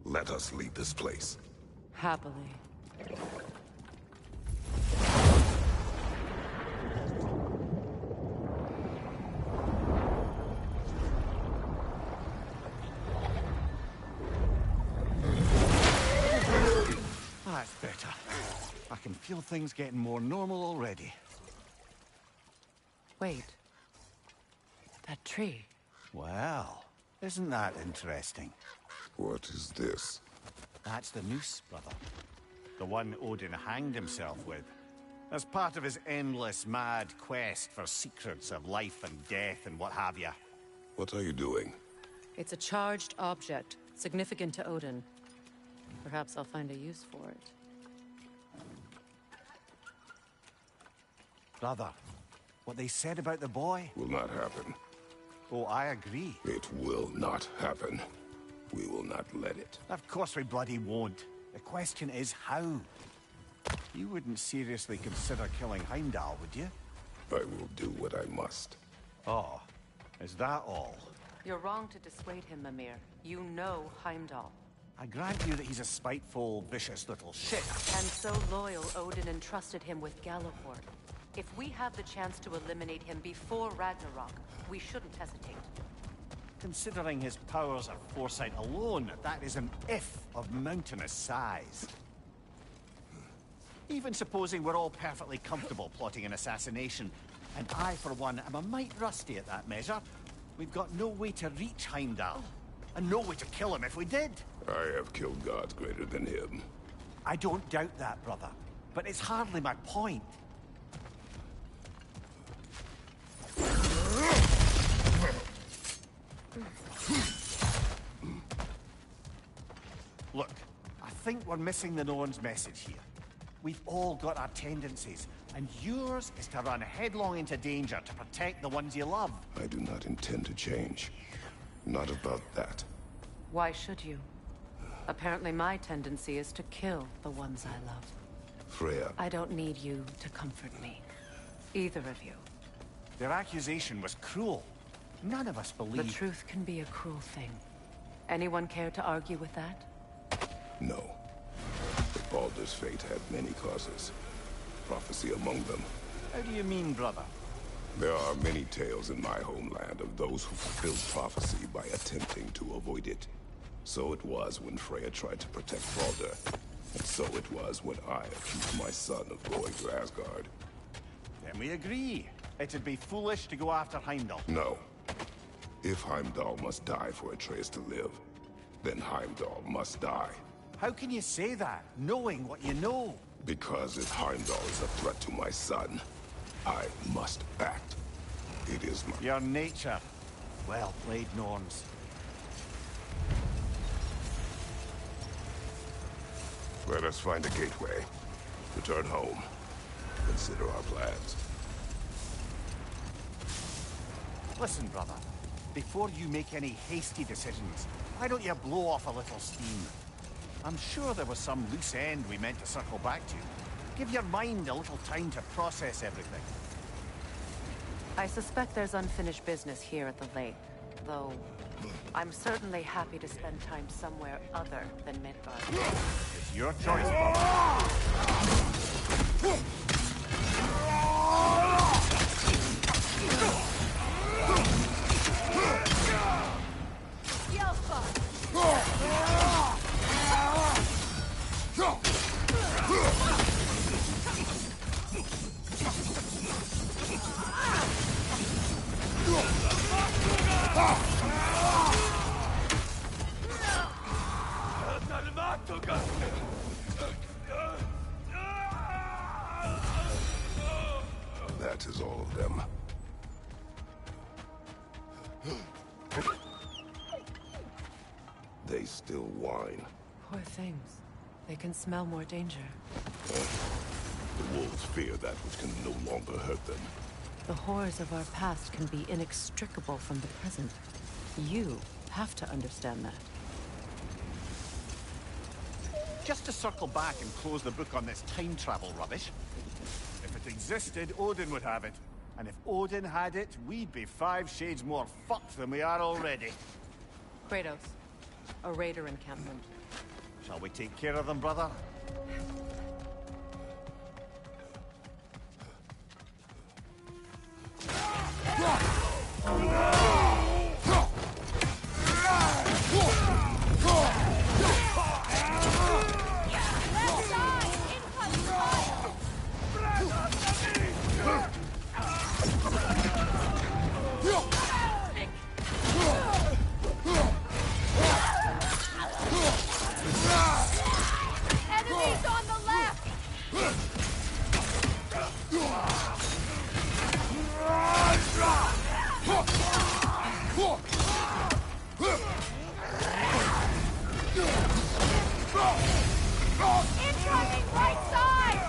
Let us leave this place. Happily. That's better. I can feel things getting more normal already. Wait. That tree. Well, isn't that interesting? What is this? That's the noose, brother. The one Odin hanged himself with. As part of his endless, mad quest for secrets of life and death and what have you. What are you doing? It's a charged object, significant to Odin. Perhaps I'll find a use for it. Brother, what they said about the boy? Will not happen. Oh, I agree. It will not happen. We will not let it. Of course we bloody won't. The question is how? You wouldn't seriously consider killing Heimdall, would you? I will do what I must. Oh, is that all? You're wrong to dissuade him, Mimir. You know Heimdall. I grant you that he's a spiteful, vicious little shit. And so loyal, Odin entrusted him with Galliford. If we have the chance to eliminate him before Ragnarok, we shouldn't hesitate. Considering his powers of foresight alone, that is an if of mountainous size. Even supposing we're all perfectly comfortable plotting an assassination, and I, for one, am a mite rusty at that measure, we've got no way to reach Heimdall, and no way to kill him if we did. I have killed gods greater than him. I don't doubt that, brother, but it's hardly my point. Look, I think we're missing the Norn's message here. We've all got our tendencies, and yours is to run headlong into danger to protect the ones you love. I do not intend to change. Not about that. Why should you? Apparently my tendency is to kill the ones I love. Freya. I don't need you to comfort me. Either of you. Their accusation was cruel. None of us believe... The truth can be a cruel thing. Anyone care to argue with that? No. But Baldur's fate had many causes. Prophecy among them. How do you mean, brother? There are many tales in my homeland of those who fulfilled prophecy by attempting to avoid it. So it was when Freya tried to protect Baldur. And so it was when I accused my son of going to Asgard. Then we agree. It'd be foolish to go after Heimdall. No. If Heimdall must die for Atreus to live, then Heimdall must die. How can you say that, knowing what you know? Because if Heimdall is a threat to my son, I must act. It is my... Your nature. Well played, Norns. Let us find a gateway. Return home. Consider our plans. Listen, brother. Before you make any hasty decisions, why don't you blow off a little steam? I'm sure there was some loose end we meant to circle back to. Give your mind a little time to process everything. I suspect there's unfinished business here at the lake, though I'm certainly happy to spend time somewhere other than Midgard. It's your choice, Bob. That is all of them. They still whine. Poor things. They can smell more danger. The wolves fear that which can no longer hurt them. The horrors of our past can be inextricable from the present. You have to understand that. Just to circle back and close the book on this time travel rubbish. If it existed, Odin would have it. And if Odin had it, we'd be 5 shades more fucked than we are already. Kratos, a raider encampment. Shall we take care of them, brother? Enemies on the left! Incoming right side!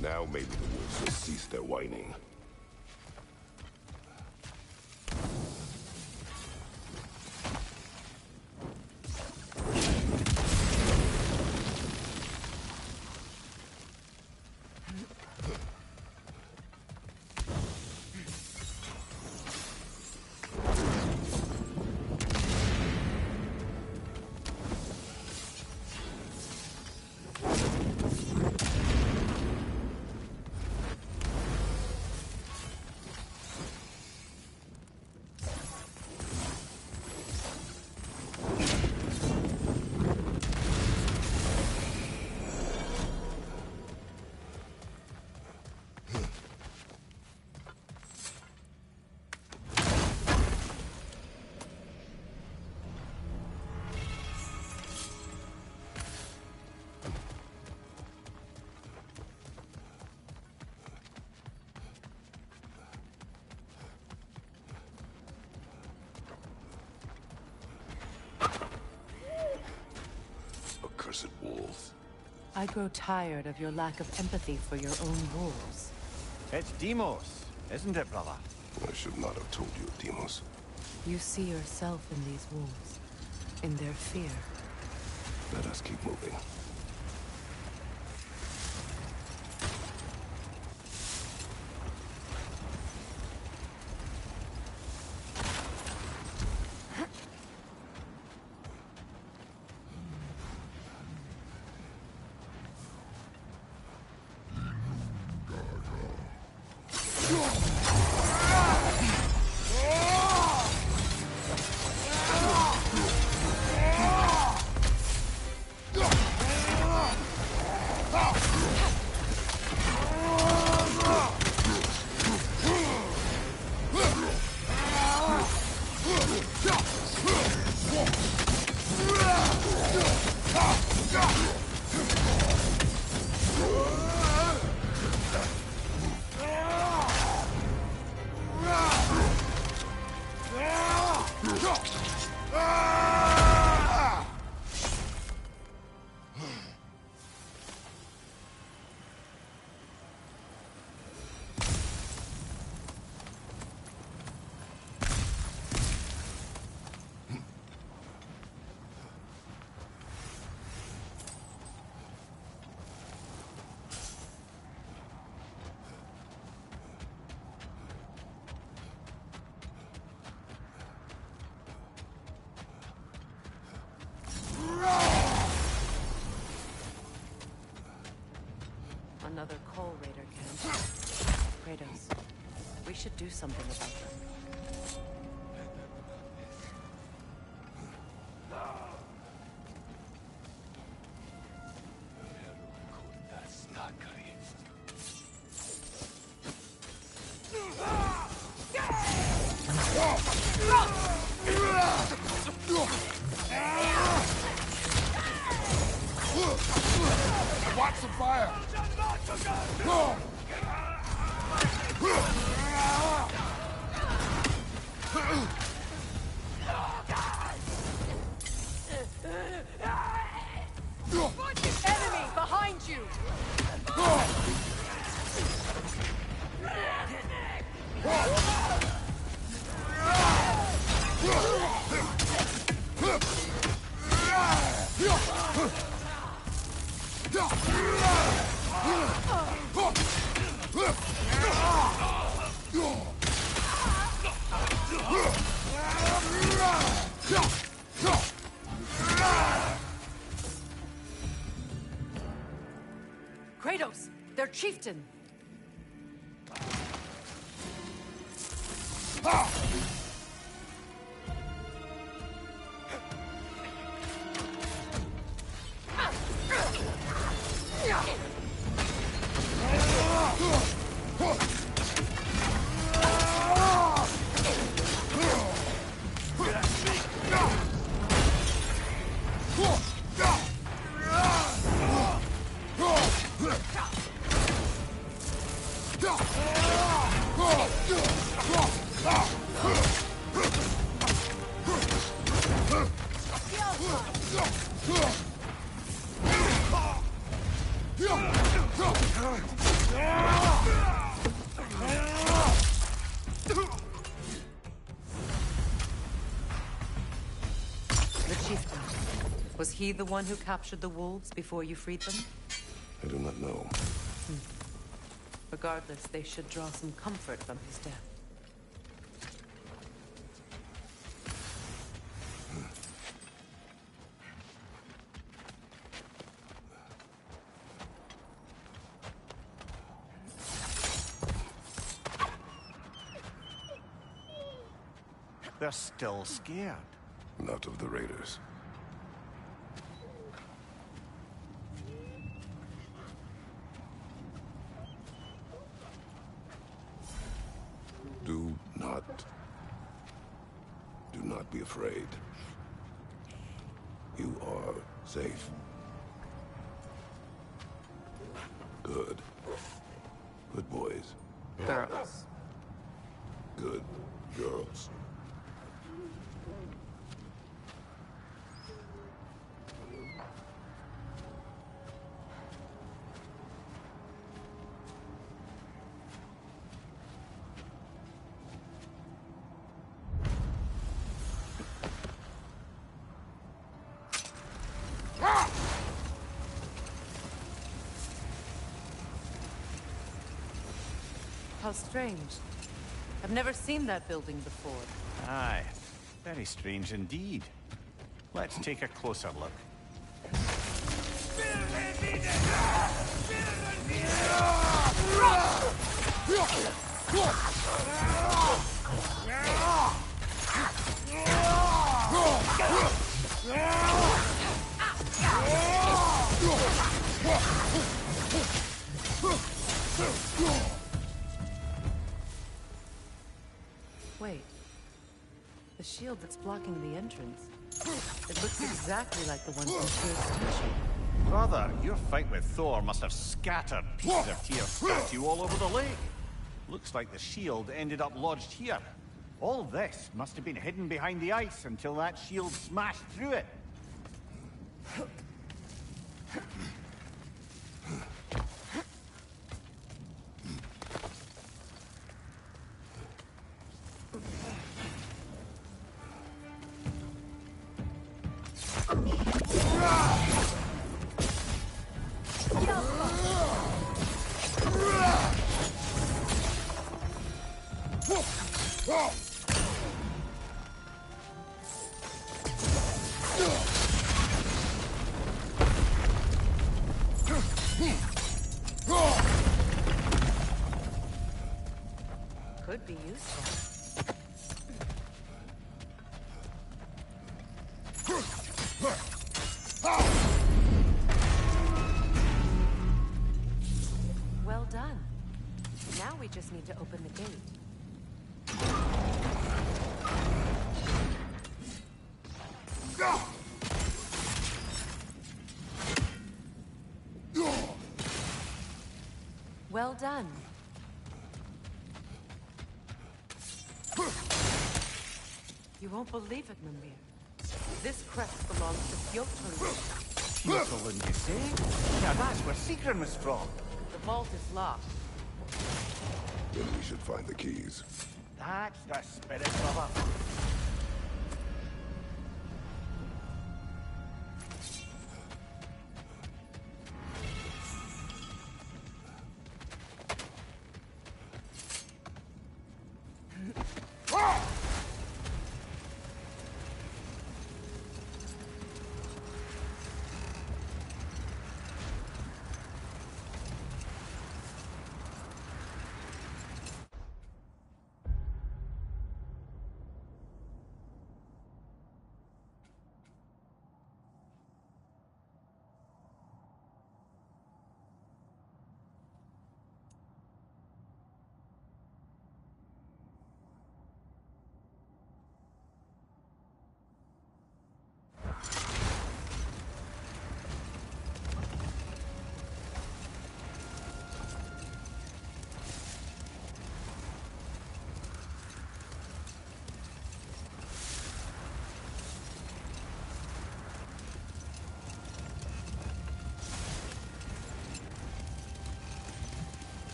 Now maybe the wolves will cease their whining. Accursed wolves. I grow tired of your lack of empathy for your own wolves. It's Deimos, isn't it, brother? I should not have told you, Deimos. You see yourself in these wolves, in their fear. Let us keep moving. another Coal Raider camp. Kratos, we should do something about them. Watch the fire! Enemy behind you! Kratos, their chieftain! The chieftain. Was he the one who captured the wolves before you freed them? I do not know. Regardless, they should draw some comfort from his death. They're still scared. Not of the raiders. Do not be afraid. You are safe. Good. Good boys. Girls. Good girls. How strange. I've never seen that building before. Aye. Very strange indeed. Let's take a closer look. Wait. The shield that's blocking the entrance. It looks exactly like the one from Tyr's statue. Brother, your fight with Thor must have scattered pieces of Tyr's statue all over the lake. Looks like the shield ended up lodged here. All this must have been hidden behind the ice until that shield smashed through it. could be useful. Well done. Now we just need to open the gate. Well done. You won't believe it, Mimir. This crest belongs to Fjötterlund. Fjötterlund, you say? Now that's where Sigrun was from. The vault is locked. Then we should find the keys. That's the spirit, brother.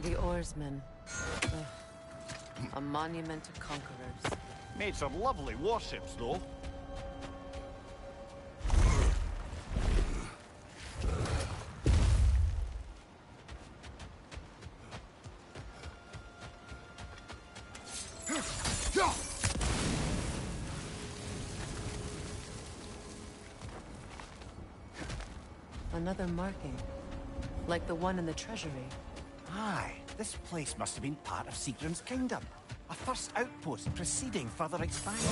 The oarsmen. Ugh. A monument to conquerors. Made some lovely warships, though. Another marking. Like the one in the treasury. Aye, this place must have been part of Sigrun's kingdom. A first outpost preceding further expansion.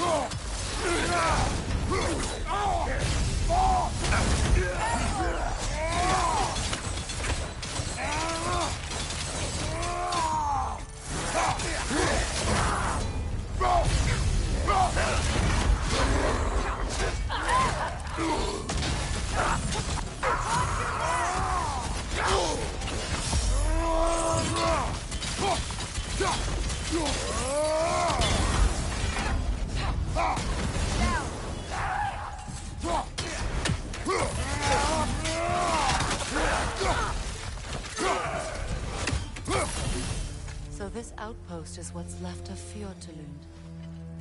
So this outpost is what's left of Fjötterlund.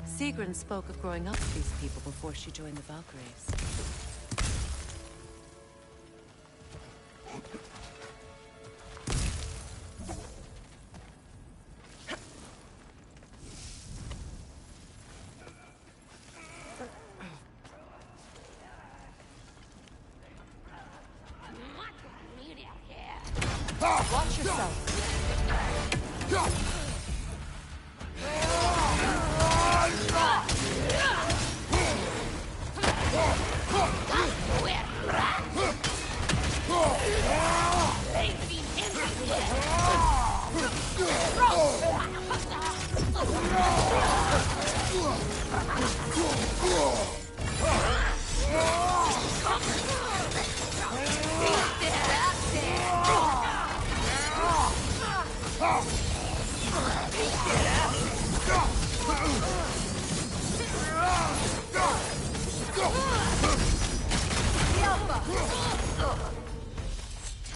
Sigrun spoke of growing up with these people before she joined the Valkyries. Watch yourself.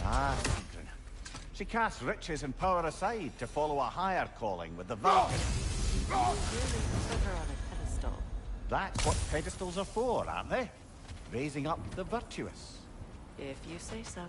Ah, Sigrun. She casts riches and power aside to follow a higher calling with the Valkyries. You really put her on a pedestal. That's what pedestals are for, aren't they? Raising up the virtuous. If you say so.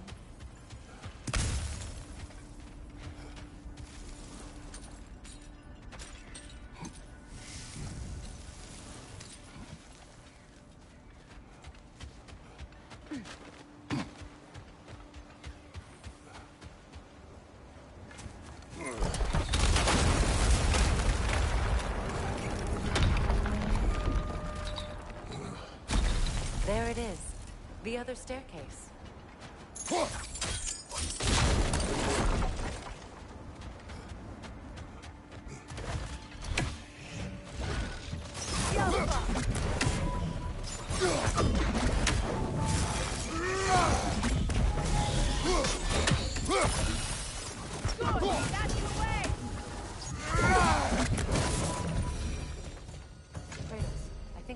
it is. The other staircase.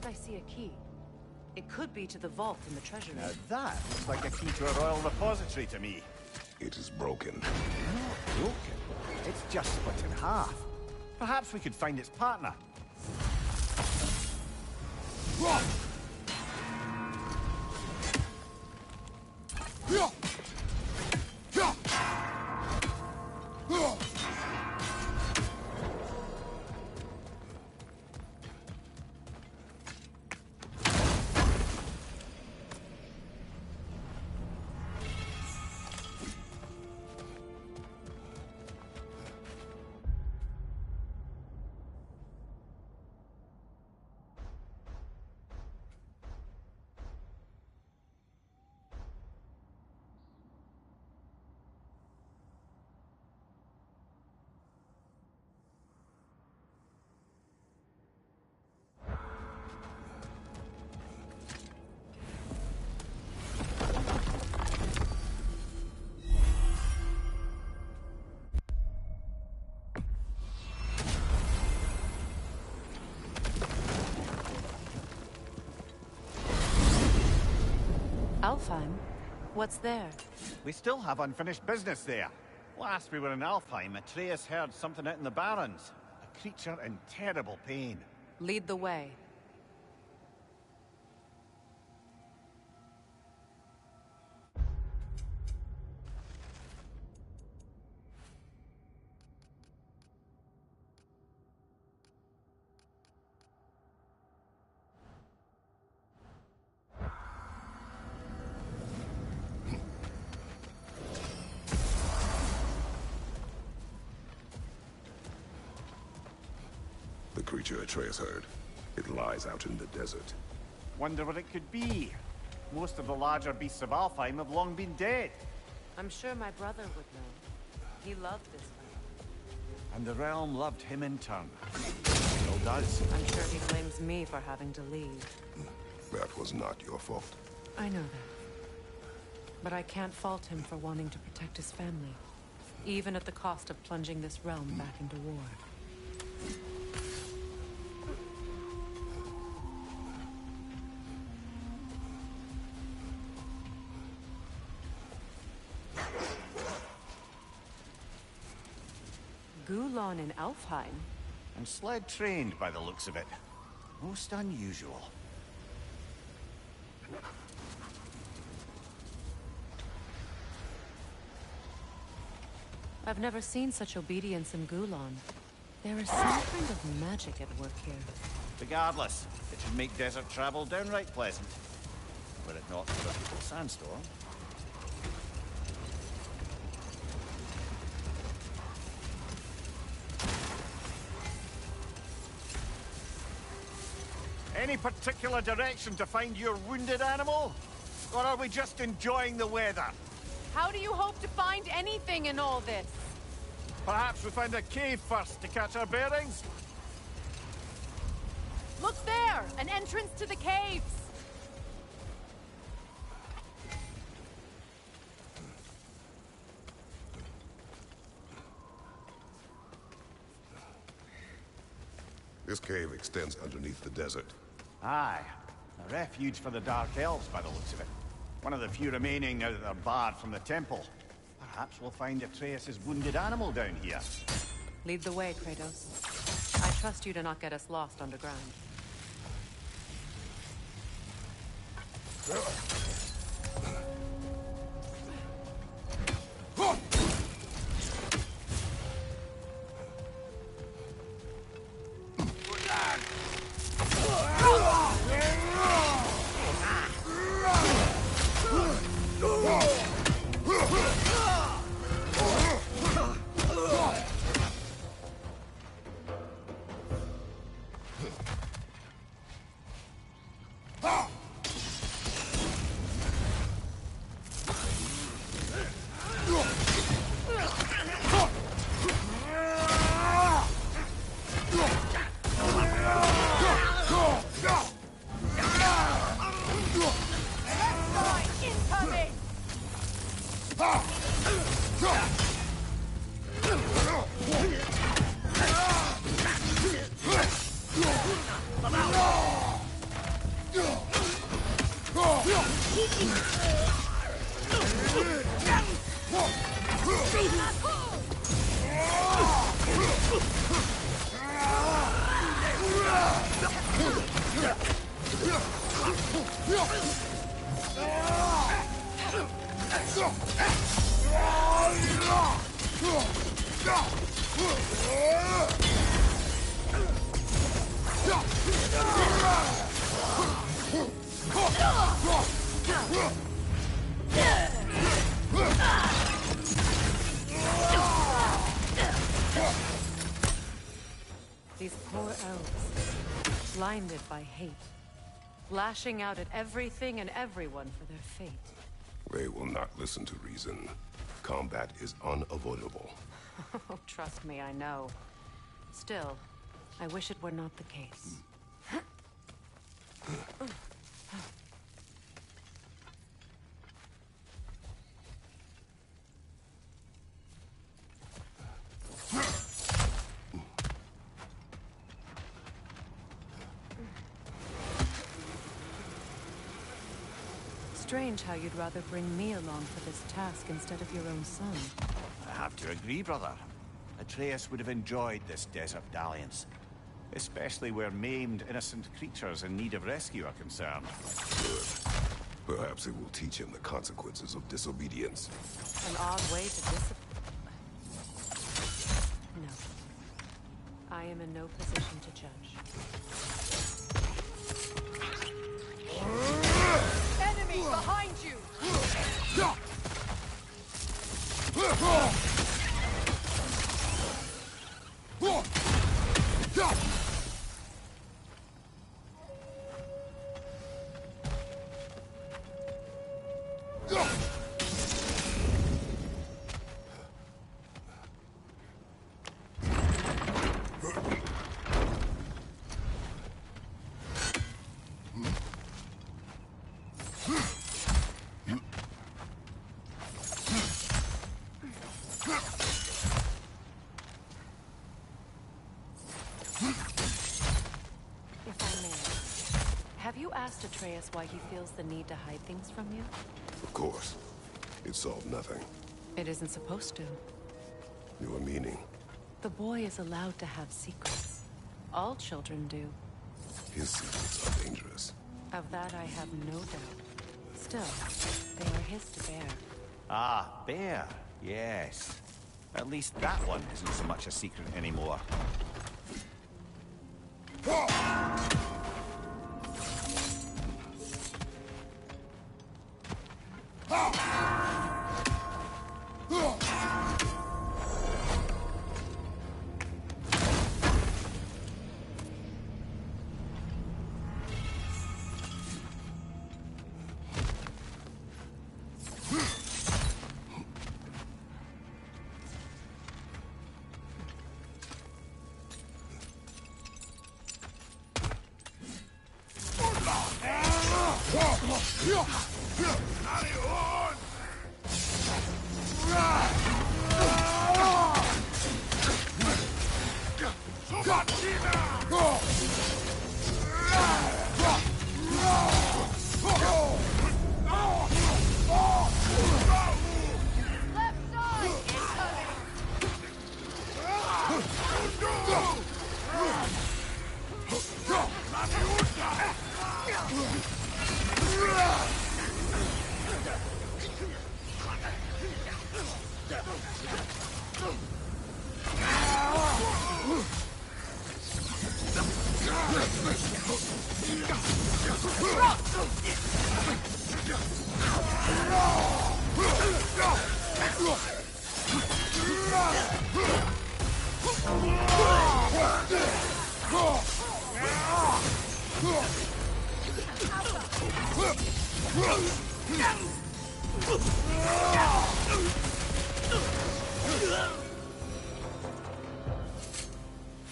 I see a key. It could be to the vault in the treasury. Now that looks like a key to a royal repository to me. It is broken. Not broken. It's just split in half. Perhaps we could find its partner. Alfheim? What's there? We still have unfinished business there. Last we were in Alfheim, Atreus heard something out in the Barrens. A creature in terrible pain. Lead the way. The creature Atreus heard. It lies out in the desert. Wonder what it could be. Most of the larger beasts of Alfheim have long been dead. I'm sure my brother would know. He loved this realm. And the realm loved him in turn. Still does. I'm sure he blames me for having to leave. That was not your fault. I know that. But I can't fault him for wanting to protect his family. Even at the cost of plunging this realm back into war. Gulon in Alfheim? And sled trained by the looks of it. Most unusual. I've never seen such obedience in Gulon. There is some kind of magic at work here. Regardless, it should make desert travel downright pleasant. Were it not for a little sandstorm. Any particular direction to find your wounded animal? Or are we just enjoying the weather? How do you hope to find anything in all this? Perhaps we find a cave first to catch our bearings? Look there! An entrance to the caves! This cave extends underneath the desert. Aye. A refuge for the Dark Elves by the looks of it. One of the few remaining now that they're barred from the temple. Perhaps we'll find Atreus' wounded animal down here. Lead the way, Kratos. I trust you to not get us lost underground. poor elves, blinded by hate, lashing out at everything and everyone for their fate. They will not listen to reason. Combat is unavoidable. Oh, trust me, I know. Still, I wish it were not the case. Strange how you'd rather bring me along for this task instead of your own son. I have to agree, brother. Atreus would have enjoyed this desert dalliance. Especially where maimed, innocent creatures in need of rescue are concerned. Good. Perhaps it will teach him the consequences of disobedience. An odd way to discipline. No. I am in no position to judge. Enemy behind you! Asked Atreus why he feels the need to hide things from you? Of course. It solved nothing. It isn't supposed to. Your meaning? The boy is allowed to have secrets. All children do. His secrets are dangerous. Of that I have no doubt. Still, they are his to bear. Ah, bear. Yes. At least that one isn't so much a secret anymore.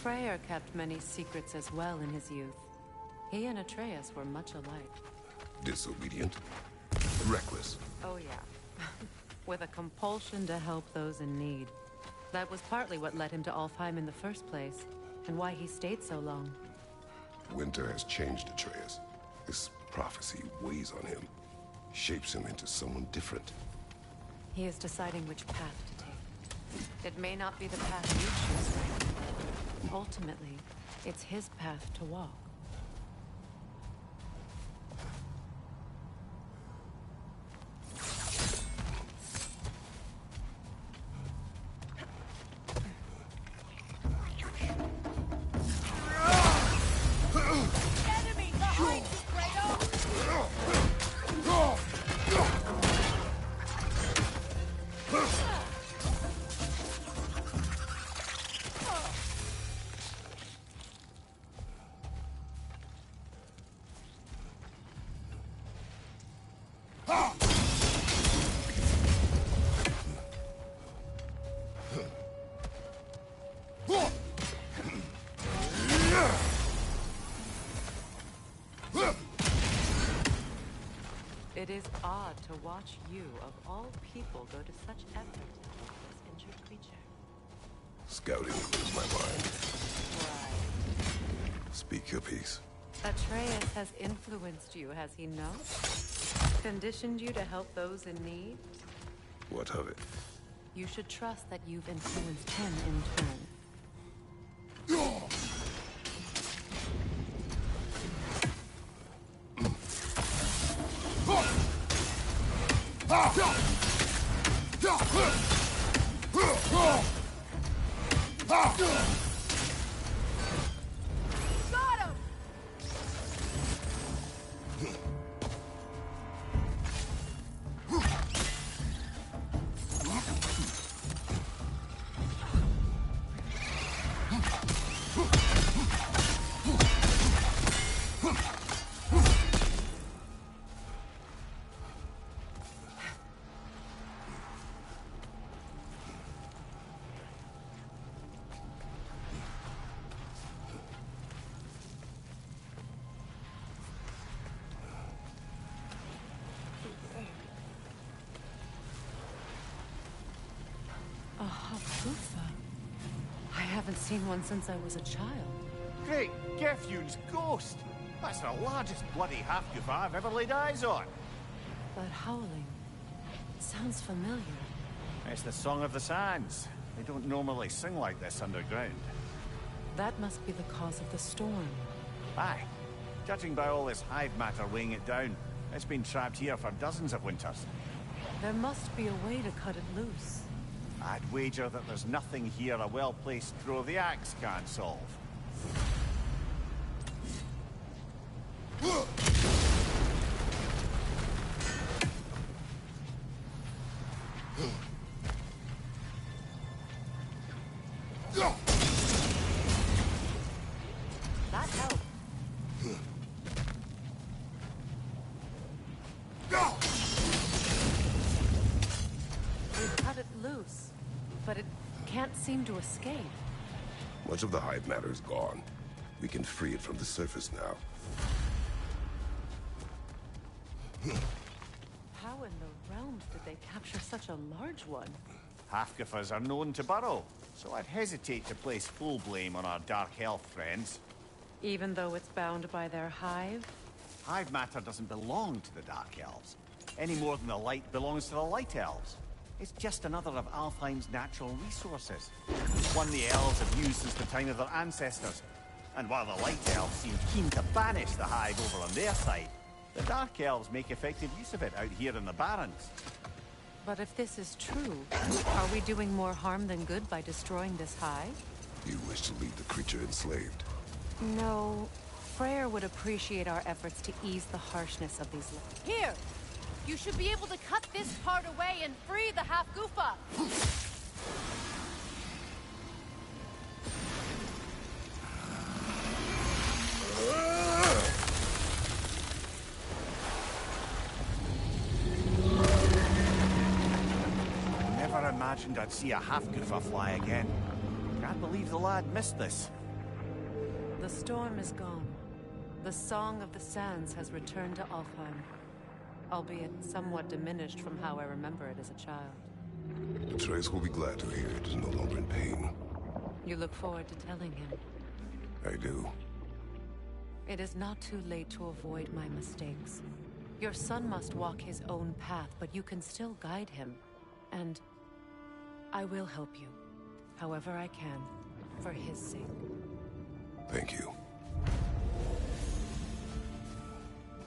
Freyr kept many secrets as well in his youth. He and Atreus were much alike. Disobedient? Reckless? Oh yeah. With a compulsion to help those in need. That was partly what led him to Alfheim in the first place, and why he stayed so long. Winter has changed Atreus. This prophecy weighs on him, shapes him into someone different. He is deciding which path to take. It may not be the path you choose, Frank. Ultimately, it's his path to walk. It is odd to watch you, of all people, go to such effort to help this injured creature. Scouting clears my mind. Right. Speak your piece. Atreus has influenced you, has he not? Conditioned you to help those in need? What of it? You should trust that you've influenced him in turn. Got him! A Hakufa. I haven't seen one since I was a child. Great, Gefyun's ghost! That's the largest bloody Hafgufa I've ever laid eyes on. That howling sounds familiar. It's the Song of the Sands. They don't normally sing like this underground. That must be the cause of the storm. Aye. Judging by all this hive matter weighing it down, it's been trapped here for dozens of winters. There must be a way to cut it loose. I'd wager that there's nothing here a well-placed throw of the axe can't solve. That helped. We've cut it loose, but it can't seem to escape. Much of the hive matter is gone. We can free it from the surface now. How in the realms did they capture such a large one? Hafgufas are known to burrow, so I'd hesitate to place full blame on our Dark Elf friends. Even though it's bound by their hive? Hive matter doesn't belong to the Dark Elves, any more than the light belongs to the Light Elves. It's just another of Alfheim's natural resources. One the elves have used since the time of their ancestors. And while the Light Elves seem keen to banish the hive over on their side, the Dark Elves make effective use of it out here in the Barrens. But if this is true, are we doing more harm than good by destroying this hive? You wish to leave the creature enslaved? No. Freyr would appreciate our efforts to ease the harshness of these laws. Here! You should be able to cut this part away and free the Hafgufa! Never imagined I'd see a Hafgufa fly again. Can't believe the lad missed this. The storm is gone. The Song of the Sands has returned to Alfheim, albeit somewhat diminished from how I remember it as a child. Atreus will be glad to hear it is no longer in pain. You look forward to telling him. I do. It is not too late to avoid my mistakes. Your son must walk his own path, but you can still guide him. And I will help you, however I can, for his sake. Thank you.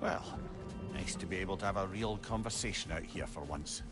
Well, nice to be able to have a real conversation out here for once.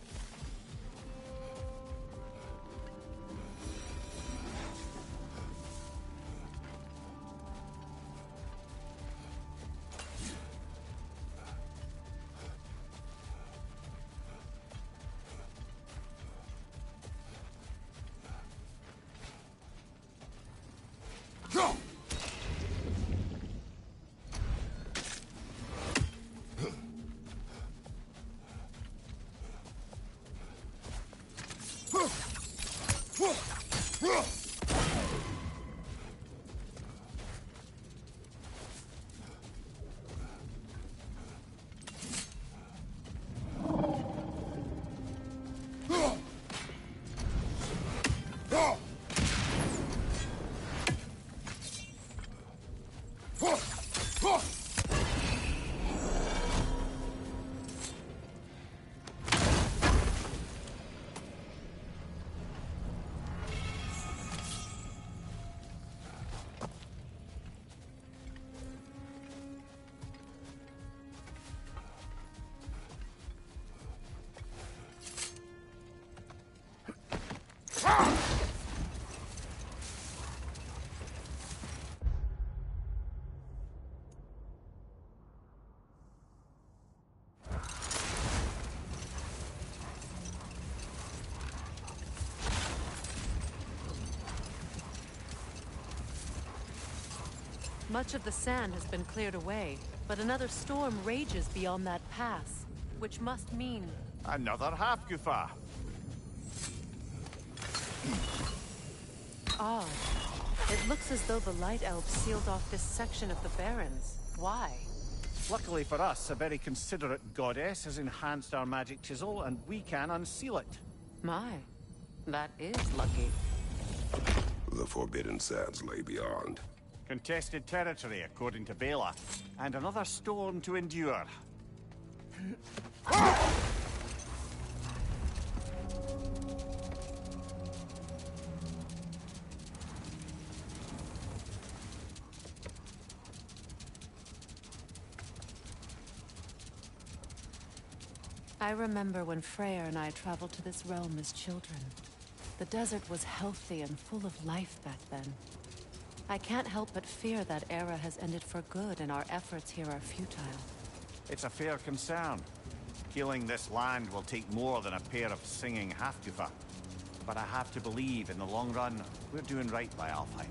Much of the sand has been cleared away, but another storm rages beyond that pass, which must mean... Another Hafgufa. Odd. It looks as though the Light Elves sealed off this section of the Barrens. Why? Luckily for us, a very considerate goddess has enhanced our magic chisel, and we can unseal it. My, that is lucky. The Forbidden Sands lay beyond. Contested territory, according to Bela, and another storm to endure. I remember when Freya and I traveled to this realm as children. The desert was healthy and full of life back then. I can't help but fear that era has ended for good and our efforts here are futile. It's a fair concern. Healing this land will take more than a pair of singing Hafgufa. But I have to believe, in the long run, we're doing right by Alfheim.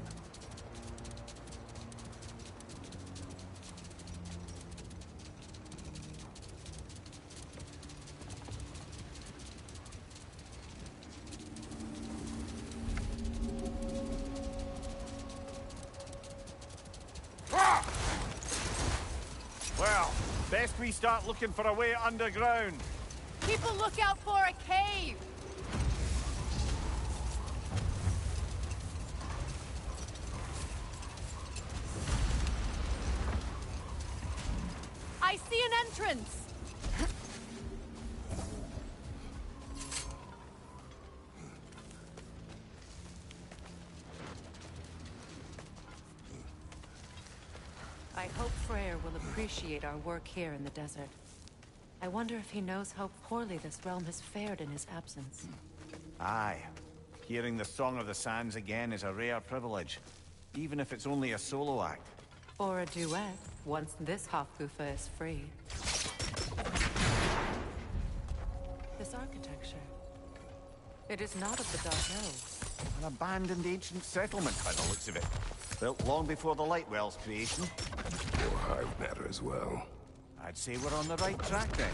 Well, best we start looking for a way underground. Keep a lookout for a cave! I see an entrance! I hope Freyr will appreciate our work here in the desert. I wonder if he knows how poorly this realm has fared in his absence. Aye. Hearing the Song of the Sands again is a rare privilege, even if it's only a solo act. Or a duet, once this Hafgufa is free. This architecture. It is not of the Dark Elves. An abandoned ancient settlement by the looks of it. Built long before the Lightwell's creation. Your hive matter as well. I'd say we're on the right track then.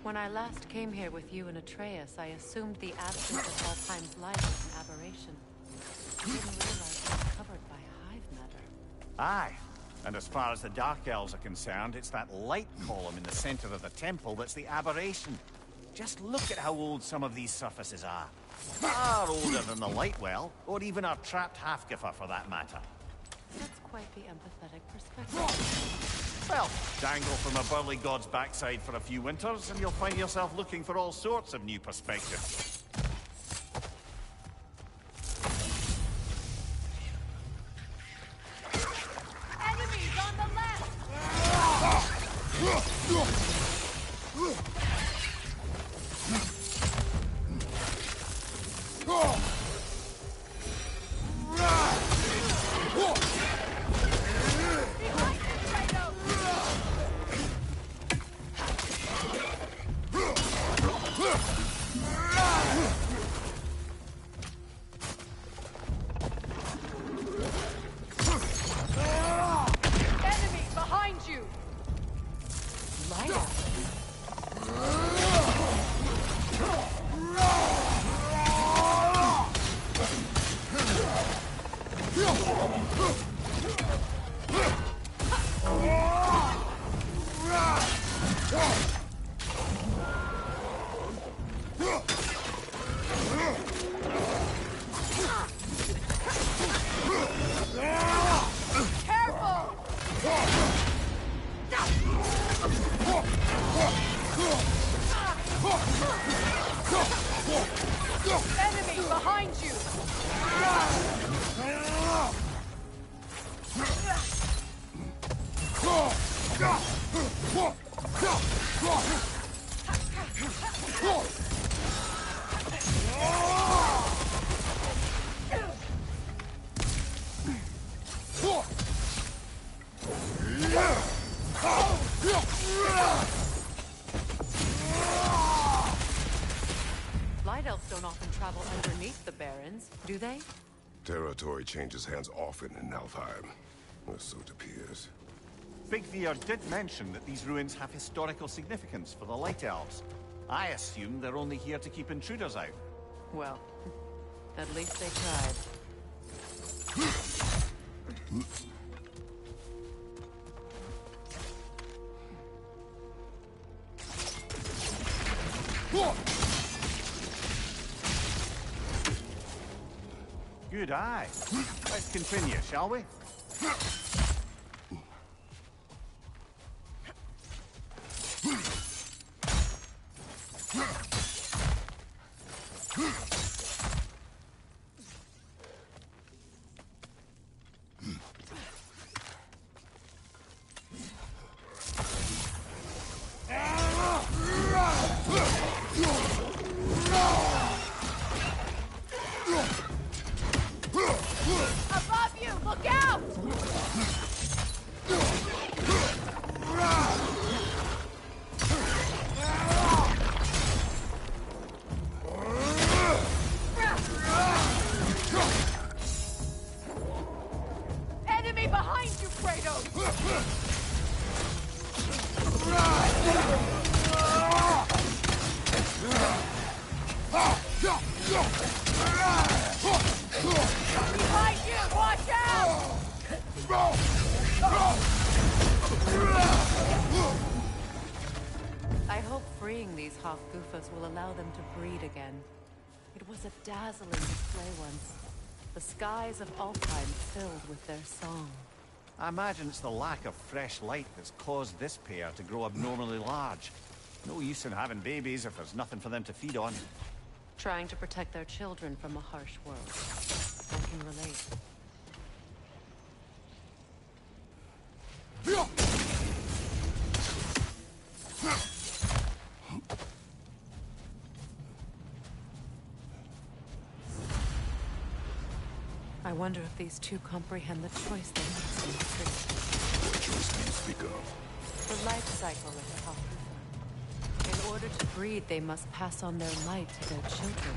When I last came here with you and Atreus, I assumed the absence of Alfheim's light was an aberration. I didn't realize it was covered by hive matter. Aye. And as far as the Dark Elves are concerned, it's that light column in the center of the temple that's the aberration. Just look at how old some of these surfaces are. Far older than the Lightwell, or even our trapped Hafgufa for that matter. That's quite the empathetic perspective. Well, dangle from a burly god's backside for a few winters, and you'll find yourself looking for all sorts of new perspectives. Enemies on the left! Light Light elves don't often travel underneath the barrens, do they? Territory changes hands often in Nalfheim. Or so it appears. Big Veer did mention that these ruins have historical significance for the Light Elves. I assume they're only here to keep intruders out. Well, at least they tried. Good eye. Let's continue, shall we? Above you! Look out! Enemy behind you, Kratos! Behind you! Watch out! I hope freeing these Hofgufas will allow them to breed again. It was a dazzling display once. The skies of Alfheim filled with their song. I imagine it's the lack of fresh light that's caused this pair to grow abnormally large. No use in having babies if there's nothing for them to feed on. Trying to protect their children from a harsh world. I can relate. I wonder if these two comprehend the choice they must in the tree. What choice do you speak of? The life cycle of the Hofgufa. In order to breed, they must pass on their light to their children.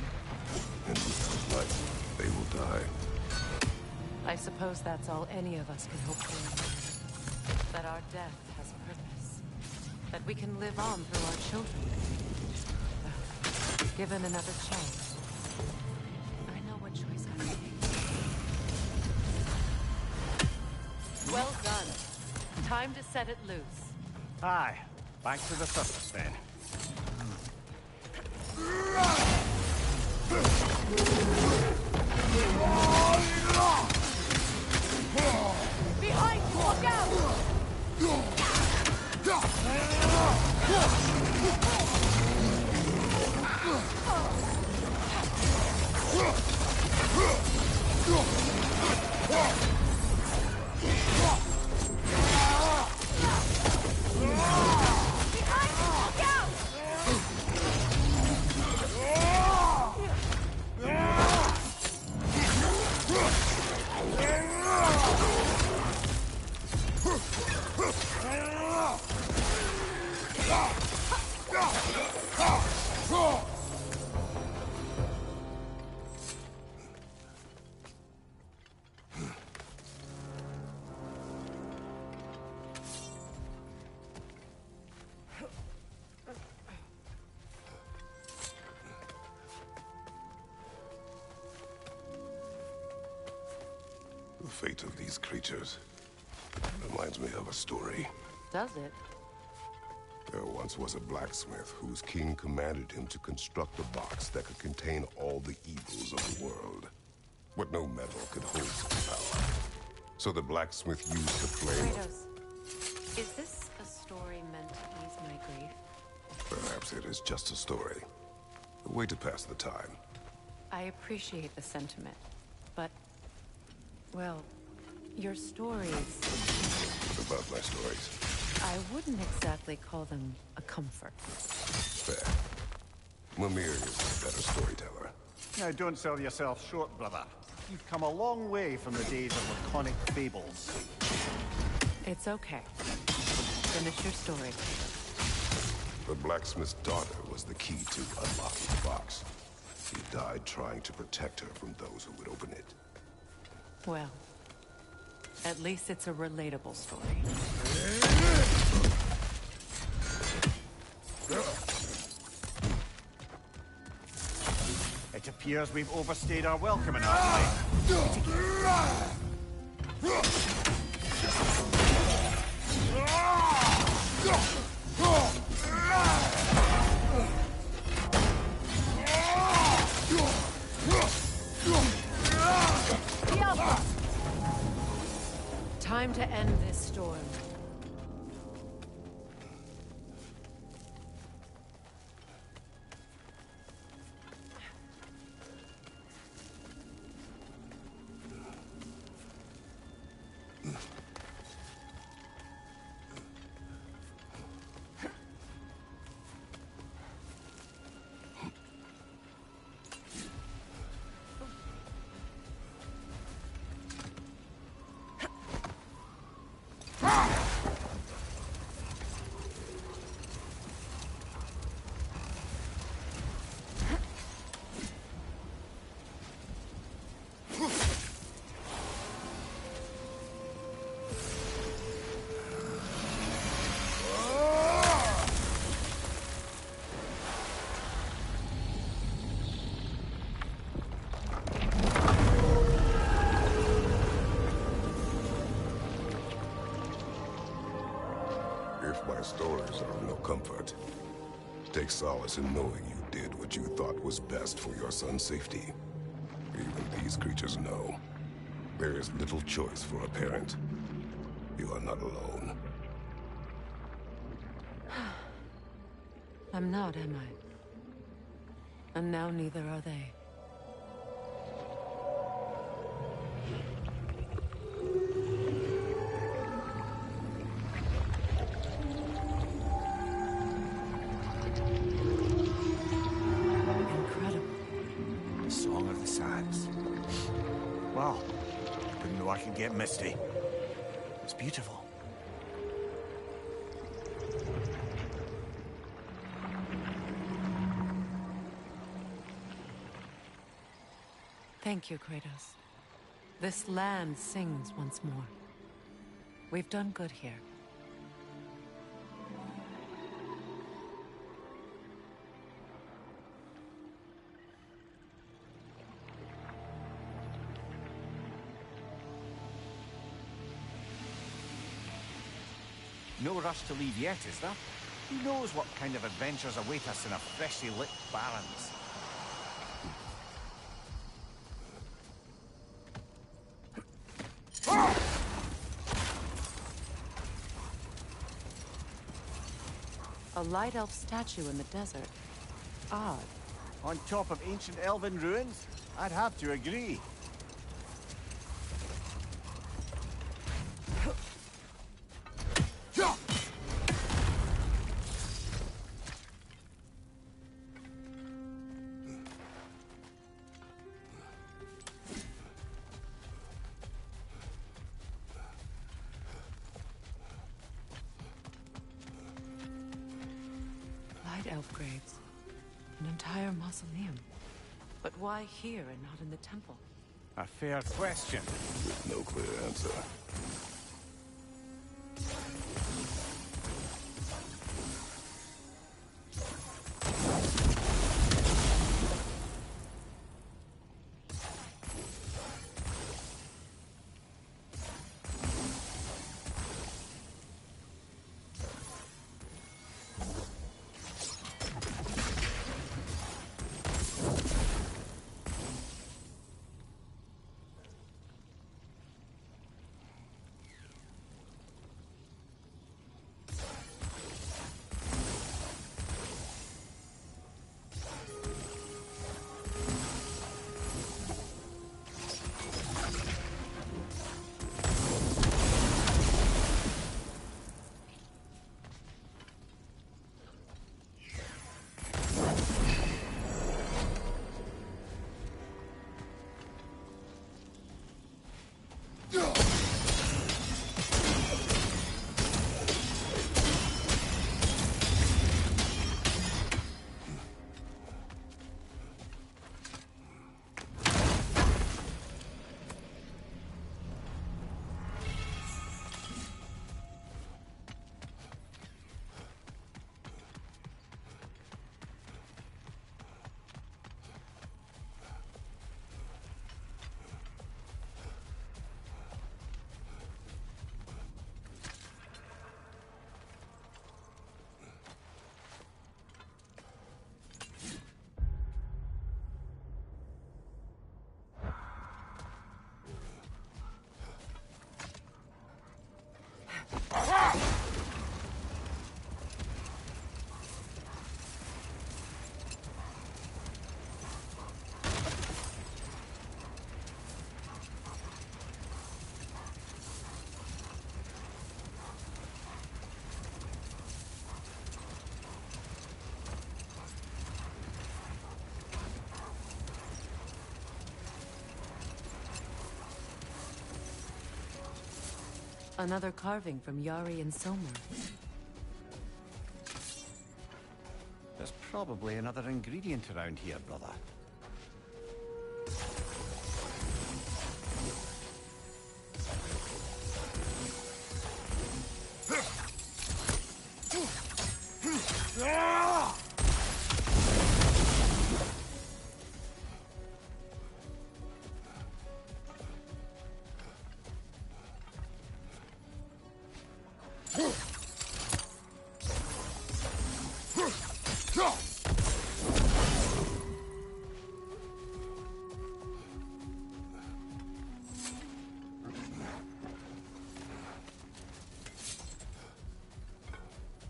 And without light, they will die. I suppose that's all any of us can hope for. That our death has a purpose. That we can live on through our children. Given another chance, I know what choice I make. Well done. Time to set it loose. Aye. Back to the surface then. Behind you! Look out! The fate of these creatures reminds me of a story. Does it? There once was a blacksmith whose king commanded him to construct a box that could contain all the evils of the world. But no metal could hold such power. So the blacksmith used the flame of... Kratos, is this a story meant to ease my grief? Perhaps it is just a story. A way to pass the time. I appreciate the sentiment, but... well, your stories... What about my stories? I I wouldn't exactly call them a comfort. Fair. Mimir is a better storyteller. Now, don't sell yourself short, brother. You've come a long way from the days of laconic fables. It's okay. Finish your story. The blacksmith's daughter was the key to unlocking the box. She died trying to protect her from those who would open it. Well, at least it's a relatable story. It appears we've overstayed our welcome in our life. Time to end this storm. If my stories are of no comfort, take solace in knowing you did what you thought was best for your son's safety. Even these creatures know. There is little choice for a parent. You are not alone. I'm not, am I? And now neither are they. Song of the Sands. Wow. Didn't know I could get misty. It's beautiful. Thank you, Kratos. This land sings once more. We've done good here. No rush to leave yet, is there? Who knows what kind of adventures await us in our freshly lit barrens? A light elf statue in the desert. Odd. On top of ancient elven ruins? I'd have to agree. Elf graves. An entire mausoleum. But why here and not in the temple? A fair question. With no clear answer. Another carving from Yari and Somer. There's probably another ingredient around here, brother.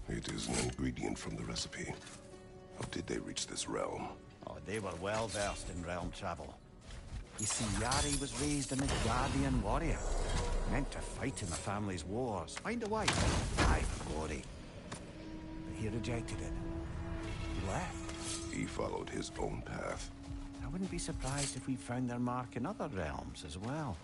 It is an ingredient from the recipe. How did they reach this realm? Oh, they were well versed in realm travel. You see, Yari was raised a Midgardian warrior. Meant to fight in the family's wars, find a wife, die for glory. But he rejected it. He left. He followed his own path. I wouldn't be surprised if we found their mark in other realms as well.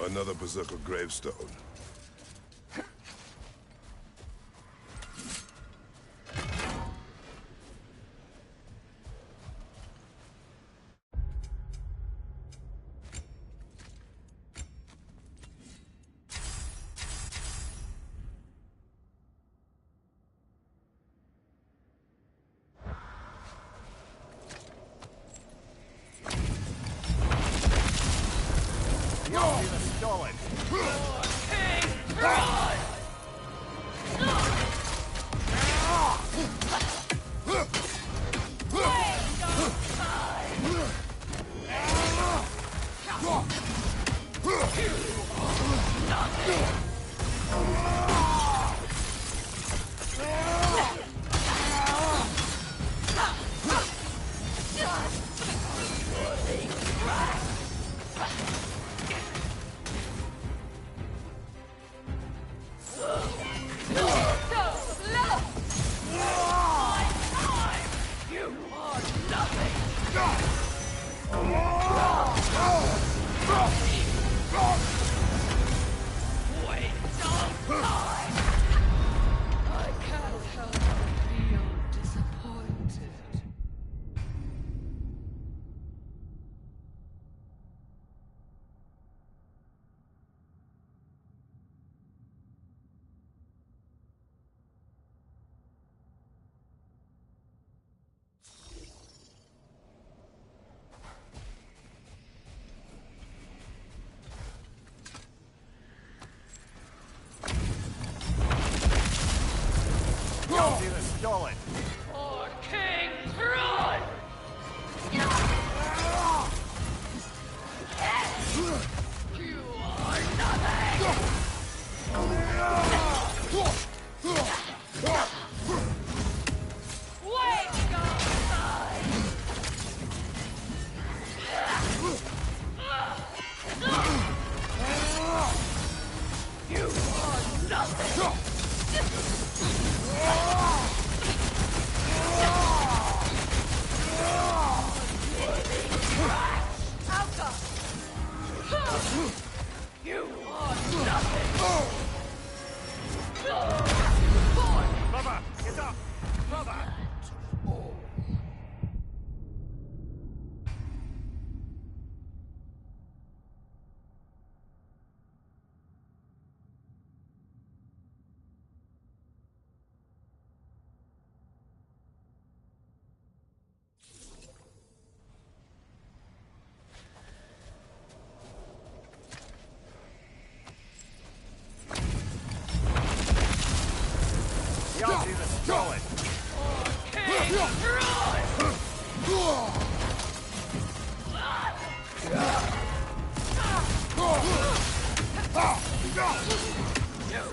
Another Berserker gravestone. Stolen. For King Throne! You are nothing! Wake up, son! You are nothing! You are nothing! Brother, get up! Brother! Stolen.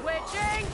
Switching!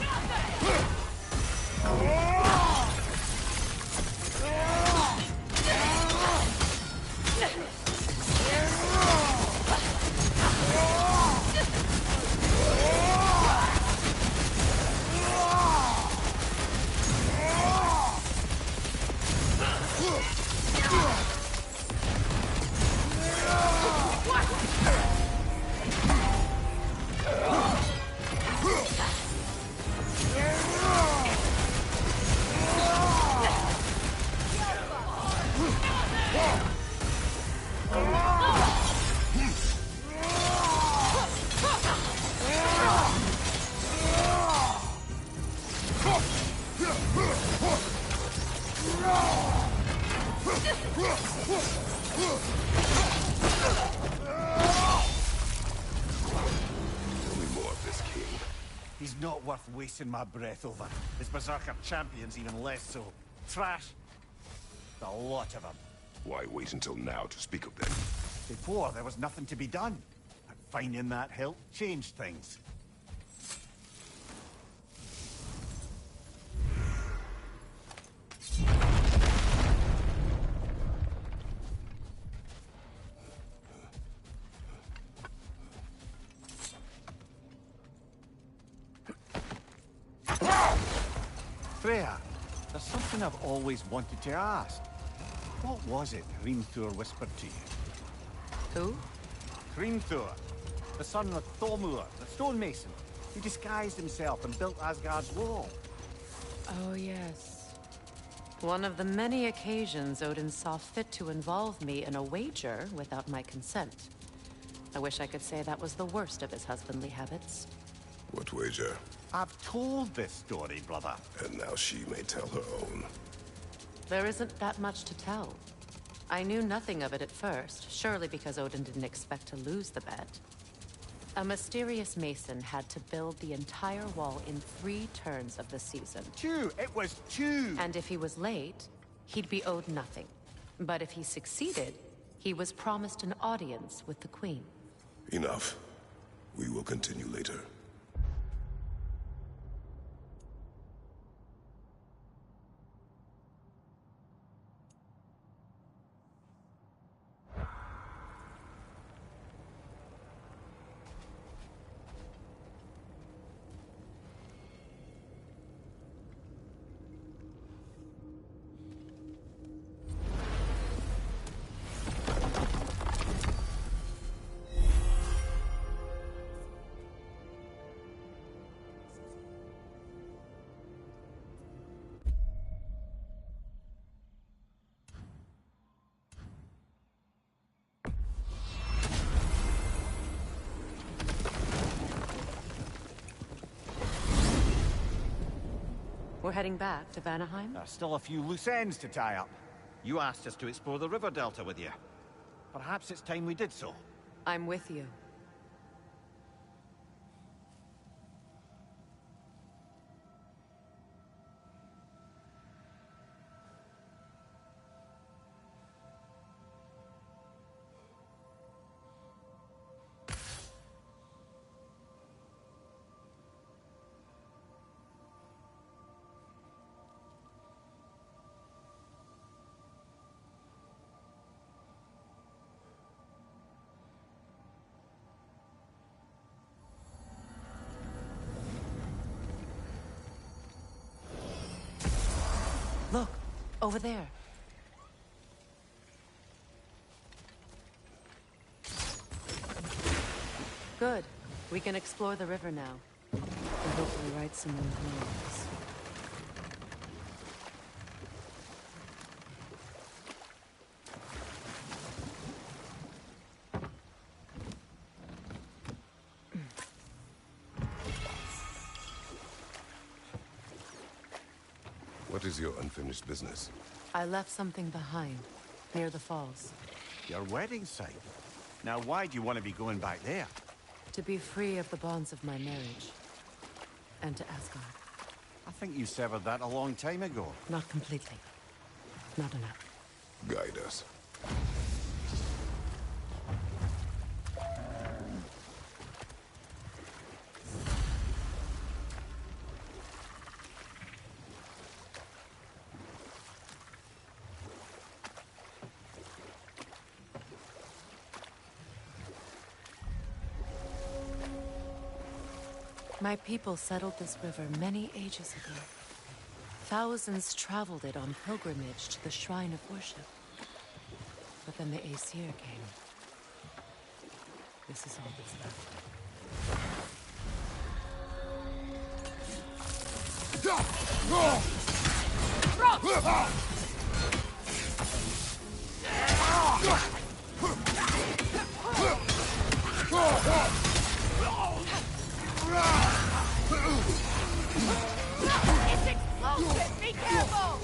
Not worth wasting my breath over. His Berserker champions even less so. Trash. A lot of them. Why wait until now to speak of them? Before, there was nothing to be done. And finding that hilt changed things. Freya, there's something I've always wanted to ask. What was it Hrimthur whispered to you? Who? Hrimthur, the son of Thormur, the stonemason. He disguised himself and built Asgard's wall. Oh, yes. One of the many occasions Odin saw fit to involve me in a wager without my consent. I wish I could say that was the worst of his husbandly habits. What wager? I've told this story, brother. And now she may tell her own. There isn't that much to tell. I knew nothing of it at first, surely because Odin didn't expect to lose the bet. A mysterious mason had to build the entire wall in 3 turns of the season. 2! It was 2! And if he was late, he'd be owed nothing. But if he succeeded, he was promised an audience with the Queen. Enough. We will continue later. We're heading back to Vanaheim? There's still a few loose ends to tie up. You asked us to explore the river delta with you. Perhaps it's time we did so. I'm with you. Look, over there. Good. We can explore the river now. And hopefully right some more poems. What is your unfinished business? I left something behind, near the falls. Your wedding site? Now why do you want to be going back there? To be free of the bonds of my marriage. And to Asgard. I think you severed that a long time ago. Not completely. Not enough. Guide us. My people settled this river many ages ago. Thousands traveled it on pilgrimage to the shrine of worship. But then the Aesir came. This is all that's left. It's explosive! Be careful!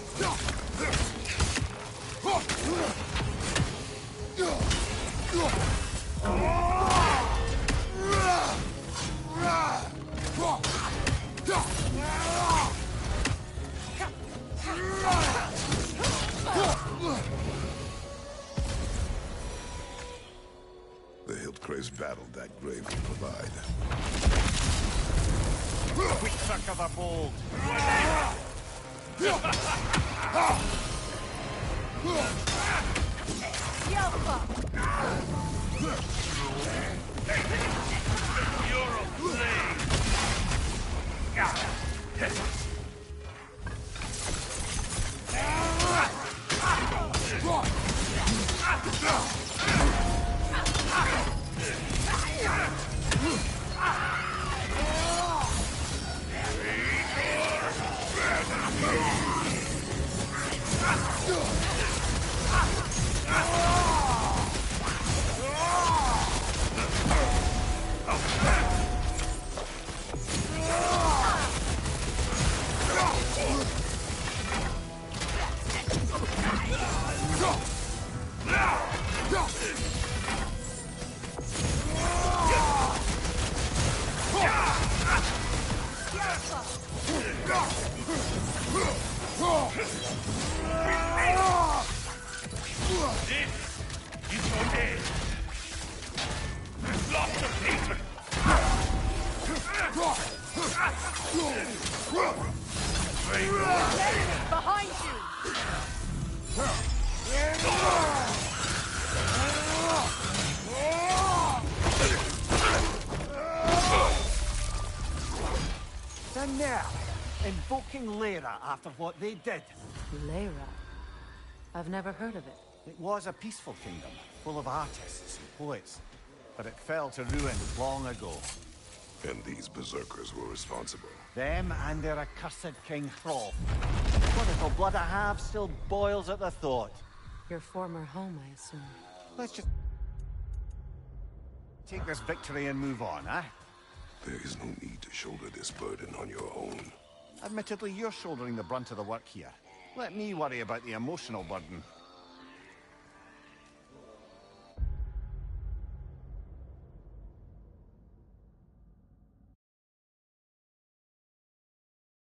The Hildcraves battled that grave will provide. Quick suck of a bolt. Yelpa! You're a flame. Behind you! And now, invoking Lyra after what they did. Lyra? I've never heard of it. It was a peaceful kingdom, full of artists and poets. But it fell to ruin long ago. And these berserkers were responsible. Them and their accursed King Hrolf. What little blood I have still boils at the thought. Your former home, I assume. Let's just take this victory and move on, eh? There is no need to shoulder this burden on your own. Admittedly, you're shouldering the brunt of the work here. Let me worry about the emotional burden.